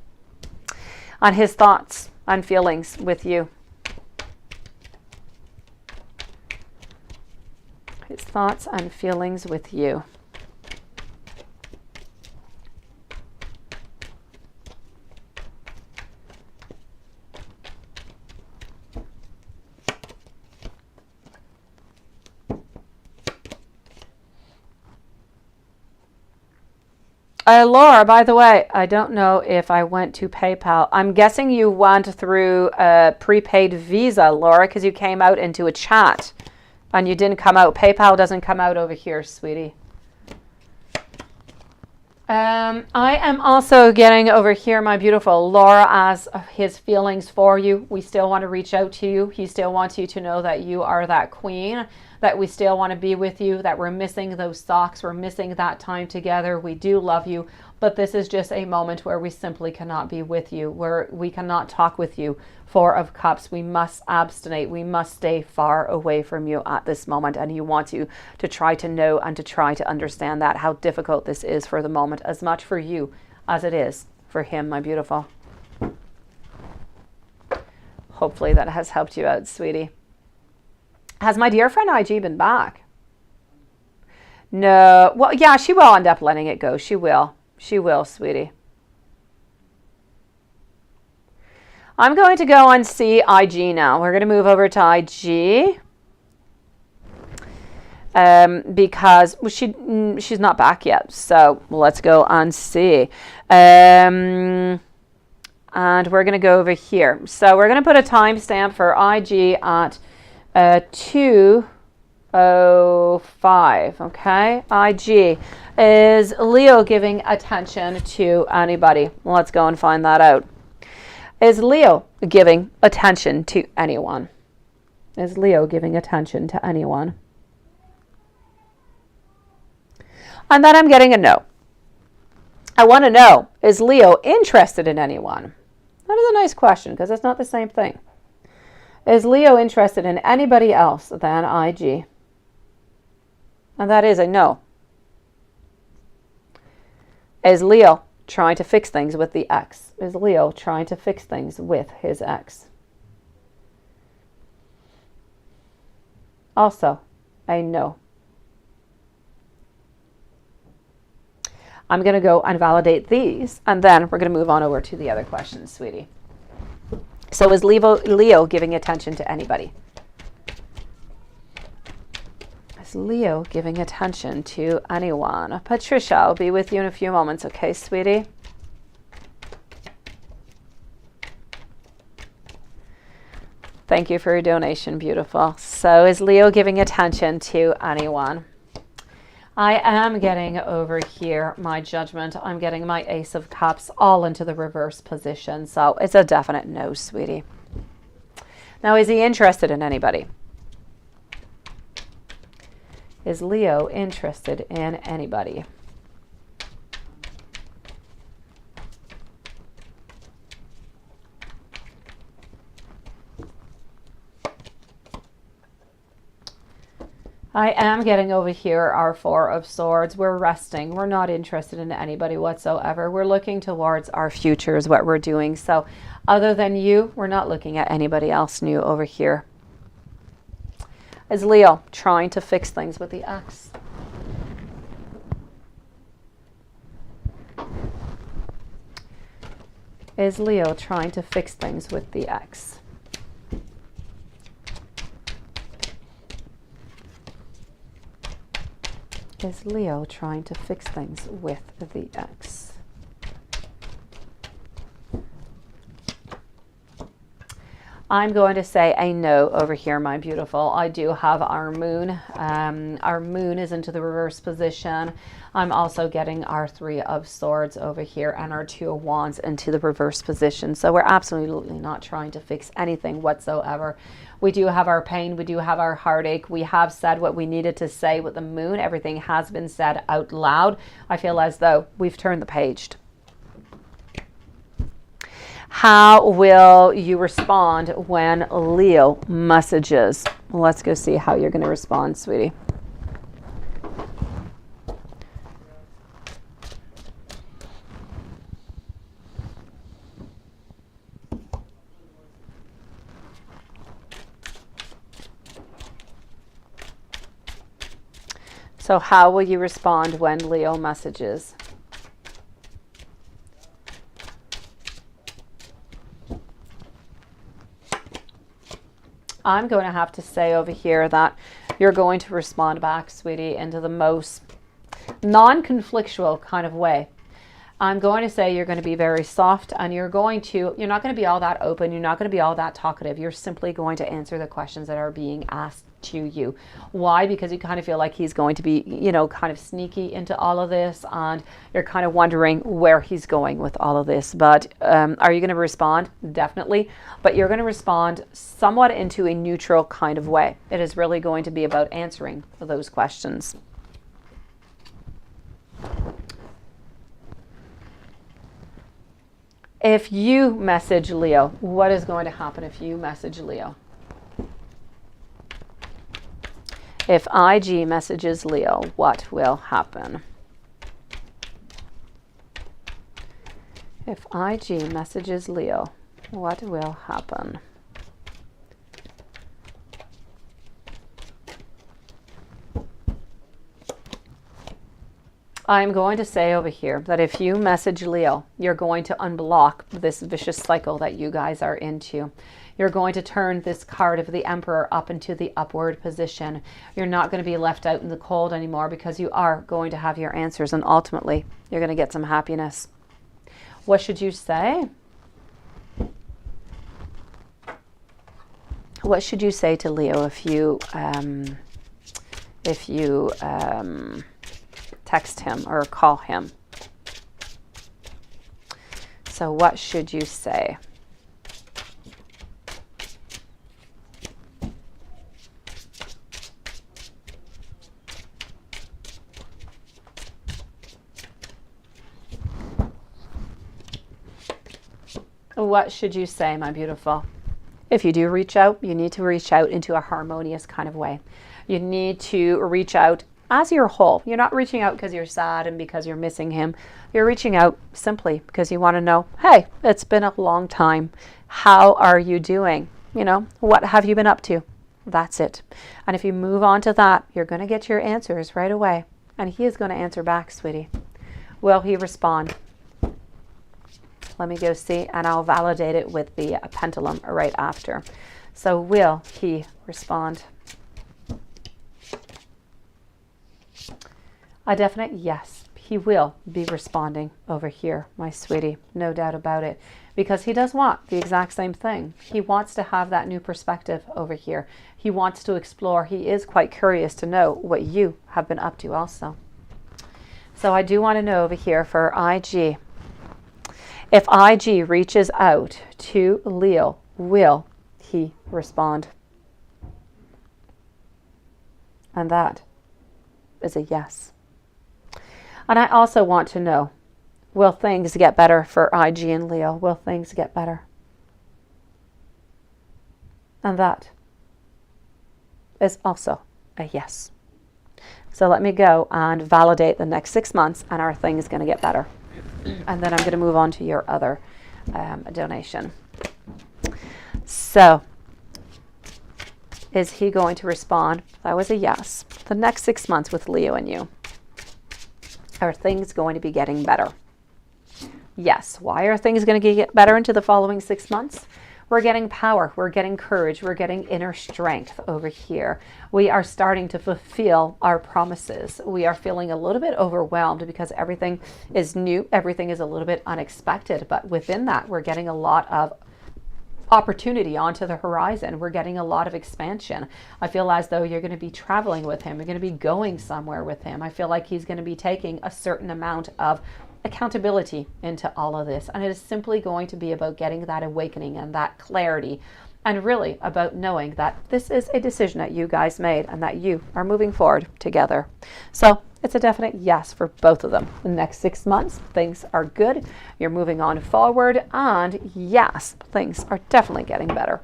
On his thoughts and feelings with you. His thoughts and feelings with you. Laura, by the way, I don't know if I went to PayPal. I'm guessing you went through a prepaid Visa, Laura, because you came out into a chat and you didn't come out. PayPal doesn't come out over here, sweetie. I am also getting over here, my beautiful Laura, as his feelings for you. We still want to reach out to you. He still wants you to know that you are that queen, that we still want to be with you, that we're missing those socks, we're missing that time together. We do love you, but this is just a moment where we simply cannot be with you, where we cannot talk with you. Four of Cups, we must abstinate, we must stay far away from you at this moment, and he wants you to try to know and to try to understand that, how difficult this is for the moment, as much for you as it is for him, my beautiful. Hopefully that has helped you out, sweetie. Has my dear friend IG been back? No. Well, yeah, she will end up letting it go. She will. She will, sweetie. I'm going to go and see IG now. We're going to move over to IG. Because she's not back yet. So let's go and see. And we're going to go over here. So we're going to put a timestamp for IG at 2:05. Okay, IG. Is Leo giving attention to anybody? Let's go and find that out. Is Leo giving attention to anyone? Is Leo giving attention to anyone? And then I'm getting a no. I want to know, is Leo interested in anyone? That is a nice question because it's not the same thing. Is Leo interested in anybody else than IG? And that is a no. Is Leo trying to fix things with the ex? Is Leo trying to fix things with his ex? Also, a no. I'm going to go and validate these, and then we're going to move on over to the other questions, sweetie. So is Leo giving attention to anybody? Is Leo giving attention to anyone? Patricia, I'll be with you in a few moments, okay, sweetie? Thank you for your donation, beautiful. So is Leo giving attention to anyone? I am getting over here my Judgment. I'm getting my Ace of Cups all into the reverse position. So it's a definite no, sweetie. Now, is he interested in anybody? Is Leo interested in anybody? I am getting over here our Four of Swords. We're resting. We're not interested in anybody whatsoever. We're looking towards our future is what we're doing. So other than you, we're not looking at anybody else new over here. Is Leo trying to fix things with the ex? Is Leo trying to fix things with the ex? Is Leo trying to fix things with the ex? I'm going to say a no over here, my beautiful. I do have our moon. Our moon is into the reverse position. I'm also getting our 3 of Swords over here and our 2 of Wands into the reverse position. So we're absolutely not trying to fix anything whatsoever. We do have our pain. We do have our heartache. We have said what we needed to say with the moon. Everything has been said out loud. I feel as though we've turned the page. How will you respond when Leo messages? Let's go see how you're going to respond, sweetie. So how will you respond when Leo messages? I'm going to have to say over here that you're going to respond back, sweetie, into the most non-conflictual kind of way. I'm going to say you're going to be very soft, and you're not going to be all that open. You're not going to be all that talkative. You're simply going to answer the questions that are being asked to you. Why? Because you kind of feel like he's going to be, kind of sneaky into all of this, and you're kind of wondering where he's going with all of this. But are you going to respond? Definitely. But you're going to respond somewhat into a neutral kind of way. It is really going to be about answering those questions. If you message Leo, what is going to happen if you message Leo? If IG messages Leo, what will happen? If IG messages Leo, what will happen? I'm going to say over here that if you message Leo, you're going to unblock this vicious cycle that you guys are into. You're going to turn this card of the Emperor up into the upward position. You're not going to be left out in the cold anymore, because you are going to have your answers, and ultimately you're going to get some happiness. What should you say? What should you say to Leo if you text him or call him? So what should you say? What should you say, my beautiful? If you do reach out, you need to reach out into a harmonious kind of way. You need to reach out as you're whole. You're not reaching out because you're sad and because you're missing him. You're reaching out simply because you want to know, hey, it's been a long time. How are you doing? What have you been up to? That's it. And if you move on to that, you're going to get your answers right away. And he is going to answer back, sweetie. Will he respond? Let me go see, and I'll validate it with the pendulum right after. So will he respond? A definite yes. He will be responding over here, my sweetie. No doubt about it. Because he does want the exact same thing. He wants to have that new perspective over here. He wants to explore. He is quite curious to know what you have been up to also. So I do want to know over here for IG. If IG reaches out to Leo, will he respond? And that is a yes. And I also want to know, will things get better for IG and Leo? Will things get better? And that is also a yes. So let me go and validate the next 6 months, and our thing is going to get better. And then I'm going to move on to your other donation. So, is he going to respond? That was a yes. The next 6 months with Leo and you, are things going to be getting better? Yes. Why are things going to get better into the following 6 months? We're getting power. We're getting courage. We're getting inner strength over here. We are starting to fulfill our promises. We are feeling a little bit overwhelmed because everything is new. Everything is a little bit unexpected. But within that, we're getting a lot of opportunity onto the horizon. We're getting a lot of expansion. I feel as though you're going to be traveling with him. You're going to be going somewhere with him. I feel like he's going to be taking a certain amount of accountability into all of this. And it is simply going to be about getting that awakening and that clarity, and really about knowing that this is a decision that you guys made and that you are moving forward together. So it's a definite yes for both of them. The next 6 months, things are good. You're moving on forward, and yes, things are definitely getting better.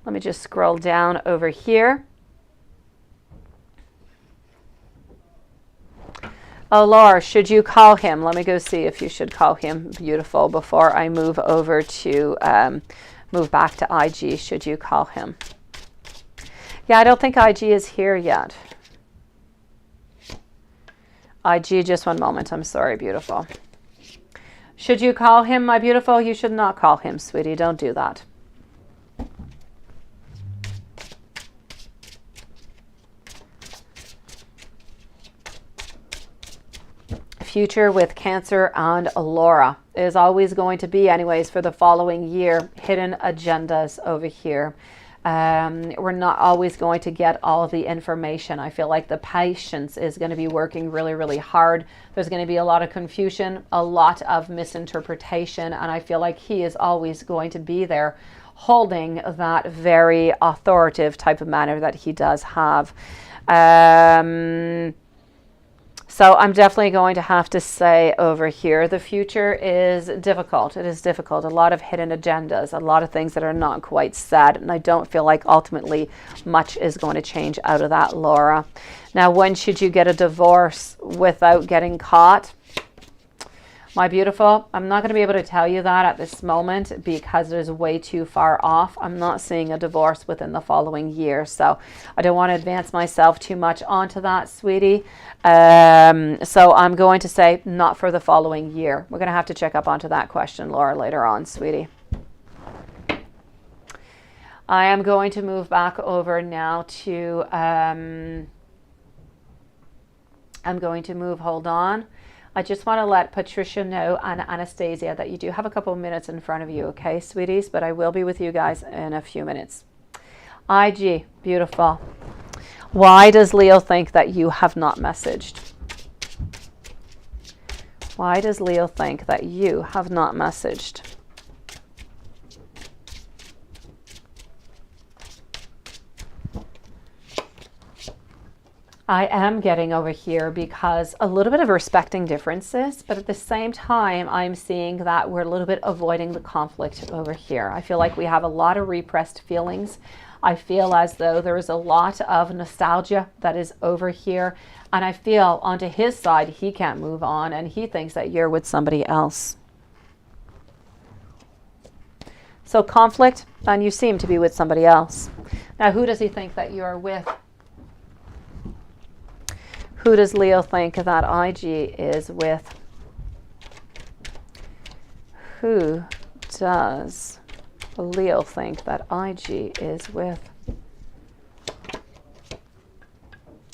Let me just scroll down over here. Oh, Laura, should you call him? Let me go see if you should call him. Beautiful. Before I move over to, move back to IG, should you call him? Yeah, I don't think IG is here yet. IG, just one moment. I'm sorry, beautiful. Should you call him, my beautiful? You should not call him, sweetie. Don't do that. Future with Cancer and Laura is always going to be, anyways, for the following year, hidden agendas over here. We're not always going to get all of the information. I feel like the patience is going to be working really, really hard. There's going to be a lot of confusion, a lot of misinterpretation, and I feel like he is always going to be there holding that very authoritative type of manner that he does have. So I'm definitely going to have to say over here, the future is difficult. It is difficult. A lot of hidden agendas, a lot of things that are not quite said. And I don't feel like ultimately much is going to change out of that, Laura. Now, when should you get a divorce without getting caught? My beautiful, I'm not going to be able to tell you that at this moment because it is way too far off. I'm not seeing a divorce within the following year. So I don't want to advance myself too much onto that, sweetie. So I'm going to say not for the following year. We're going to have to check up onto that question, Laura, later on, sweetie. I am going to move back over now to, I'm going to move, hold on. I just want to let Patricia know and Anastasia that you do have a couple of minutes in front of you, okay, sweeties? But I will be with you guys in a few minutes. IG, beautiful. Why does Leo think that you have not messaged? Why does Leo think that you have not messaged? I am getting over here because a little bit of respecting differences, but at the same time, I'm seeing that we're a little bit avoiding the conflict over here. I feel like we have a lot of repressed feelings. I feel as though there is a lot of nostalgia that is over here. And I feel onto his side, he can't move on and he thinks that you're with somebody else. So conflict, and you seem to be with somebody else. Now, who does he think that you're with? Who does Leo think that IG is with? Who does Leo think that IG is with?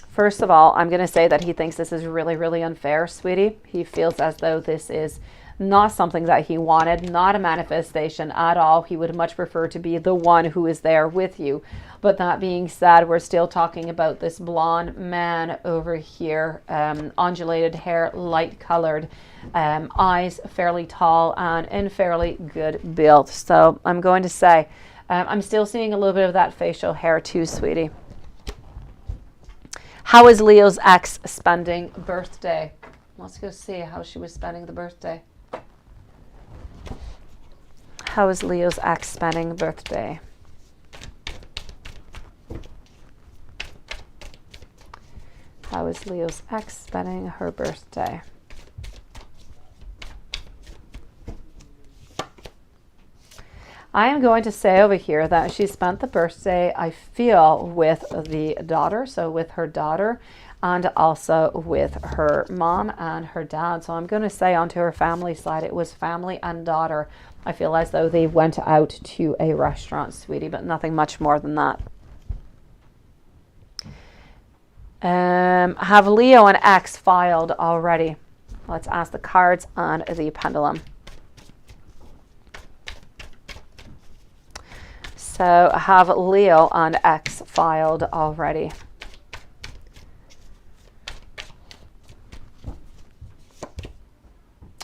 First of all, I'm going to say that he thinks this is really, really unfair, sweetie. He feels as though this is not something that he wanted, not a manifestation at all. He would much prefer to be the one who is there with you. But that being said, we're still talking about this blonde man over here, undulated hair, light colored, eyes fairly tall and in fairly good build. So I'm going to say, I'm still seeing a little bit of that facial hair too, sweetie. How is Leo's ex spending birthday? Let's go see how she was spending the birthday. How is Leo's ex spending the birthday? How is Leo's ex spending her birthday? I am going to say over here that she spent the birthday, I feel, with the daughter, so with her daughter, and also with her mom and her dad. So I'm going to say onto her family side, it was family and daughter. I feel as though they went out to a restaurant, sweetie, but nothing much more than that. Have Leo and X filed already? Let's ask the cards on the pendulum. So have Leo and X filed already?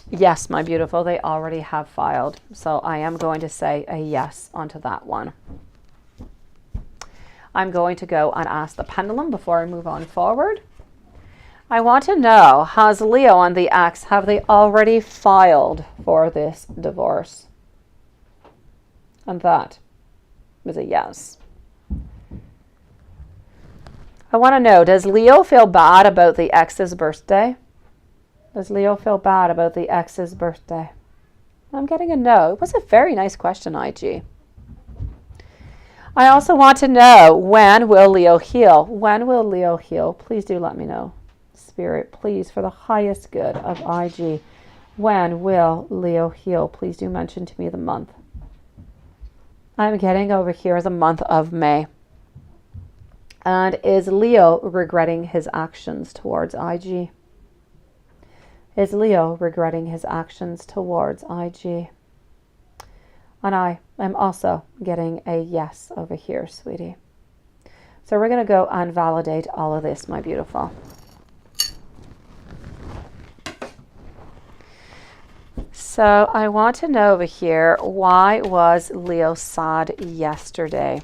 Yes, my beautiful, they already have filed. So I am going to say a yes onto that one. I'm going to go and ask the pendulum before I move on forward. I want to know, has Leo and the X, have they already filed for this divorce? And that is a yes. I want to know, does Leo feel bad about the X's birthday? Does Leo feel bad about the X's birthday? I'm getting a no. It was a very nice question, IG. I also want to know, when will Leo heal? When will Leo heal? Please do let me know. Spirit, please, for the highest good of IG, when will Leo heal? Please do mention to me the month. I'm getting over here the month of May. And is Leo regretting his actions towards IG? Is Leo regretting his actions towards IG? And I am also getting a yes over here, sweetie. So we're going to go and validate all of this, my beautiful. So I want to know over here, why was Leo sad yesterday?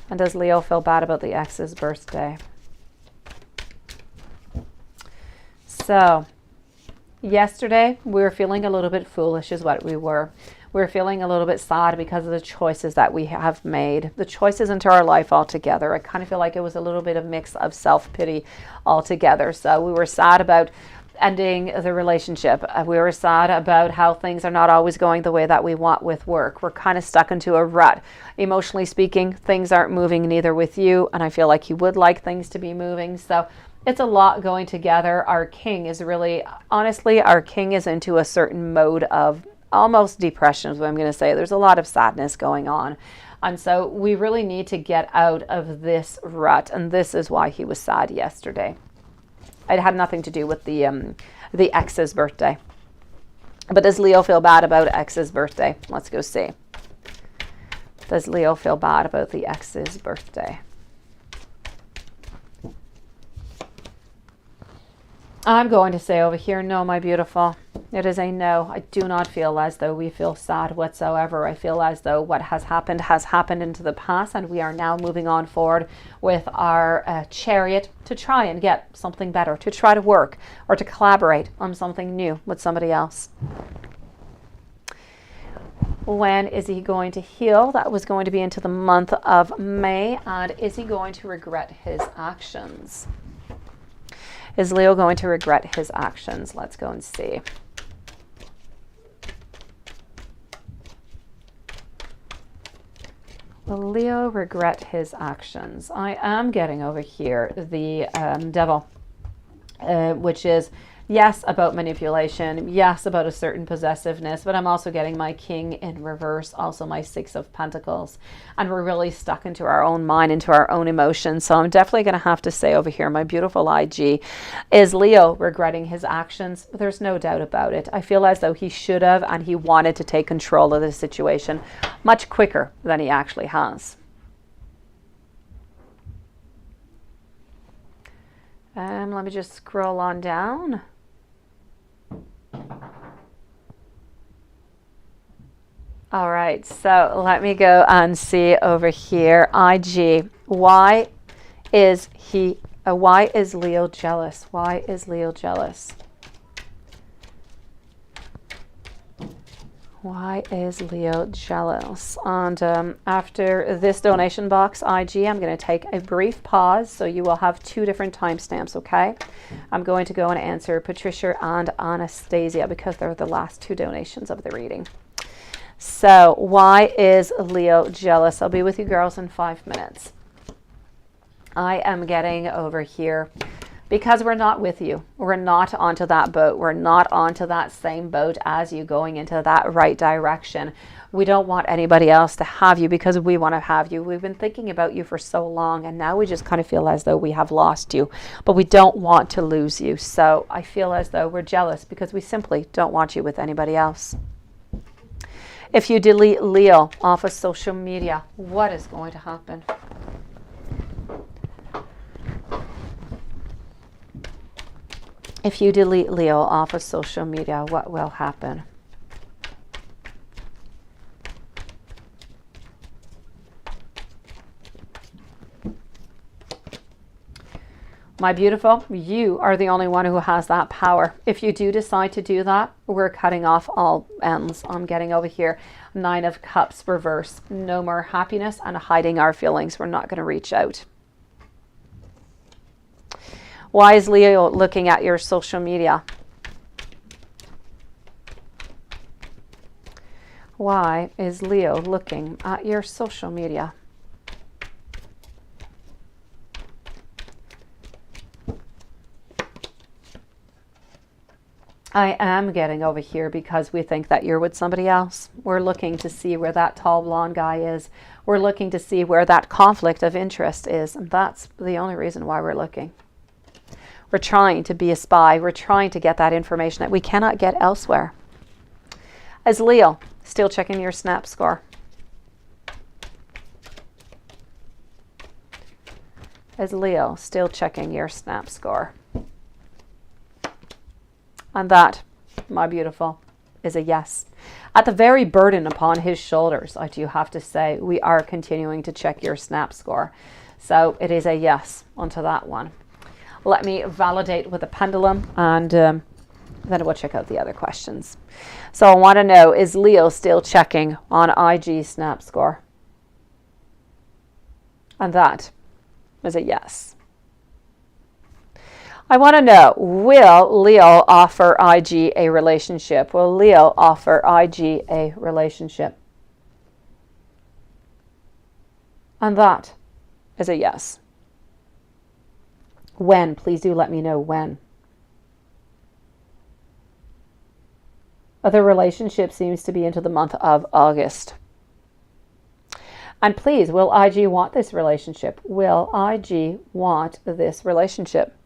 And does Leo feel bad about the X's birthday? So yesterday we were feeling a little bit foolish is what we were. We were feeling a little bit sad because of the choices that we have made, the choices into our life altogether. I kind of feel like it was a little bit of mix of self-pity altogether. So we were sad about ending the relationship. We were sad about how things are not always going the way that we want with work. We're kind of stuck into a rut. Emotionally speaking, things aren't moving neither with you, and I feel like you would like things to be moving. So it's a lot going together. Our king is really, honestly, our king is into a certain mode of almost depression is what I'm going to say. There's a lot of sadness going on. And so we really need to get out of this rut. And this is why he was sad yesterday. It had nothing to do with the X's birthday. But does Leo feel bad about X's birthday? Let's go see. Does Leo feel bad about the X's birthday? I'm going to say over here, no, my beautiful. It is a no. I do not feel as though we feel sad whatsoever. I feel as though what has happened into the past, and we are now moving on forward with our chariot to try and get something better, to try to work or to collaborate on something new with somebody else. When is he going to heal? That was going to be into the month of May. And is he going to regret his actions? Is Leo going to regret his actions? Let's go and see. Will Leo regret his actions? I am getting over here the devil, which is yes about manipulation, yes about a certain possessiveness, but I'm also getting my king in reverse, also my 6 of Pentacles. And we're really stuck into our own mind, into our own emotions. So I'm definitely going to have to say over here, my beautiful IG, is Leo regretting his actions? There's no doubt about it. I feel as though he should have, and he wanted to take control of the situation much quicker than he actually has. Let me just scroll on down. All right, so let me go and see over here. IG, why is Leo jealous? Why is Leo jealous? Why is Leo jealous? And after this donation box, IG, I'm going to take a brief pause. So you will have 2 different timestamps, okay? I'm going to go and answer Patricia and Anastasia because they're the last 2 donations of the reading. So why is Leo jealous? I'll be with you girls in 5 minutes. I am getting over here because we're not with you. We're not onto that boat. We're not onto that same boat as you going into that right direction. We don't want anybody else to have you because we want to have you. We've been thinking about you for so long, and now we just kind of feel as though we have lost you, but we don't want to lose you. So I feel as though we're jealous because we simply don't want you with anybody else. If you delete Leo off of social media, what is going to happen? If you delete Leo off of social media, what will happen? My beautiful, you are the only one who has that power. If you do decide to do that, we're cutting off all ends. I'm getting over here. 9 of Cups reverse. No more happiness and hiding our feelings. We're not going to reach out. Why is Leo looking at your social media? Why is Leo looking at your social media? I am getting over here because we think that you're with somebody else. We're looking to see where that tall blonde guy is. We're looking to see where that conflict of interest is. And that's the only reason why we're looking. We're trying to be a spy. We're trying to get that information that we cannot get elsewhere. As Leo, still checking your snap score. As Leo, still checking your snap score. And that, my beautiful, is a yes. At the very burden upon his shoulders, I do have to say, we are continuing to check your snap score. So it is a yes onto that one. Let me validate with a pendulum, and then we'll check out the other questions. So I want to know, is Leo still checking on IG snap score? And that is a yes. I want to know, will Leo offer IG a relationship? Will Leo offer IG a relationship? And that is a yes. When? Please do let me know when. The relationship seems to be into the month of August. And please, will IG want this relationship? Will IG want this relationship?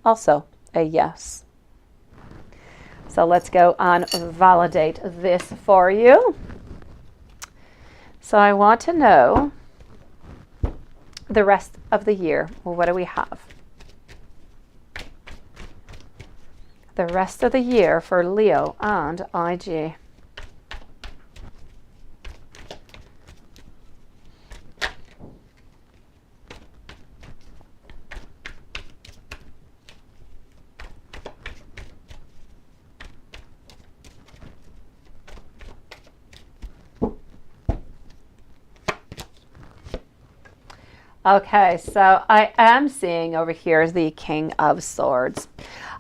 Also a yes. So let's go and validate this for you. So I want to know the rest of the year. Well, what do we have? The rest of the year for Leo and IG. Okay, so I am seeing over here the King of Swords.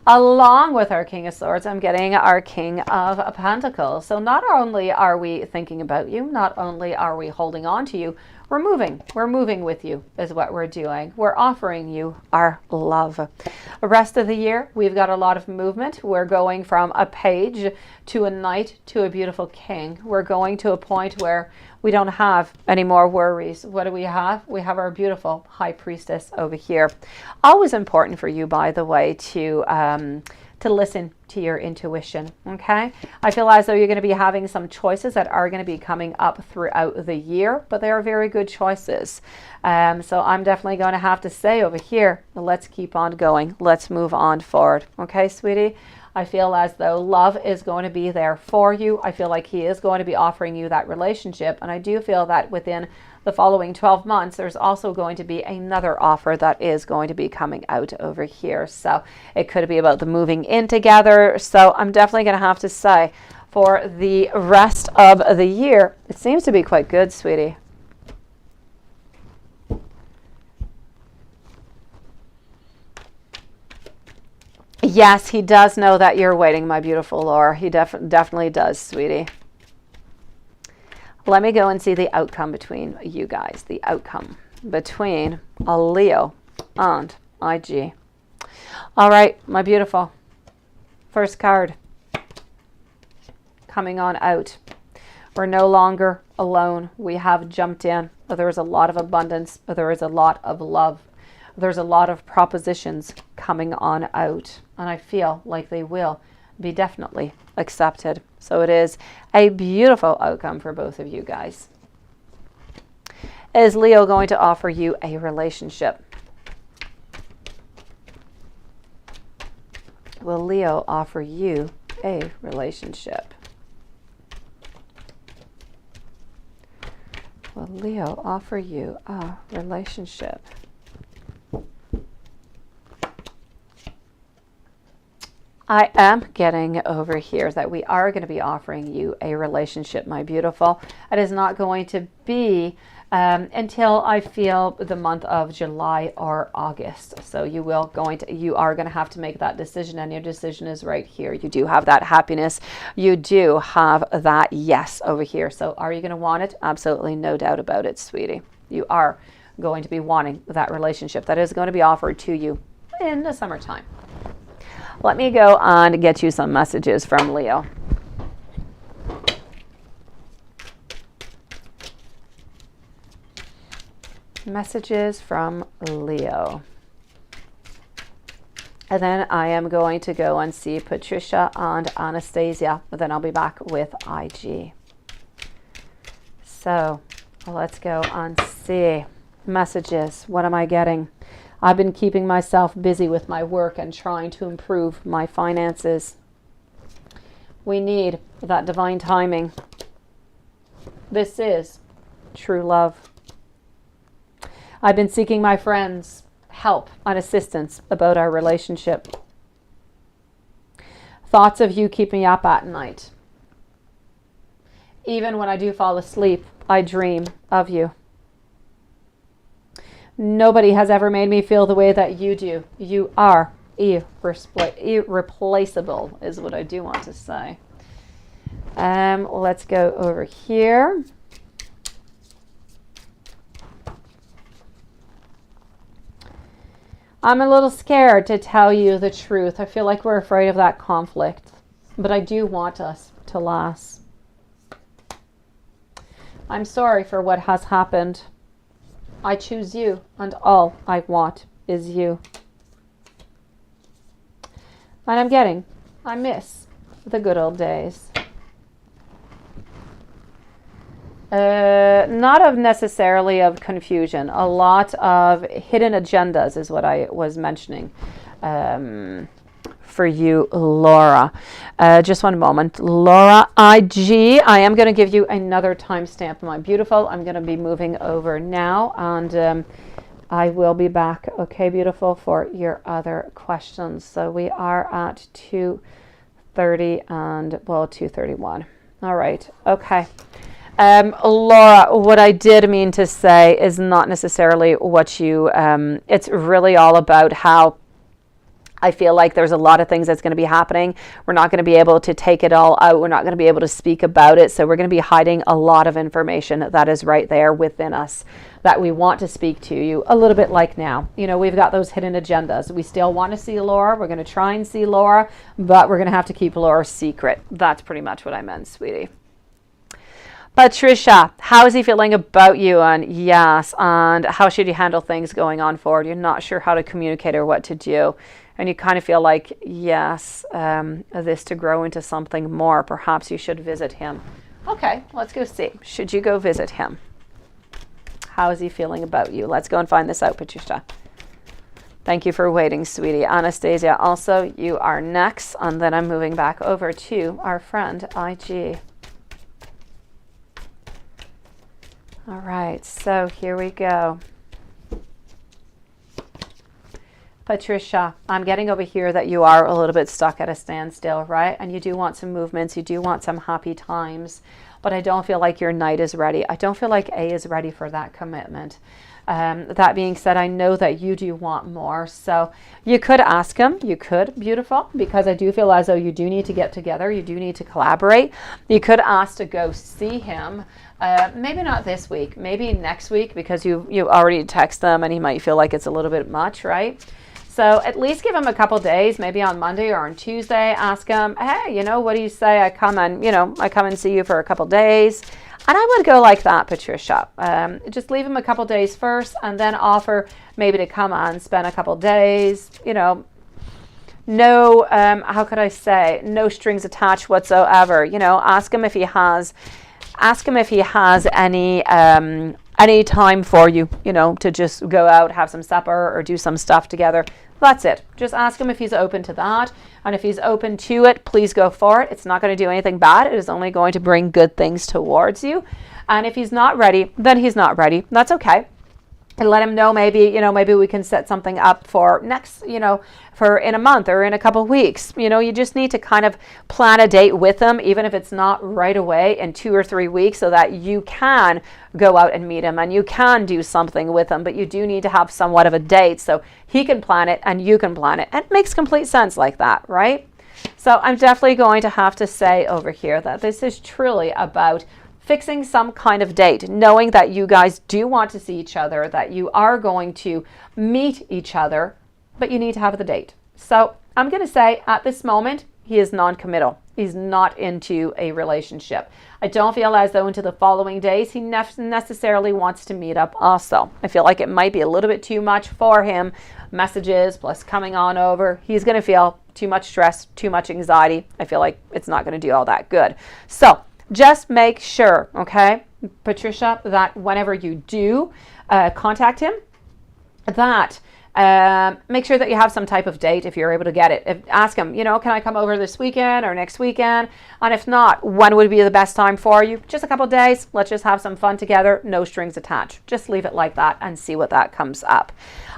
Along with our King of Swords, I'm getting our King of Pentacles. So not only are we thinking about you, not only are we holding on to you, we're moving with you is what we're doing. We're offering you our love. The rest of the year, we've got a lot of movement. We're going from a page to a knight to a beautiful king. We're going to a point where we don't have any more worries. What do we have? We have our beautiful High Priestess over here. Always important for you, by the way, to listen to your intuition, okay? I feel as though you're going to be having some choices that are going to be coming up throughout the year, but they are very good choices. So I'm definitely going to have to say over here, let's keep on going. Let's move on forward. Okay, sweetie? I feel as though love is going to be there for you. I feel like he is going to be offering you that relationship. And I do feel that within the following 12 months, there's also going to be another offer that is going to be coming out over here. So it could be about the moving in together. So I'm definitely going to have to say for the rest of the year, it seems to be quite good, sweetie. Yes, he does know that you're waiting, my beautiful Laura. He definitely does, sweetie. Let me go and see the outcome between you guys. The outcome between a Leo and IG. All right, my beautiful. First card coming on out. We're no longer alone. We have jumped in. There is a lot of abundance. There is a lot of love. There's a lot of propositions coming on out. And I feel like they will be definitely accepted. So it is a beautiful outcome for both of you guys. Is Leo going to offer you a relationship? Will Leo offer you a relationship? Will Leo offer you a relationship? I am getting over here that we are going to be offering you a relationship, my beautiful. It is not going to be until I feel the month of July or August. So you are going to have to make that decision, and your decision is right here. You do have that happiness. You do have that yes over here. So are you going to want it? Absolutely no doubt about it, sweetie. You are going to be wanting that relationship that is going to be offered to you in the summertime. Let me go on to get you some messages from Leo. Messages from Leo. And then I am going to go and see Patricia and Anastasia. Then I'll be back with IG. So let's go and see messages. What am I getting? I've been keeping myself busy with my work and trying to improve my finances. We need that divine timing. This is true love. I've been seeking my friends' help and assistance about our relationship. Thoughts of you keep me up at night. Even when I do fall asleep, I dream of you. Nobody has ever made me feel the way that you do. You are irreplaceable, is what I do want to say. Let's go over here. I'm a little scared to tell you the truth. I feel like we're afraid of that conflict, but I do want us to last. I'm sorry for what has happened. I choose you, and all I want is you. And I miss the good old days. Not necessarily of confusion. A lot of hidden agendas is what I was mentioning for you, Laura. Just one moment. Laura IG, I am going to give you another timestamp, my beautiful. I'm going to be moving over now, and I will be back, okay, beautiful, for your other questions. So we are at 2:30 and, well, 2:31. All right, okay. Laura, what I did mean to say is not necessarily what you, it's really all about how I feel like there's a lot of things that's going to be happening. We're not going to be able to take it all out. We're not going to be able to speak about it. So we're going to be hiding a lot of information that is right there within us that we want to speak to you, a little bit like now. You know, we've got those hidden agendas. We still want to see Laura. We're going to try and see Laura, but we're going to have to keep Laura secret. That's pretty much what I meant, sweetie. Patricia, how is he feeling about you? And yes, and how should you handle things going on forward? You're not sure how to communicate or what to do. And you kind of feel like, yes, this to grow into something more. Perhaps you should visit him. Okay, let's go see. Should you go visit him? How is he feeling about you? Let's go and find this out, Patricia. Thank you for waiting, sweetie. Anastasia, also, you are next. And then I'm moving back over to our friend, IG. All right, so here we go. Patricia, I'm getting over here that you are a little bit stuck at a standstill, right? And you do want some movements. You do want some happy times. But I don't feel like your knight is ready. I don't feel like A is ready for that commitment. That being said, I know that you do want more. So you could ask him. You could, beautiful, because I do feel as though you do need to get together. You do need to collaborate. You could ask to go see him. Maybe not this week. Maybe next week, because you already text them and he might feel like it's a little bit much, right? So at least give him a couple days, maybe on Monday or on Tuesday. Ask him, hey, you know, what do you say? I come and see you for a couple days. And I would go like that, Patricia. Just leave him a couple days first, and then offer maybe to come on, spend a couple days, you know, no, how could I say, no strings attached whatsoever. You know, ask him if he has any time for you, you know, to just go out, have some supper or do some stuff together. That's it. Just ask him if he's open to that. And if he's open to it, please go for it. It's not going to do anything bad. It is only going to bring good things towards you. And if he's not ready, then he's not ready. That's okay. And let him know, maybe, you know, maybe we can set something up for next, you know, for in a month or in a couple of weeks. You know, you just need to kind of plan a date with him, even if it's not right away, in 2 or 3 weeks, so that you can go out and meet him and you can do something with him. But you do need to have somewhat of a date so he can plan it and you can plan it. And it makes complete sense like that, right? So I'm definitely going to have to say over here that this is truly about fixing some kind of date, knowing that you guys do want to see each other, that you are going to meet each other, but you need to have the date. So I'm going to say at this moment, he is non-committal. He's not into a relationship. I don't feel as though into the following days he necessarily wants to meet up also. I feel like it might be a little bit too much for him. Messages plus coming on over. He's going to feel too much stress, too much anxiety. I feel like it's not going to do all that good. So just make sure, okay, Patricia, that whenever you do contact him, that make sure that you have some type of date if you're able to get it. Ask him, you know, can I come over this weekend or next weekend? And if not, when would be the best time for you? Just a couple of days. Let's just have some fun together. No strings attached. Just leave it like that and see what that comes up.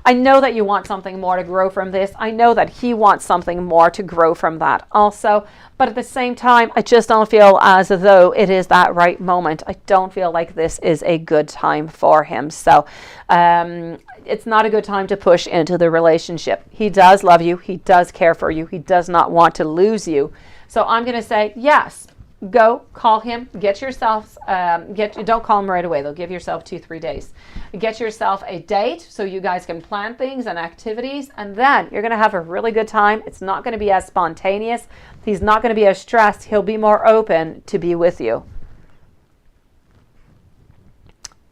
I know that you want something more to grow from this. I know that he wants something more to grow from that also. But at the same time, I just don't feel as though it is that right moment. I don't feel like this is a good time for him. So it's not a good time to push into the relationship. He does love you. He does care for you. He does not want to lose you. So I'm going to say, yes, go call him, get yourself, don't call him right away though, give yourself 2-3 days. Get yourself a date so you guys can plan things and activities, and then you're going to have a really good time. It's not going to be as spontaneous. He's not going to be as stressed. He'll be more open to be with you.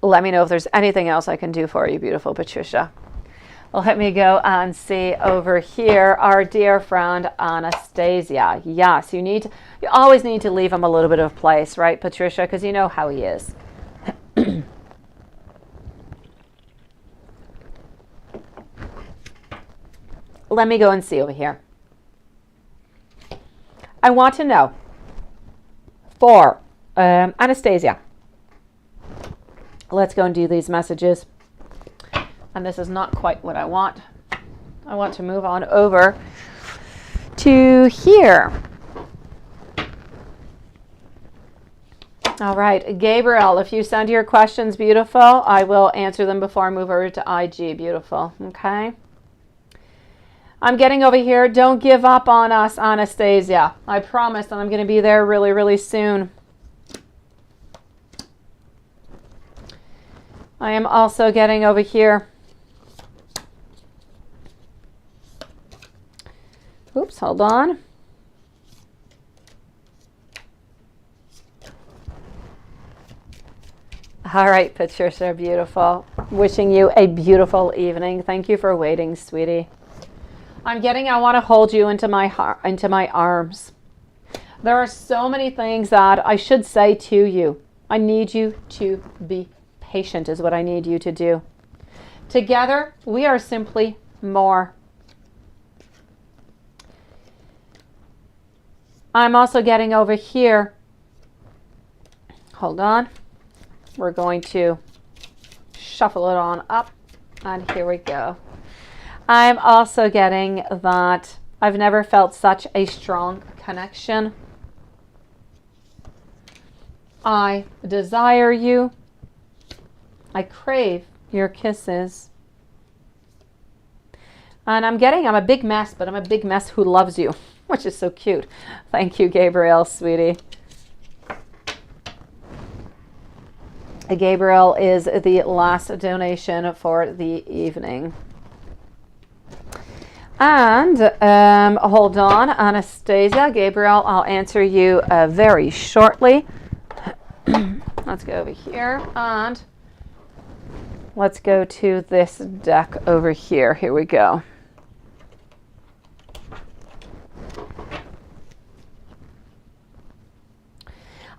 Let me know if there's anything else I can do for you, beautiful Patricia. Well, let me go and see over here our dear friend Anastasia. Yes, you always need to leave him a little bit of place, right, Patricia? Because you know how he is. Let me go and see over here. I want to know for Anastasia. Let's go and do these messages. And this is not quite what I want. I want to move on over to here. All right, Gabriel, if you send your questions, beautiful, I will answer them before I move over to IG, beautiful, okay? I'm getting over here. Don't give up on us, Anastasia. I promise that I'm going to be there really, really soon. I am also getting over here. Oops, hold on. All right, Patricia, beautiful. Wishing you a beautiful evening. Thank you for waiting, sweetie. I'm getting, I want to hold you into my arms. There are so many things that I should say to you. I need you to be patient is what I need you to do. Together, we are simply more. I'm also getting over here. Hold on. We're going to shuffle it on up. And here we go. I'm also getting that I've never felt such a strong connection. I desire you. I crave your kisses. And I'm a big mess, but I'm a big mess who loves you, which is so cute. Thank you, Gabriel, sweetie. Gabriel is the last donation for the evening. And hold on, Anastasia, Gabriel, I'll answer you very shortly. Let's go over here and let's go to this deck over here. Here we go.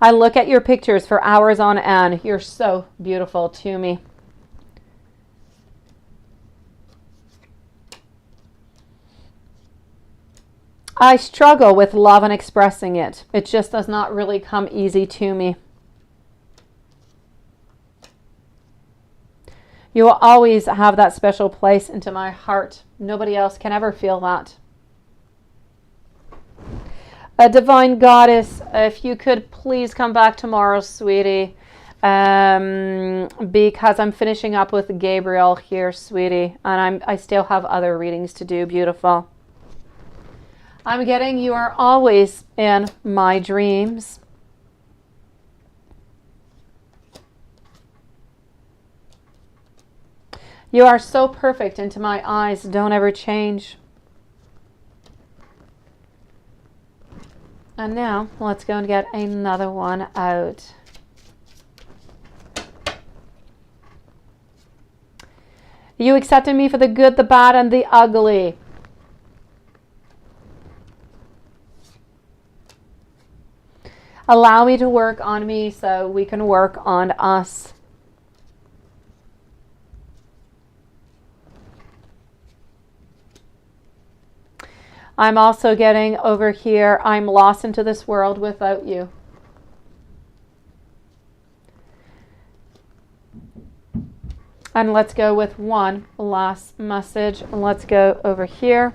I look at your pictures for hours on end. You're so beautiful to me. I struggle with love and expressing it. It just does not really come easy to me. You will always have that special place into my heart. Nobody else can ever feel that. A divine goddess, if you could please come back tomorrow, sweetie. Because I'm finishing up with Gabriel here, sweetie. And I still have other readings to do, beautiful. I'm getting you are always in my dreams. You are so perfect into my eyes. Don't ever change. And now let's go and get another one out. You accepted me for the good, the bad, and the ugly. Allow me to work on me so we can work on us. I'm also getting over here, I'm lost into this world without you. And let's go with one last message. Let's go over here.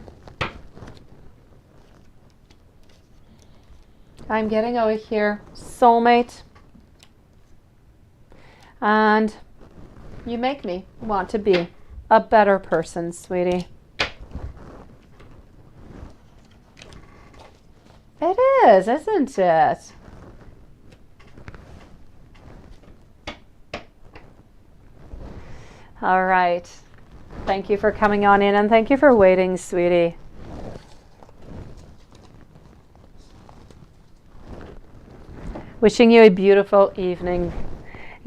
I'm getting over here, soulmate. And you make me want to be a better person, sweetie. It is, isn't it? All right. Thank you for coming on in and thank you for waiting, sweetie. Wishing you a beautiful evening.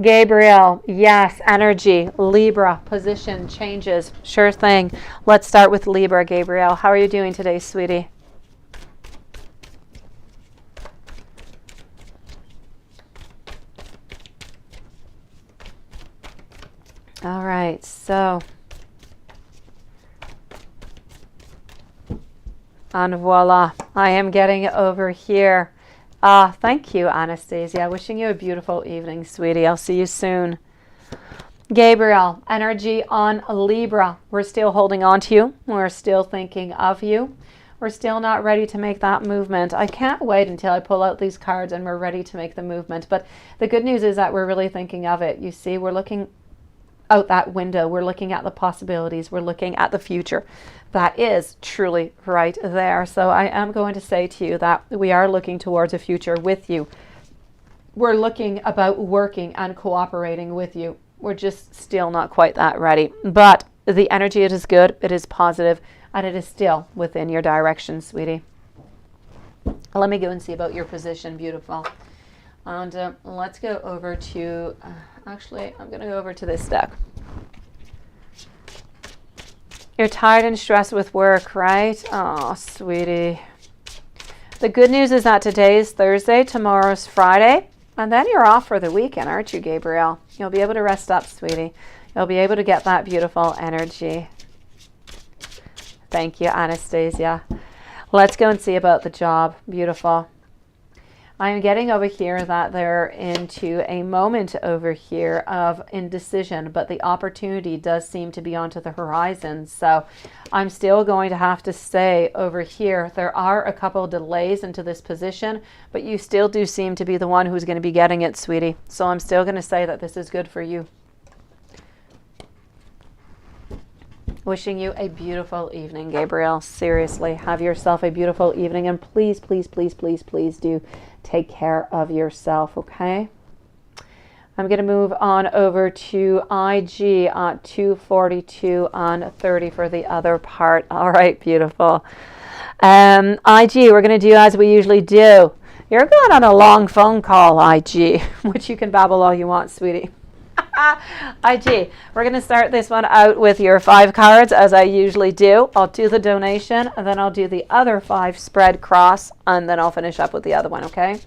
Gabriel, yes, energy, Libra, position, changes, sure thing. Let's start with Libra, Gabriel. How are you doing today, sweetie? All right, so. And voila, I am getting over here. Thank you, Anastasia. Wishing you a beautiful evening, sweetie. I'll see you soon. Gabriel, energy on Libra. We're still holding on to you. We're still thinking of you. We're still not ready to make that movement. I can't wait until I pull out these cards and we're ready to make the movement. But the good news is that we're really thinking of it. You see, we're looking out that window. We're looking at the possibilities. We're looking at the future. That is truly right there. So I am going to say to you that we are looking towards a future with you. We're looking about working and cooperating with you. We're just still not quite that ready. But the energy, it is good, it is positive, and it is still within your direction, sweetie. Let me go and see about your position, beautiful. And let's go over to, actually, I'm going to go over to this deck. You're tired and stressed with work, right? Oh, sweetie. The good news is that today is Thursday, tomorrow's Friday, and then you're off for the weekend, aren't you, Gabriel? You'll be able to rest up, sweetie. You'll be able to get that beautiful energy. Thank you, Anastasia. Let's go and see about the job. Beautiful. I'm getting over here that they're into a moment over here of indecision, but the opportunity does seem to be onto the horizon. So I'm still going to have to stay over here. There are a couple delays into this position, but you still do seem to be the one who's going to be getting it, sweetie. So I'm still going to say that this is good for you. Wishing you a beautiful evening, Gabriel. Seriously, have yourself a beautiful evening, and please, please, please, please, please do take care of yourself, okay? I'm going to move on over to IG at 242 on 30 for the other part. All right, beautiful. IG, we're going to do as we usually do. You're going on a long phone call, IG, which you can babble all you want, sweetie. IG, we're going to start this one out with your 5 cards as I usually do. I'll do the donation and then I'll do the other 5 spread cross and then I'll finish up with the other one, okay?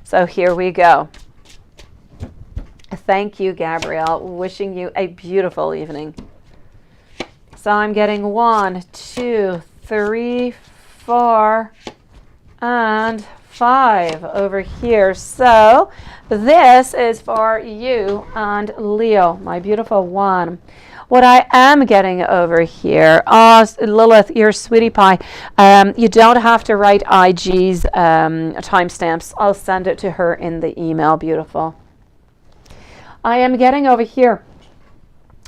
So here we go. Thank you, Gabrielle. Wishing you a beautiful evening. So I'm getting 1, 2, 3, 4, and 5 over here. So this is for you and Leo, my beautiful one. What I am getting over here, oh, Lilith, your sweetie pie, you don't have to write IG's timestamps. I'll send it to her in the email, beautiful. I am getting over here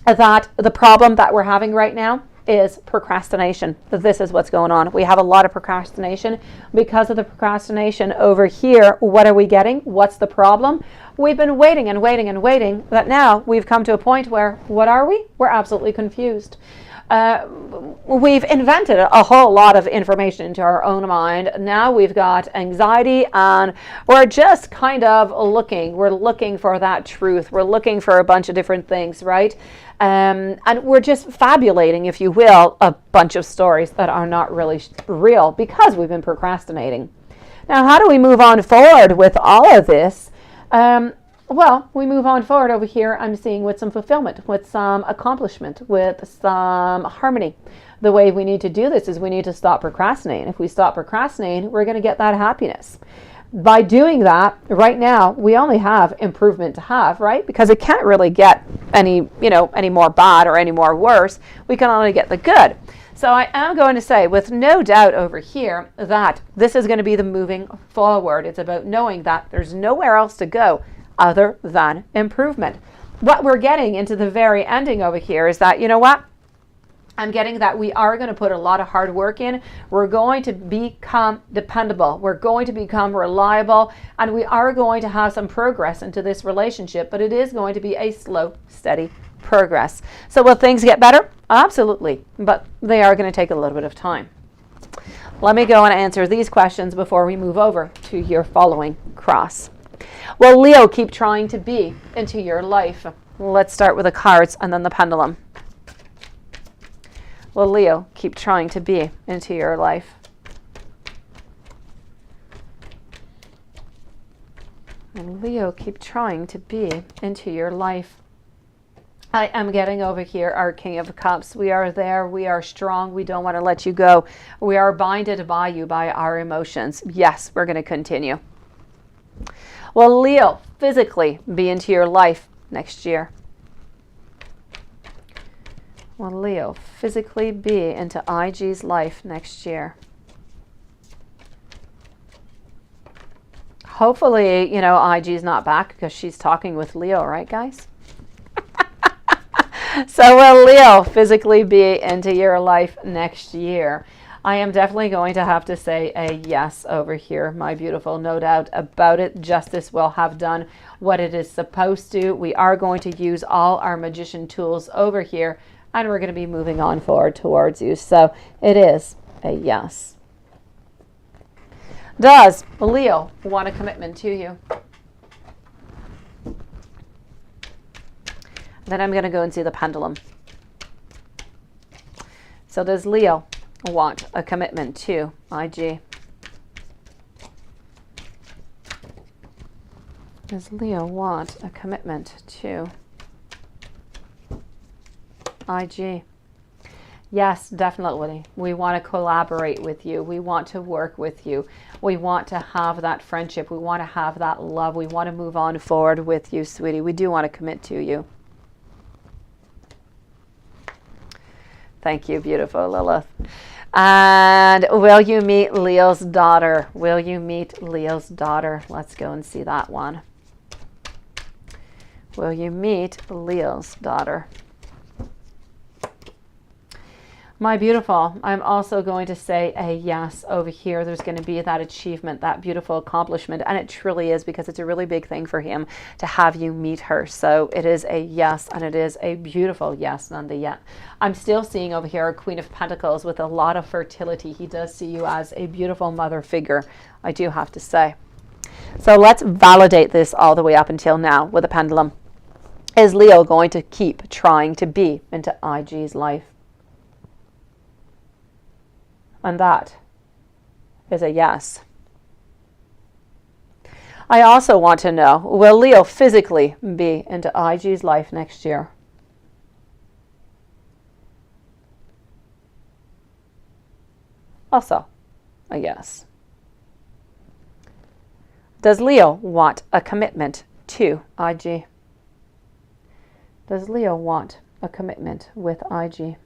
that the problem that we're having right now is procrastination. This is what's going on. We have a lot of procrastination. Because of the procrastination over here, what are we getting? What's the problem? We've been waiting and waiting and waiting, that now we've come to a point where, what are we? We're absolutely confused. We've invented a whole lot of information into our own mind. Now we've got anxiety, and we're just kind of looking. We're looking for that truth. We're looking for a bunch of different things, right? And we're just fabulating, if you will, a bunch of stories that are not really real because we've been procrastinating. Now, how do we move on forward with all of this? Well, we move on forward over here, I'm seeing, with some fulfillment, with some accomplishment, with some harmony. The way we need to do this is we need to stop procrastinating. If we stop procrastinating, we're going to get that happiness. By doing that, right now, we only have improvement to have, right? Because it can't really get any more bad or any more worse. We can only get the good. So I am going to say, with no doubt over here, that this is going to be the moving forward. It's about knowing that there's nowhere else to go other than improvement. What we're getting into the very ending over here is that, you know what? I'm getting that we are going to put a lot of hard work in. We're going to become dependable. We're going to become reliable, and we are going to have some progress into this relationship, but it is going to be a slow, steady progress. So will things get better? Absolutely, but they are going to take a little bit of time. Let me go and answer these questions before we move over to your following cross. Will Leo keep trying to be into your life? Let's start with the cards and then the pendulum. Will Leo keep trying to be into your life? And Leo, keep trying to be into your life. I am getting over here our King of Cups. We are there. We are strong. We don't want to let you go. We are binded by you, by our emotions. Yes, we're going to continue. Will Leo physically be into your life next year? Will Leo physically be into IG's life next year? Hopefully, IG's not back because she's talking with Leo, right, guys? So will Leo physically be into your life next year? I am definitely going to have to say a yes over here, my beautiful. No doubt about it. Justice will have done what it is supposed to. We are going to use all our magician tools over here, and we're going to be moving on forward towards you. So it is a yes. Does Leo want a commitment to you? Then I'm going to go and see the pendulum. So does Leo want a commitment to IG? Does Leo want a commitment to IG? Yes, definitely. We want to collaborate with you. We want to work with you. We want to have that friendship. We want to have that love. We want to move on forward with you, sweetie. We do want to commit to you. Thank you, beautiful Lilith. And will you meet Leo's daughter? Will you meet Leo's daughter? Let's go and see that one. Will you meet Leo's daughter? My beautiful, I'm also going to say a yes over here. There's going to be that achievement, that beautiful accomplishment, and it truly is, because it's a really big thing for him to have you meet her. So it is a yes, and it is a beautiful yes, none the yet. I'm still seeing over here a Queen of Pentacles with a lot of fertility. He does see you as a beautiful mother figure, I do have to say. So let's validate this all the way up until now with a pendulum. Is Leo going to keep trying to be into IG's life? And that is a yes. I also want to know, will Leo physically be into IG's life next year? Also, a yes. Does Leo want a commitment to IG? Does Leo want a commitment with IG?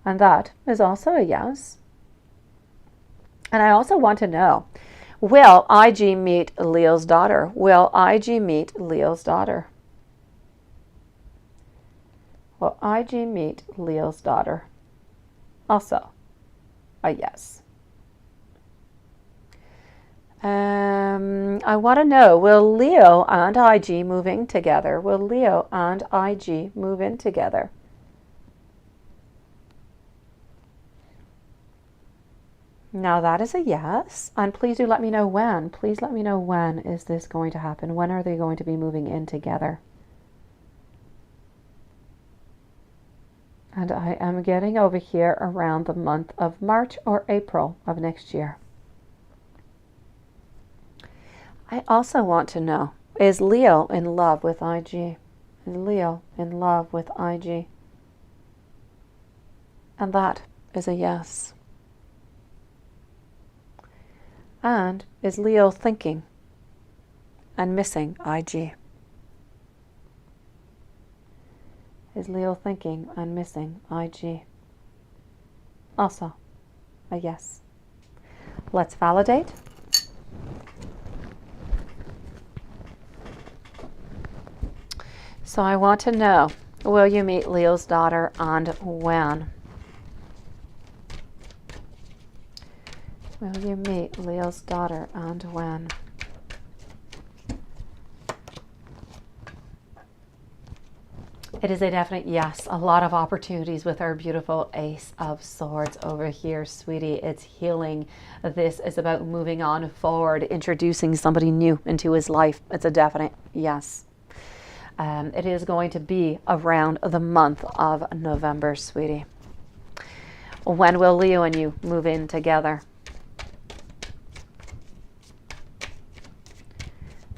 And that is also a yes. And I also want to know, will IG meet Leo's daughter? Will IG meet Leo's daughter? Will IG meet Leo's daughter? Also, a yes. I want to know, will Leo and IG move in together? Will Leo and IG move in together? Now that is a yes. And please do let me know when. Please let me know when is this going to happen. When are they going to be moving in together? And I am getting over here around the month of March or April of next year. I also want to know, is Leo in love with IG? Is Leo in love with IG? And that is a yes. And is Leo thinking and missing IG? Is Leo thinking and missing IG? Also, a yes. Let's validate. So I want to know, will you meet Leo's daughter and when? Will you meet Leo's daughter and when? It is a definite yes. A lot of opportunities with our beautiful Ace of Swords over here, sweetie. It's healing. This is about moving on forward, introducing somebody new into his life. It's a definite yes. It is going to be around the month of November, sweetie. When will Leo and you move in together?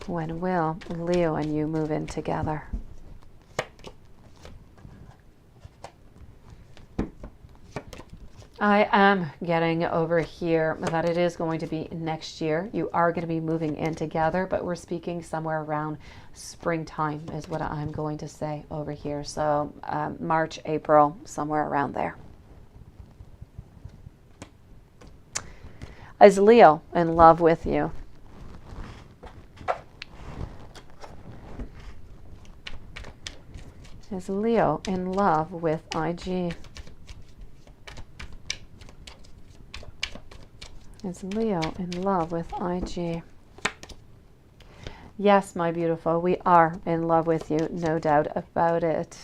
When will Leo and you move in together? I am getting over here that it is going to be next year. You are going to be moving in together, but we're speaking somewhere around springtime is what I'm going to say over here. So March, April, somewhere around there. Is Leo in love with you? Is Leo in love with IG? Is Leo in love with IG? Yes, my beautiful, we are in love with you, no doubt about it.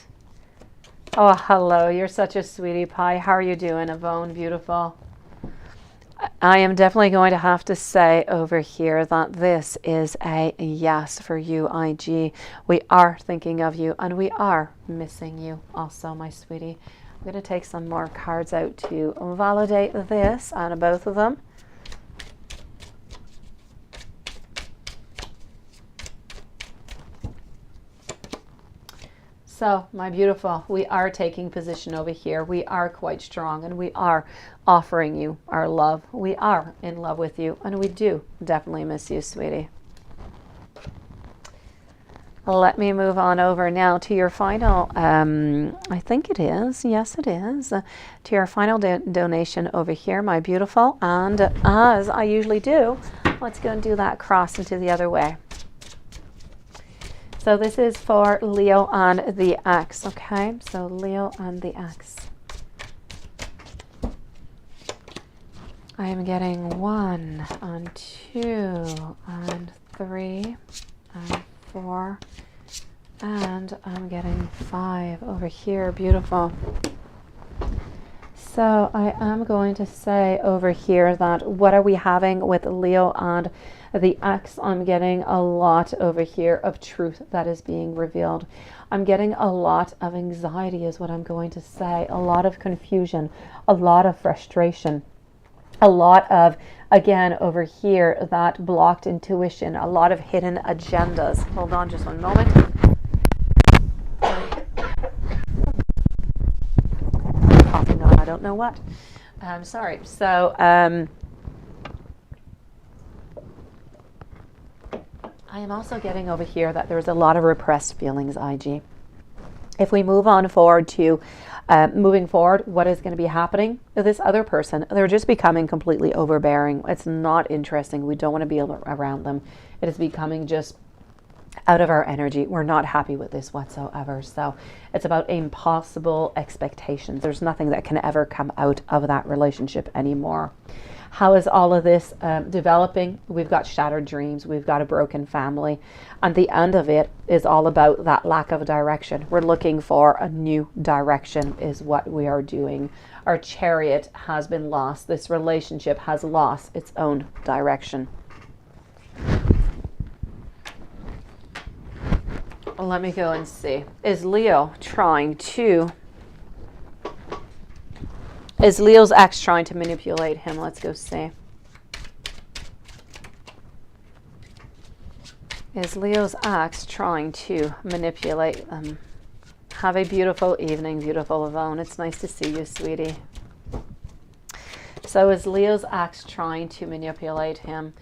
Oh, hello, you're such a sweetie pie. How are you doing, Yvonne, beautiful? I am definitely going to have to say over here that this is a yes for you, IG. We are thinking of you and we are missing you also, my sweetie. I'm going to take some more cards out to validate this on both of them. So, my beautiful, we are taking position over here. We are quite strong and we are offering you our love. We are in love with you and we do definitely miss you, sweetie. Let me move on over now to your final, I think it is, yes it is, to your final donation over here, my beautiful. And as I usually do, let's go and do that cross into the other way. So this is for Leo and the X, okay? So Leo and the X. I am getting 1 and 2 and 3 and 4 and I'm getting 5 over here. Beautiful. So I am going to say over here that what are we having with Leo and the X? I'm getting a lot over here of truth that is being revealed. I'm getting a lot of anxiety is what I'm going to say. A lot of confusion, a lot of frustration, a lot of Again, over here, that blocked intuition, a lot of hidden agendas. Hold on just one moment. Coughing on, I don't know what. Sorry. So, I am also getting over here that there's a lot of repressed feelings, IG. If we move on forward to moving forward, what is going to be happening? This other person, they're just becoming completely overbearing. It's not interesting. We don't want to be around them. It is becoming just out of our energy. We're not happy with this whatsoever. So it's about impossible expectations. There's nothing that can ever come out of that relationship anymore. How is all of this developing? We've got shattered dreams. We've got a broken family. And the end of it is all about that lack of direction. We're looking for a new direction is what we are doing. Our chariot has been lost. This relationship has lost its own direction. Let me go and see. Is Leo's ex trying to manipulate him? Let's go see. Is Leo's ex trying to manipulate them? Have a beautiful evening, beautiful Yvonne. It's nice to see you, sweetie. So is Leo's ex trying to manipulate him?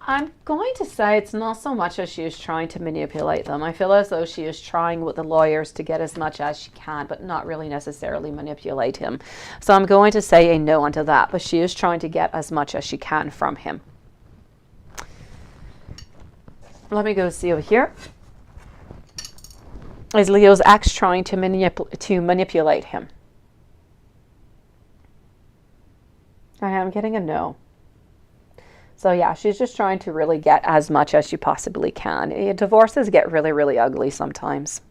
I'm going to say it's not so much as she is trying to manipulate them. I feel as though she is trying with the lawyers to get as much as she can, but not really necessarily manipulate him. So I'm going to say a no onto that, but she is trying to get as much as she can from him. Let me go see over here. Is Leo's ex trying to manipulate him? I am getting a no. So yeah, she's just trying to really get as much as she possibly can. Divorces get really, really ugly sometimes.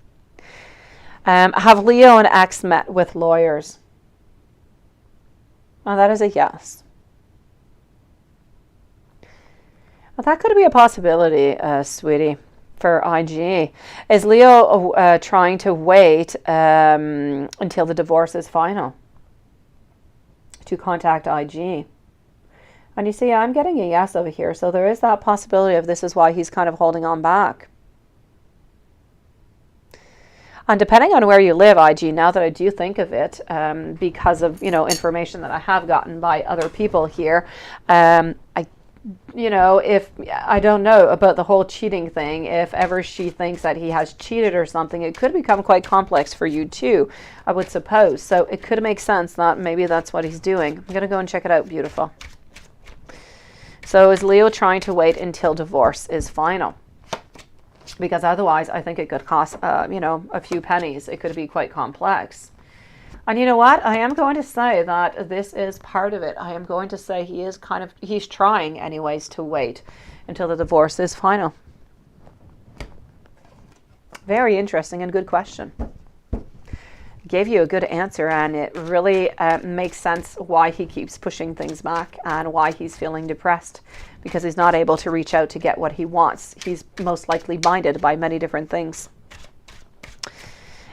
Have Leo and ex met with lawyers? Oh, that is a yes. Well, that could be a possibility, sweetie, for IG. Is Leo trying to wait until the divorce is final to contact IG? And you see, I'm getting a yes over here. So there is that possibility of this is why he's kind of holding on back. And depending on where you live, IG, now that I do think of it, because of, information that I have gotten by other people here, if I don't know about the whole cheating thing, if ever she thinks that he has cheated or something, it could become quite complex for you too, I would suppose. So it could make sense that maybe that's what he's doing. I'm going to go and check it out. Beautiful. So is Leo trying to wait until divorce is final? Because otherwise, I think it could cost, a few pennies. It could be quite complex. And you know what? I am going to say that this is part of it. I am going to say he's trying anyways to wait until the divorce is final. Very interesting and good question. Gave you a good answer, and it really makes sense why he keeps pushing things back and why he's feeling depressed, because he's not able to reach out to get what he wants. He's most likely binded by many different things.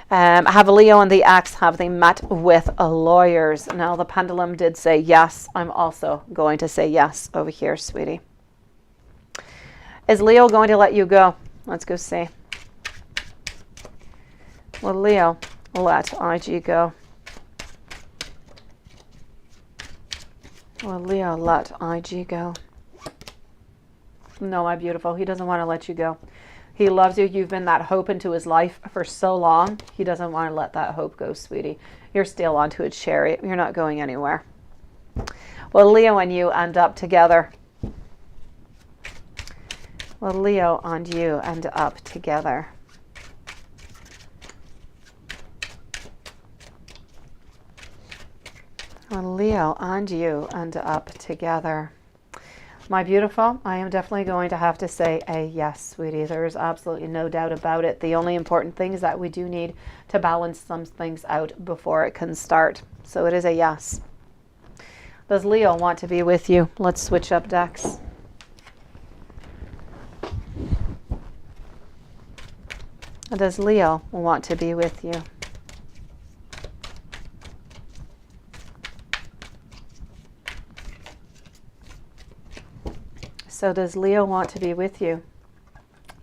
Have Leo and the ex, have they met with lawyers? Now the pendulum did say yes. I'm also going to say yes over here, sweetie. Is Leo going to let you go? Let's go see. Will Leo let IG go? Will Leo let IG go? No, my beautiful. He doesn't want to let you go. He loves you. You've been that hope into his life for so long. He doesn't want to let that hope go, sweetie. You're still onto his chariot. You're not going anywhere. Will Leo and you end up together? Will Leo and you end up together? Will Leo and you end up together? My beautiful, I am definitely going to have to say a yes, sweetie. There is absolutely no doubt about it. The only important thing is that we do need to balance some things out before it can start. So it is a yes. Does Leo want to be with you? Let's switch up decks. Does Leo want to be with you? So does Leo want to be with you?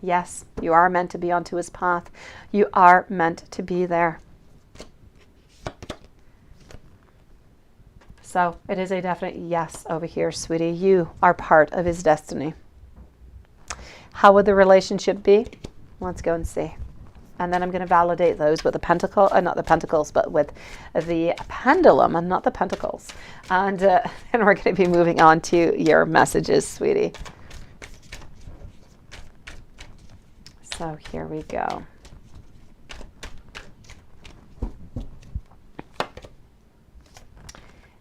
Yes, you are meant to be onto his path. You are meant to be there. So it is a definite yes over here, sweetie. You are part of his destiny. How would the relationship be? Let's go and see. And then I'm going to validate those with the pentacle, not the pentacles, but with the pendulum and not the pentacles. And then we're going to be moving on to your messages, sweetie. So here we go.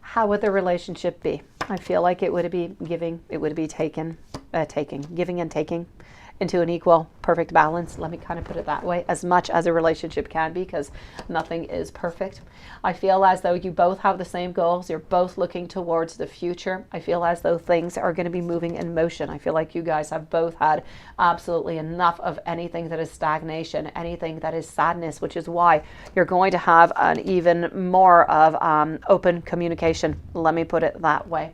How would the relationship be? I feel like it would be giving, it would be giving and taking into an equal, perfect balance. Let me kind of put it that way, as much as a relationship can be, because nothing is perfect. I feel as though you both have the same goals. You're both looking towards the future. I feel as though things are going to be moving in motion. I feel like you guys have both had absolutely enough of anything that is stagnation, anything that is sadness, which is why you're going to have an even more of open communication. Let me put it that way.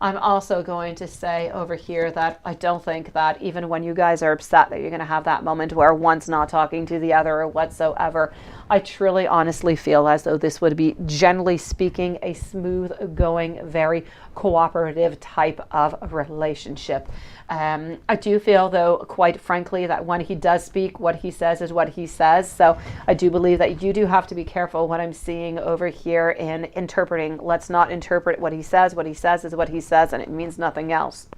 I'm also going to say over here that I don't think that even when you guys are upset that you're going to have that moment where one's not talking to the other or whatsoever. I truly honestly feel as though this would be, generally speaking, a smooth going, very cooperative type of relationship. I do feel, though, quite frankly, that when he does speak, what he says is what he says. So I do believe that you do have to be careful what I'm seeing over here in interpreting. Let's not interpret what he says. What he says is what he says, and it means nothing else.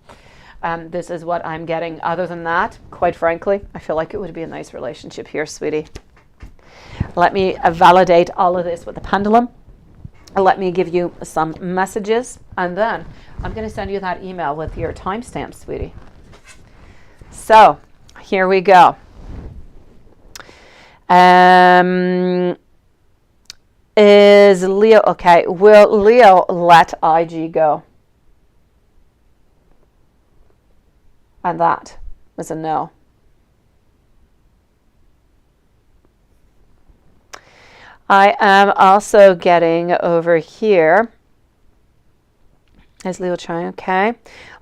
This is what I'm getting. Other than that, quite frankly, I feel like it would be a nice relationship here, sweetie. Let me validate all of this with the pendulum. Let me give you some messages, and then I'm going to send you that email with your timestamp, sweetie. So here we go. Is Leo okay? Will Leo let IG go? And that was a no. I am also getting over here. Is Leo trying? Okay.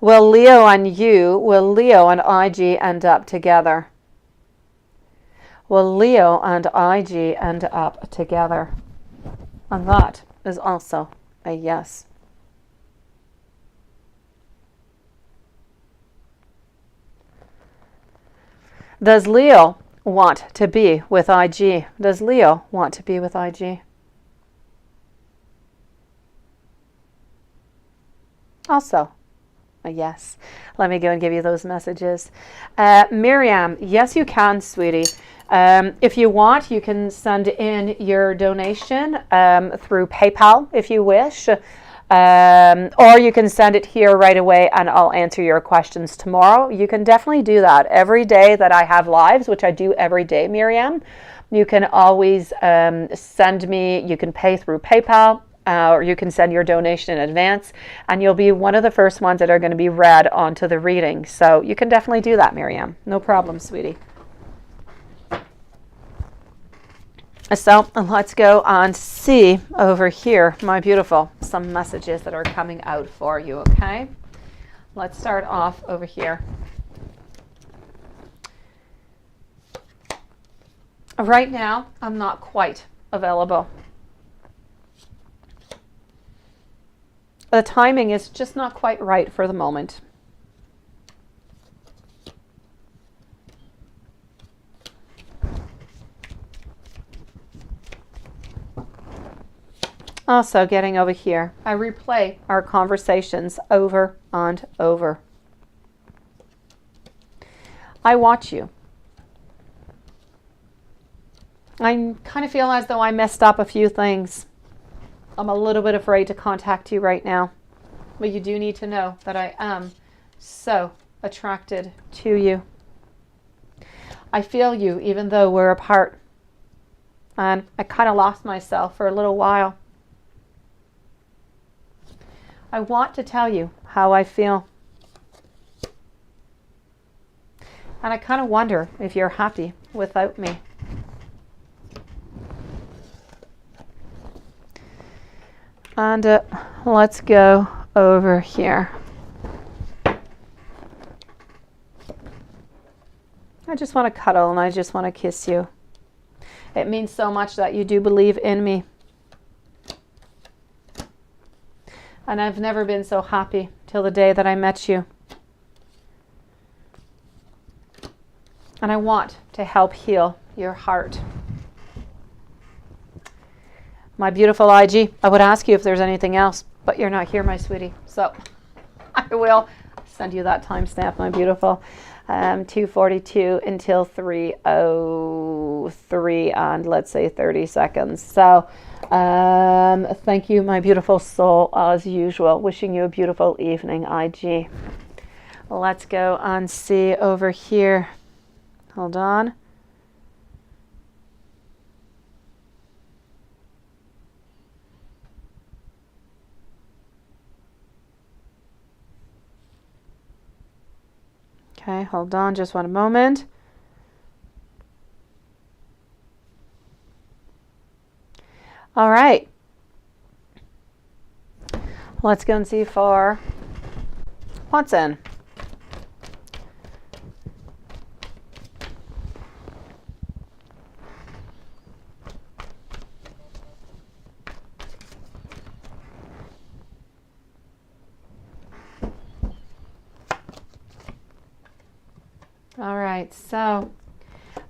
Will Leo and IG end up together? Will Leo and IG end up together? And that is also a yes. Does Leo want to be with IG? Does Leo want to be with IG? Also a yes. Let me go and give you those messages. Miriam, yes you can, sweetie. If you want, you can send in your donation through PayPal if you wish. Or you can send it here right away and I'll answer your questions tomorrow. You can definitely do that. Every day that I have lives, which I do every day, Miriam, you can always send me, you can pay through PayPal, or you can send your donation in advance, and you'll be one of the first ones that are going to be read onto the reading. So you can definitely do that, Miriam. No problem, sweetie. So let's go and see over here, my beautiful, some messages that are coming out for you, okay? Let's start off over here. Right now, I'm not quite available. The timing is just not quite right for the moment. Also getting over here, I replay our conversations over and over. I watch you. I kind of feel as though I messed up a few things. I'm a little bit afraid to contact you right now. But you do need to know that I am so attracted to you. I feel you even though we're apart. And I kind of lost myself for a little while. I want to tell you how I feel. And I kind of wonder if you're happy without me. And let's go over here. I just want to cuddle and I just want to kiss you. It means so much that you do believe in me. And I've never been so happy till the day that I met you. And I want to help heal your heart. My beautiful IG, I would ask you if there's anything else, but you're not here, my sweetie. So I will send you that timestamp, my beautiful. 2:42 until 3:03 and let's say 30 seconds. So thank you, my beautiful soul, as usual. Wishing you a beautiful evening, IG. Let's go and see over here. Hold on. Okay, hold on just one moment. All right. Let's go and see for Watson. All right, so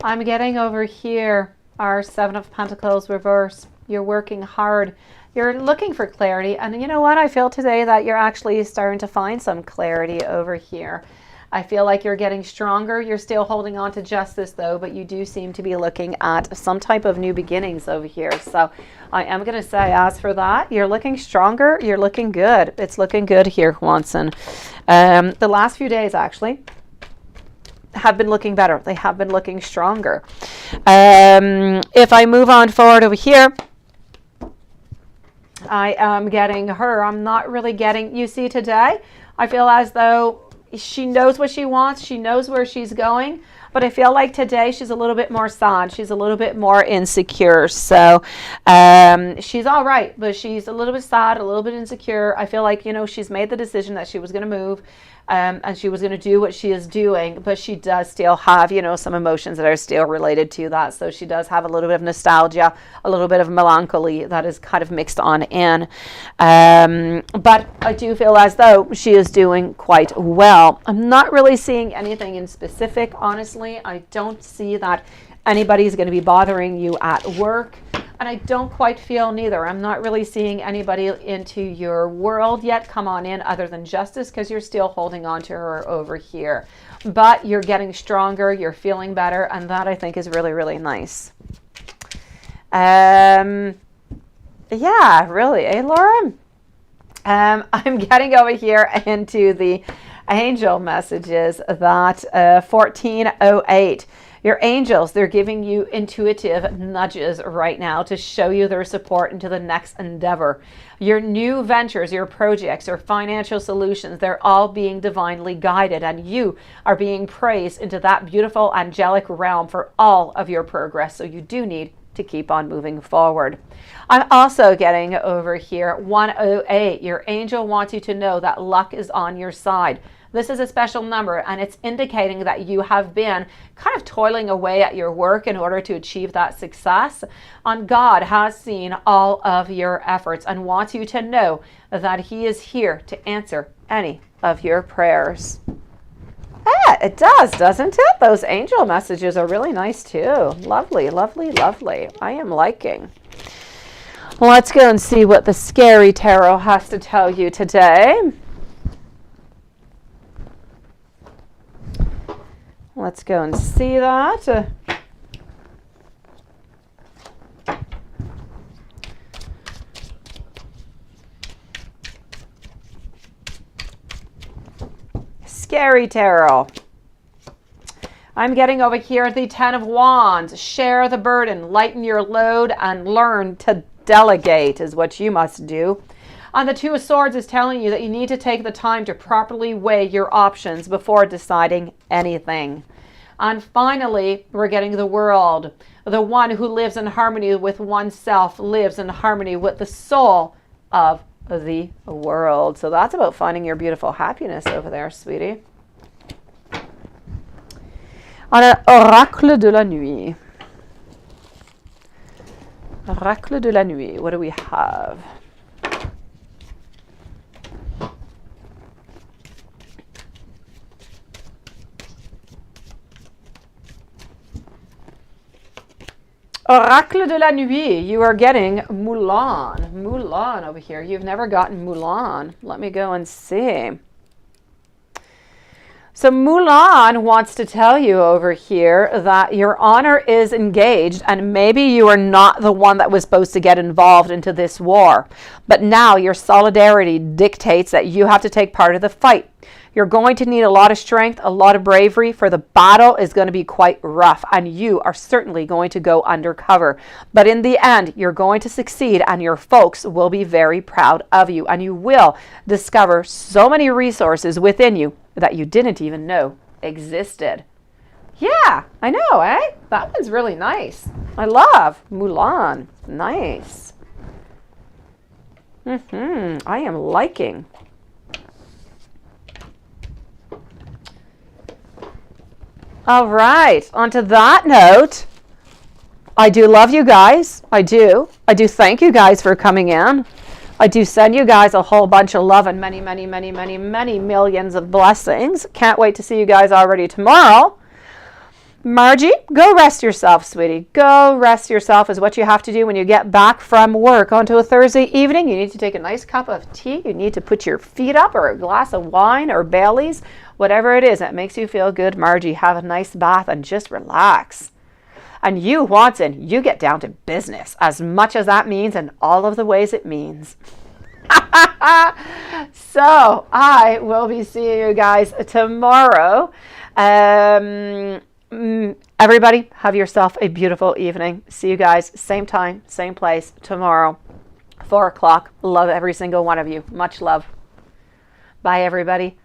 I'm getting over here our Seven of Pentacles reverse. You're working hard. You're looking for clarity. And you know what? I feel today that you're actually starting to find some clarity over here. I feel like you're getting stronger. You're still holding on to justice though, but you do seem to be looking at some type of new beginnings over here. So I am going to say, as for that, you're looking stronger. You're looking good. It's looking good here, Watson. The last few days, actually, have been looking better. They have been looking stronger. If I move on forward over here, I am getting her. I'm not really getting, you see today, I feel as though she knows what she wants. She knows where she's going. But I feel like today she's a little bit more sad. She's a little bit more insecure. So she's all right, but she's a little bit sad, a little bit insecure. I feel like, you know, she's made the decision that she was going to move and she was going to do what she is doing. But she does still have, you know, some emotions that are still related to that. So she does have a little bit of nostalgia, a little bit of melancholy that is kind of mixed on in. But I do feel as though she is doing quite well. I'm not really seeing anything in specific, honestly. I don't see that anybody's going to be bothering you at work. And I don't quite feel neither. I'm not really seeing anybody into your world yet come on in other than justice, because you're still holding on to her over here. But you're getting stronger. You're feeling better. And that I think is really, really nice. Yeah, really. Eh, Laura? I'm getting over here into the angel messages that 1408. Your angels, they're giving you intuitive nudges right now to show you their support into the next endeavor. Your new ventures, your projects, your financial solutions, they're all being divinely guided, and you are being praised into that beautiful angelic realm for all of your progress. So you do need to keep on moving forward. I'm also getting over here 108. Your angel wants you to know that luck is on your side. This is a special number, and it's indicating that you have been kind of toiling away at your work in order to achieve that success. And God has seen all of your efforts and wants you to know that He is here to answer any of your prayers. Yeah, it does, doesn't it? Those angel messages are really nice too. Lovely, lovely, lovely. I am liking. Let's go and see what the Scary Tarot has to tell you today. Let's go and see that. Scary Tarot. I'm getting over here the 10 of Wands. Share the burden, lighten your load, and learn to delegate is what you must do. And the 2 of Swords is telling you that you need to take the time to properly weigh your options before deciding anything. And finally, we're getting the World. The one who lives in harmony with oneself lives in harmony with the soul of the world. So that's about finding your beautiful happiness over there, sweetie. On a oracle de la nuit. Oracle de la nuit. What do we have? Oracle de la nuit. You are getting Mulan. Mulan over here. You've never gotten Mulan. Let me go and see. So Mulan wants to tell you over here that your honor is engaged, and maybe you are not the one that was supposed to get involved into this war. But now your solidarity dictates that you have to take part of the fight. You're going to need a lot of strength, a lot of bravery, for the battle is going to be quite rough, and you are certainly going to go undercover. But in the end, you're going to succeed, and your folks will be very proud of you, and you will discover so many resources within you that you didn't even know existed. Yeah, I know, eh? That one's really nice. I love Mulan. Nice. I am liking. All right, on to that note, I do love you guys. I do. I do thank you guys for coming in. I do send you guys a whole bunch of love and many, many, many, many, many millions of blessings. Can't wait to see you guys already tomorrow. Margie, go rest yourself, sweetie. Go rest yourself is what you have to do when you get back from work. Onto a Thursday evening, you need to take a nice cup of tea. You need to put your feet up, or a glass of wine or Bailey's, whatever it is that makes you feel good. Margie, have a nice bath and just relax. And you, Watson, you get down to business, as much as that means and all of the ways it means. So I will be seeing you guys tomorrow. Everybody, have yourself a beautiful evening. See you guys same time, same place tomorrow, 4 o'clock. Love every single one of you. Much love. Bye, everybody.